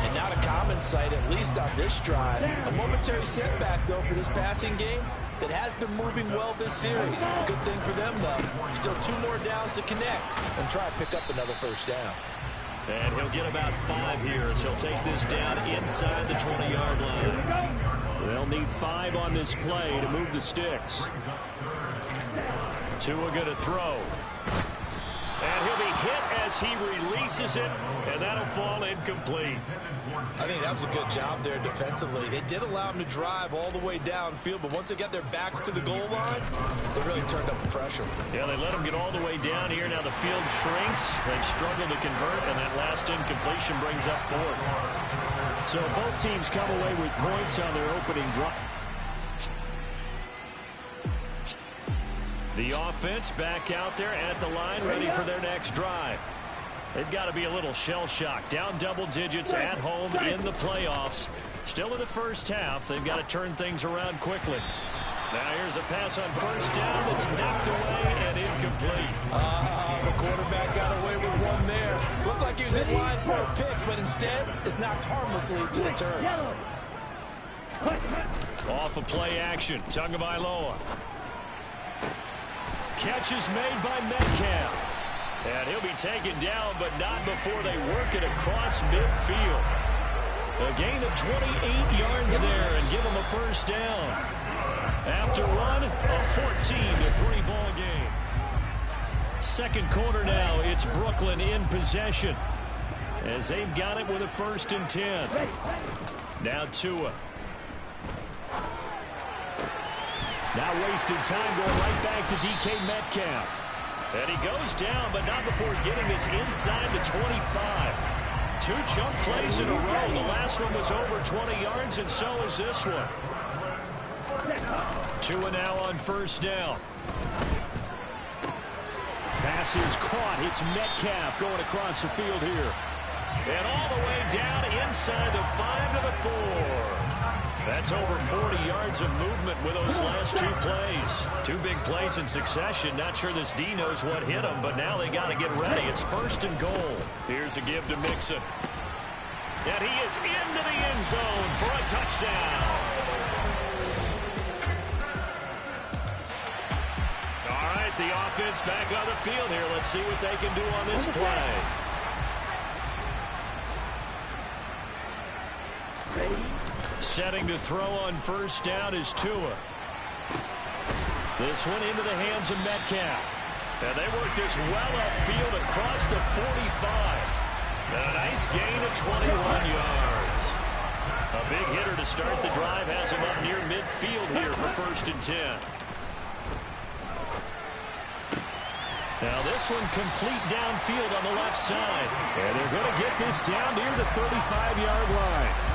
And not a common sight, at least on this drive. A momentary setback, though, for this passing game that has been moving well this series. Good thing for them, though. Still 2 more downs to connect and try to pick up another 1st down. And he'll get about 5 here as he'll take this down inside the 20-yard line. They'll need 5 on this play to move the sticks. Tua going to throw. And he'll be hit as he releases it, and that'll fall incomplete. I think that was a good job there defensively. They did allow him to drive all the way downfield, but once they got their backs to the goal line, they really turned up the pressure. Yeah, they let him get all the way down here. Now the field shrinks. They've struggled to convert, and that last incompletion brings up 4th. So both teams come away with points on their opening drive. The offense back out there at the line, ready for their next drive. They've got to be a little shell-shocked. Down double digits at home in the playoffs. Still in the first half. They've got to turn things around quickly. Now here's a pass on 1st down. It's knocked away and incomplete. The quarterback got away with one there. Looked like he was in line for a pick, but instead it's knocked harmlessly to the turf. Off of play action. Tagovailoa. Catch is made by Metcalf. And he'll be taken down, but not before they work it across midfield. A gain of 28 yards there and give him a 1st down. After run, a 14-3 ball game. 2nd quarter now, it's Brooklyn in possession as they've got it with a 1st and 10. Now Tua. Now wasted time going right back to DK Metcalf. And he goes down, but not before getting this inside the 25. 2 jump plays in a row. The last one was over 20 yards, and so is this one. Tua now on 1st down. Pass is caught. It's Metcalf going across the field here. And all the way down inside the 5 to the 4. That's over 40 yards of movement with those last 2 plays. 2 big plays in succession. Not sure this D knows what hit him, but now they got to get ready. It's 1st and goal. Here's a give to Mixon. And he is into the end zone for a touchdown. All right, the offense back on the field here. Let's see what they can do on this play. Setting to throw on first down is Tua. This one into the hands of Metcalf. And they work this well upfield across the 45. And a nice gain of 21 yards. A big hitter to start the drive has him up near midfield here for 1st and 10. Now this one complete downfield on the left side. And they're going to get this down near the 35-yard line.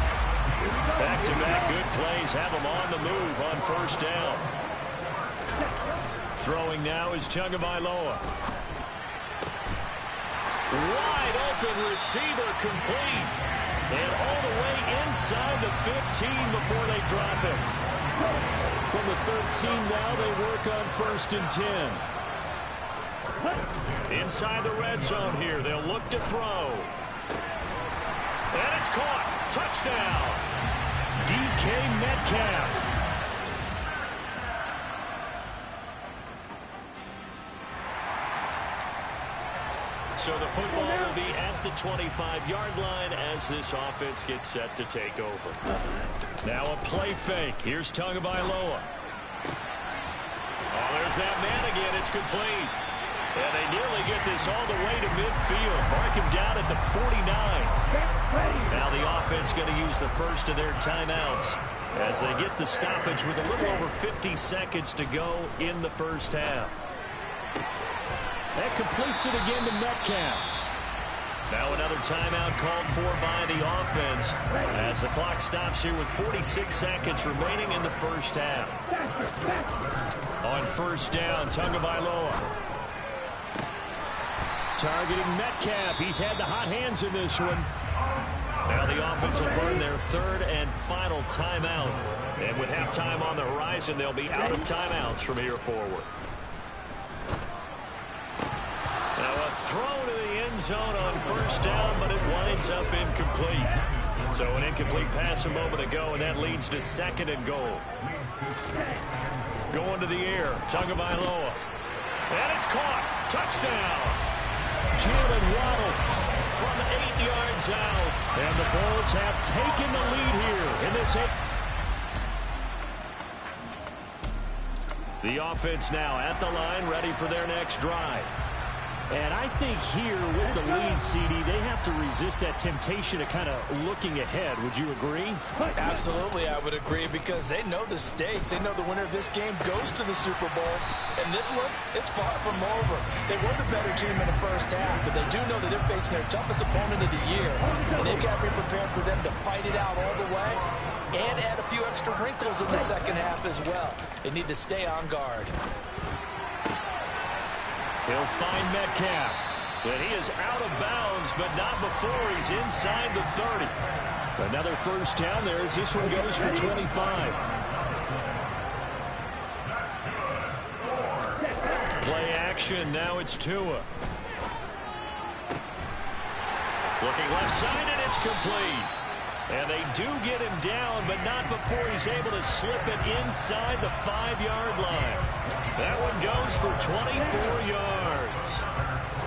Back-to-back good plays have them on the move on first down. Throwing now is Tagovailoa. Wide open receiver complete. And all the way inside the 15 before they drop it. From the 13 now they work on 1st and 10. Inside the red zone here. They'll look to throw. And it's caught. Touchdown. DK Metcalf. So the football will be at the 25-yard line as this offense gets set to take over. Now a play fake. Here's Tagovailoa. Oh, there's that man again. It's complete. And they nearly get this all the way to midfield. Mark him down at the 49. Now the offense going to use the first of their timeouts as they get the stoppage with a little over 50 seconds to go in the first half. That completes it again to Metcalf. Now another timeout called for by the offense as the clock stops here with 46 seconds remaining in the first half. On first down, Tagovailoa. Targeting Metcalf. He's had the hot hands in this one. Now the offense will burn their 3rd and final timeout. And with halftime on the horizon, they'll be out of timeouts from here forward. Now a throw to the end zone on first down, but it winds up incomplete. So an incomplete pass a moment ago, and that leads to 2nd and goal. Going to the air, Tagovailoa. And it's caught. Touchdown. Jalen Waddle from 8 yards out. And the Bulls have taken the lead here in this. The offense now at the line, ready for their next drive. And I think here with the lead, CD, they have to resist that temptation of kind of looking ahead. Would you agree? Absolutely, I would agree, because they know the stakes. They know the winner of this game goes to the Super Bowl. And this one, it's far from over. They were the better team in the first half, but they do know that they're facing their toughest opponent of the year. And they've got to be prepared for them to fight it out all the way and add a few extra wrinkles in the second half as well. They need to stay on guard. He'll find Metcalf. And he is out of bounds, but not before he's inside the 30. Another first down there as this one goes for 25. Play action. Now it's Tua. Looking left side, and it's complete. And they do get him down, but not before he's able to slip it inside the 5-yard line. That one goes for 24 yards.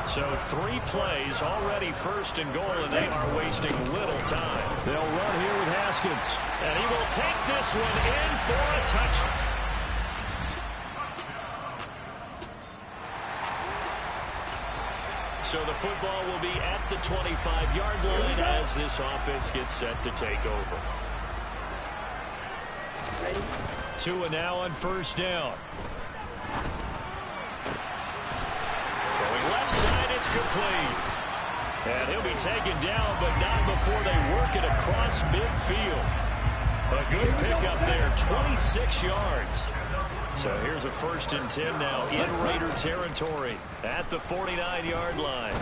So 3 plays already 1st and goal, and they are wasting little time. They'll run here with Haskins. And he will take this one in for a touchdown. So the football will be at the 25-yard line as this offense gets set to take over. Tua now on first down. Throwing left side, it's complete. And he'll be taken down, but not before they work it across midfield. A good pickup there, 26 yards. So here's a 1st and 10 now in Raider territory at the 49-yard line.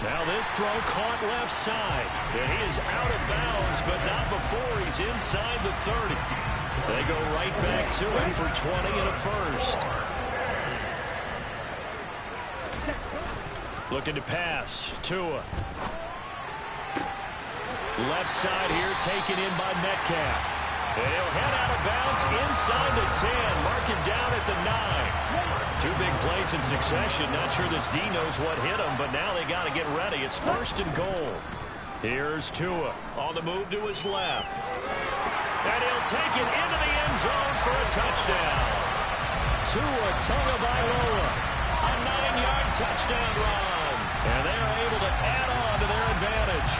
Now this throw caught left side. And he is out of bounds, but not before he's inside the 30. They go right back to him for 20 and a first. Looking to pass. Tua. Left side here taken in by Metcalf. And he'll head out of bounds inside the 10. Mark him down at the 9. 2 big plays in succession. Not sure this D knows what hit him, but now they got to get ready. It's 1st and goal. Here's Tua on the move to his left. And he'll take it into the end zone for a touchdown. Tua Tagovailoa, a 9-yard touchdown run. And they're able to add on to their advantage.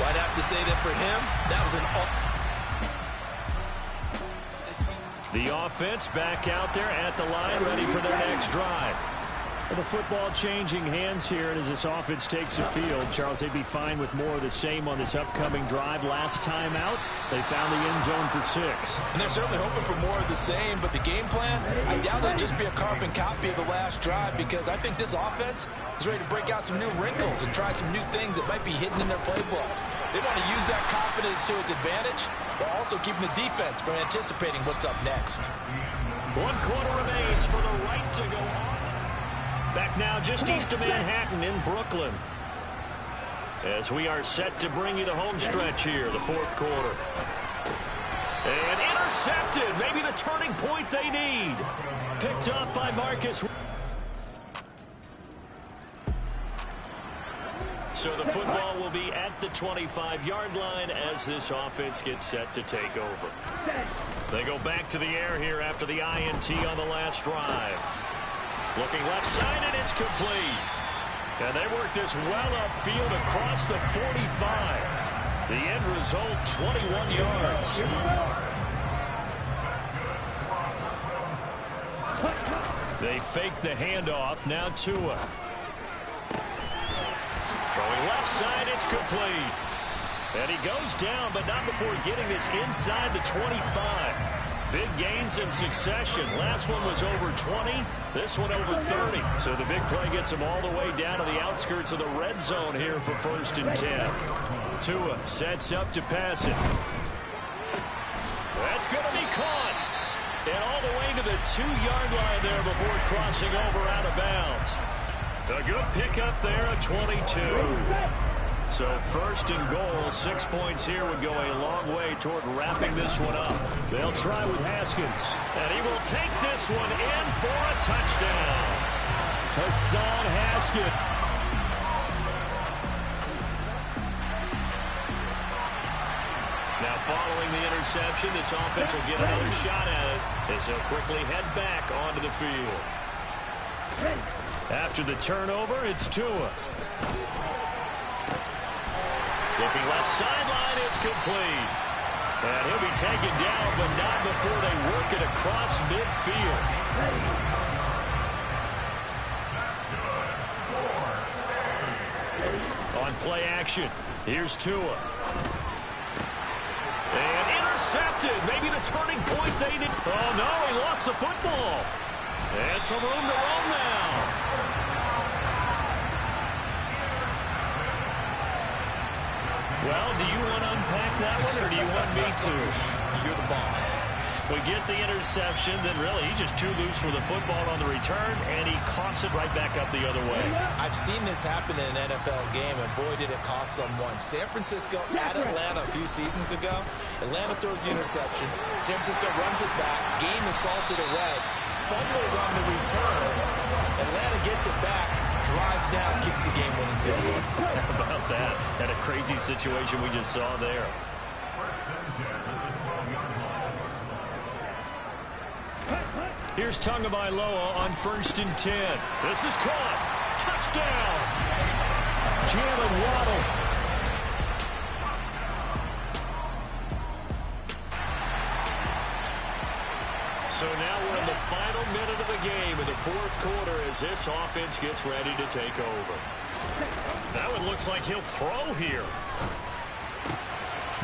Well, I'd have to say that for him, that was an... The offense back out there at the line, ready for their next drive. Well, the football changing hands here, and as this offense takes the field, Charles, they'd be fine with more of the same on this upcoming drive. Last time out, they found the end zone for 6. And they're certainly hoping for more of the same, but the game plan, I doubt it'll just be a carbon copy of the last drive, because I think this offense is ready to break out some new wrinkles and try some new things that might be hidden in their playbook. They want to use that confidence to its advantage, while also keeping the defense from anticipating what's up next. 1 quarter remains for the right to go on. Back now just east of Manhattan in Brooklyn, as we are set to bring you the home stretch here, the 4th quarter. And intercepted, maybe the turning point they need. Picked up by Marcus. So the football will be at the 25-yard line as this offense gets set to take over. They go back to the air here after the INT on the last drive. Looking left side, and it's complete. And they work this well upfield across the 45. The end result, 21 yards. They fake the handoff. Now Tua. Throwing left side, it's complete. And he goes down, but not before getting this inside the 25. Big gains in succession. Last one was over 20. This one over 30. So the big play gets him all the way down to the outskirts of the red zone here for 1st and 10. Tua sets up to pass it. That's going to be caught. And all the way to the 2-yard line there before crossing over out of bounds. A good pickup there at 22. So 1st and goal, 6 points here would go a long way toward wrapping this one up. They'll try with Haskins. And he will take this one in for a touchdown. Hassan Haskins. Now following the interception, this offense will get another shot at it as they'll quickly head back onto the field. After the turnover, it's Tua. Looking left sideline, it's complete. And he'll be taken down, but not before they work it across midfield. On play action, here's Tua. And intercepted. Maybe the turning point they need. Oh, no, he lost the football. And some room to roam now. Well, do you want to unpack that one, or do you want me to? You're the boss. We get the interception, then really he's just too loose with the football on the return, and he coughs it right back up the other way. I've seen this happen in an NFL game, and boy, did it cost someone. San Francisco at Atlanta a few seasons ago. Atlanta throws the interception. San Francisco runs it back. Game is salted away. Fumbles on the return. Atlanta gets it back. Drives down, kicks the game-winning field goal. How about that? Had a crazy situation we just saw there. Here's Tagovailoa on 1st and 10. This is caught. Touchdown. Jalen Waddle. So now we're in the final minute of the game in the 4th quarter as this offense gets ready to take over. That one looks like he'll throw here.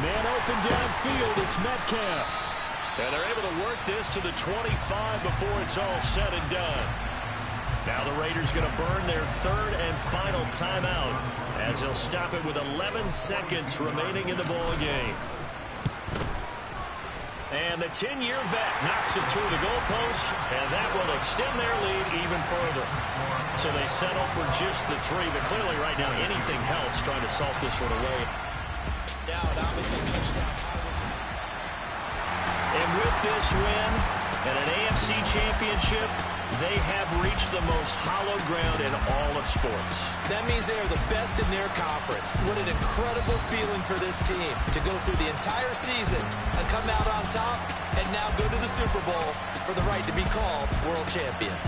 Man open downfield, it's Metcalf. And they're able to work this to the 25 before it's all said and done. Now the Raiders going to burn their 3rd and final timeout as they'll stop it with 11 seconds remaining in the ball game. And the 10-year vet knocks it through the goalpost, and that will extend their lead even further. So they settle for just the 3, but clearly right now anything helps trying to salt this one away. Now an obviously touchdown. And with this win and an AFC championship, They have reached the most hollow ground in all of sports. That means they are the best in their conference. What an incredible feeling for this team to go through the entire season and come out on top and now go to the Super Bowl for the right to be called world champion.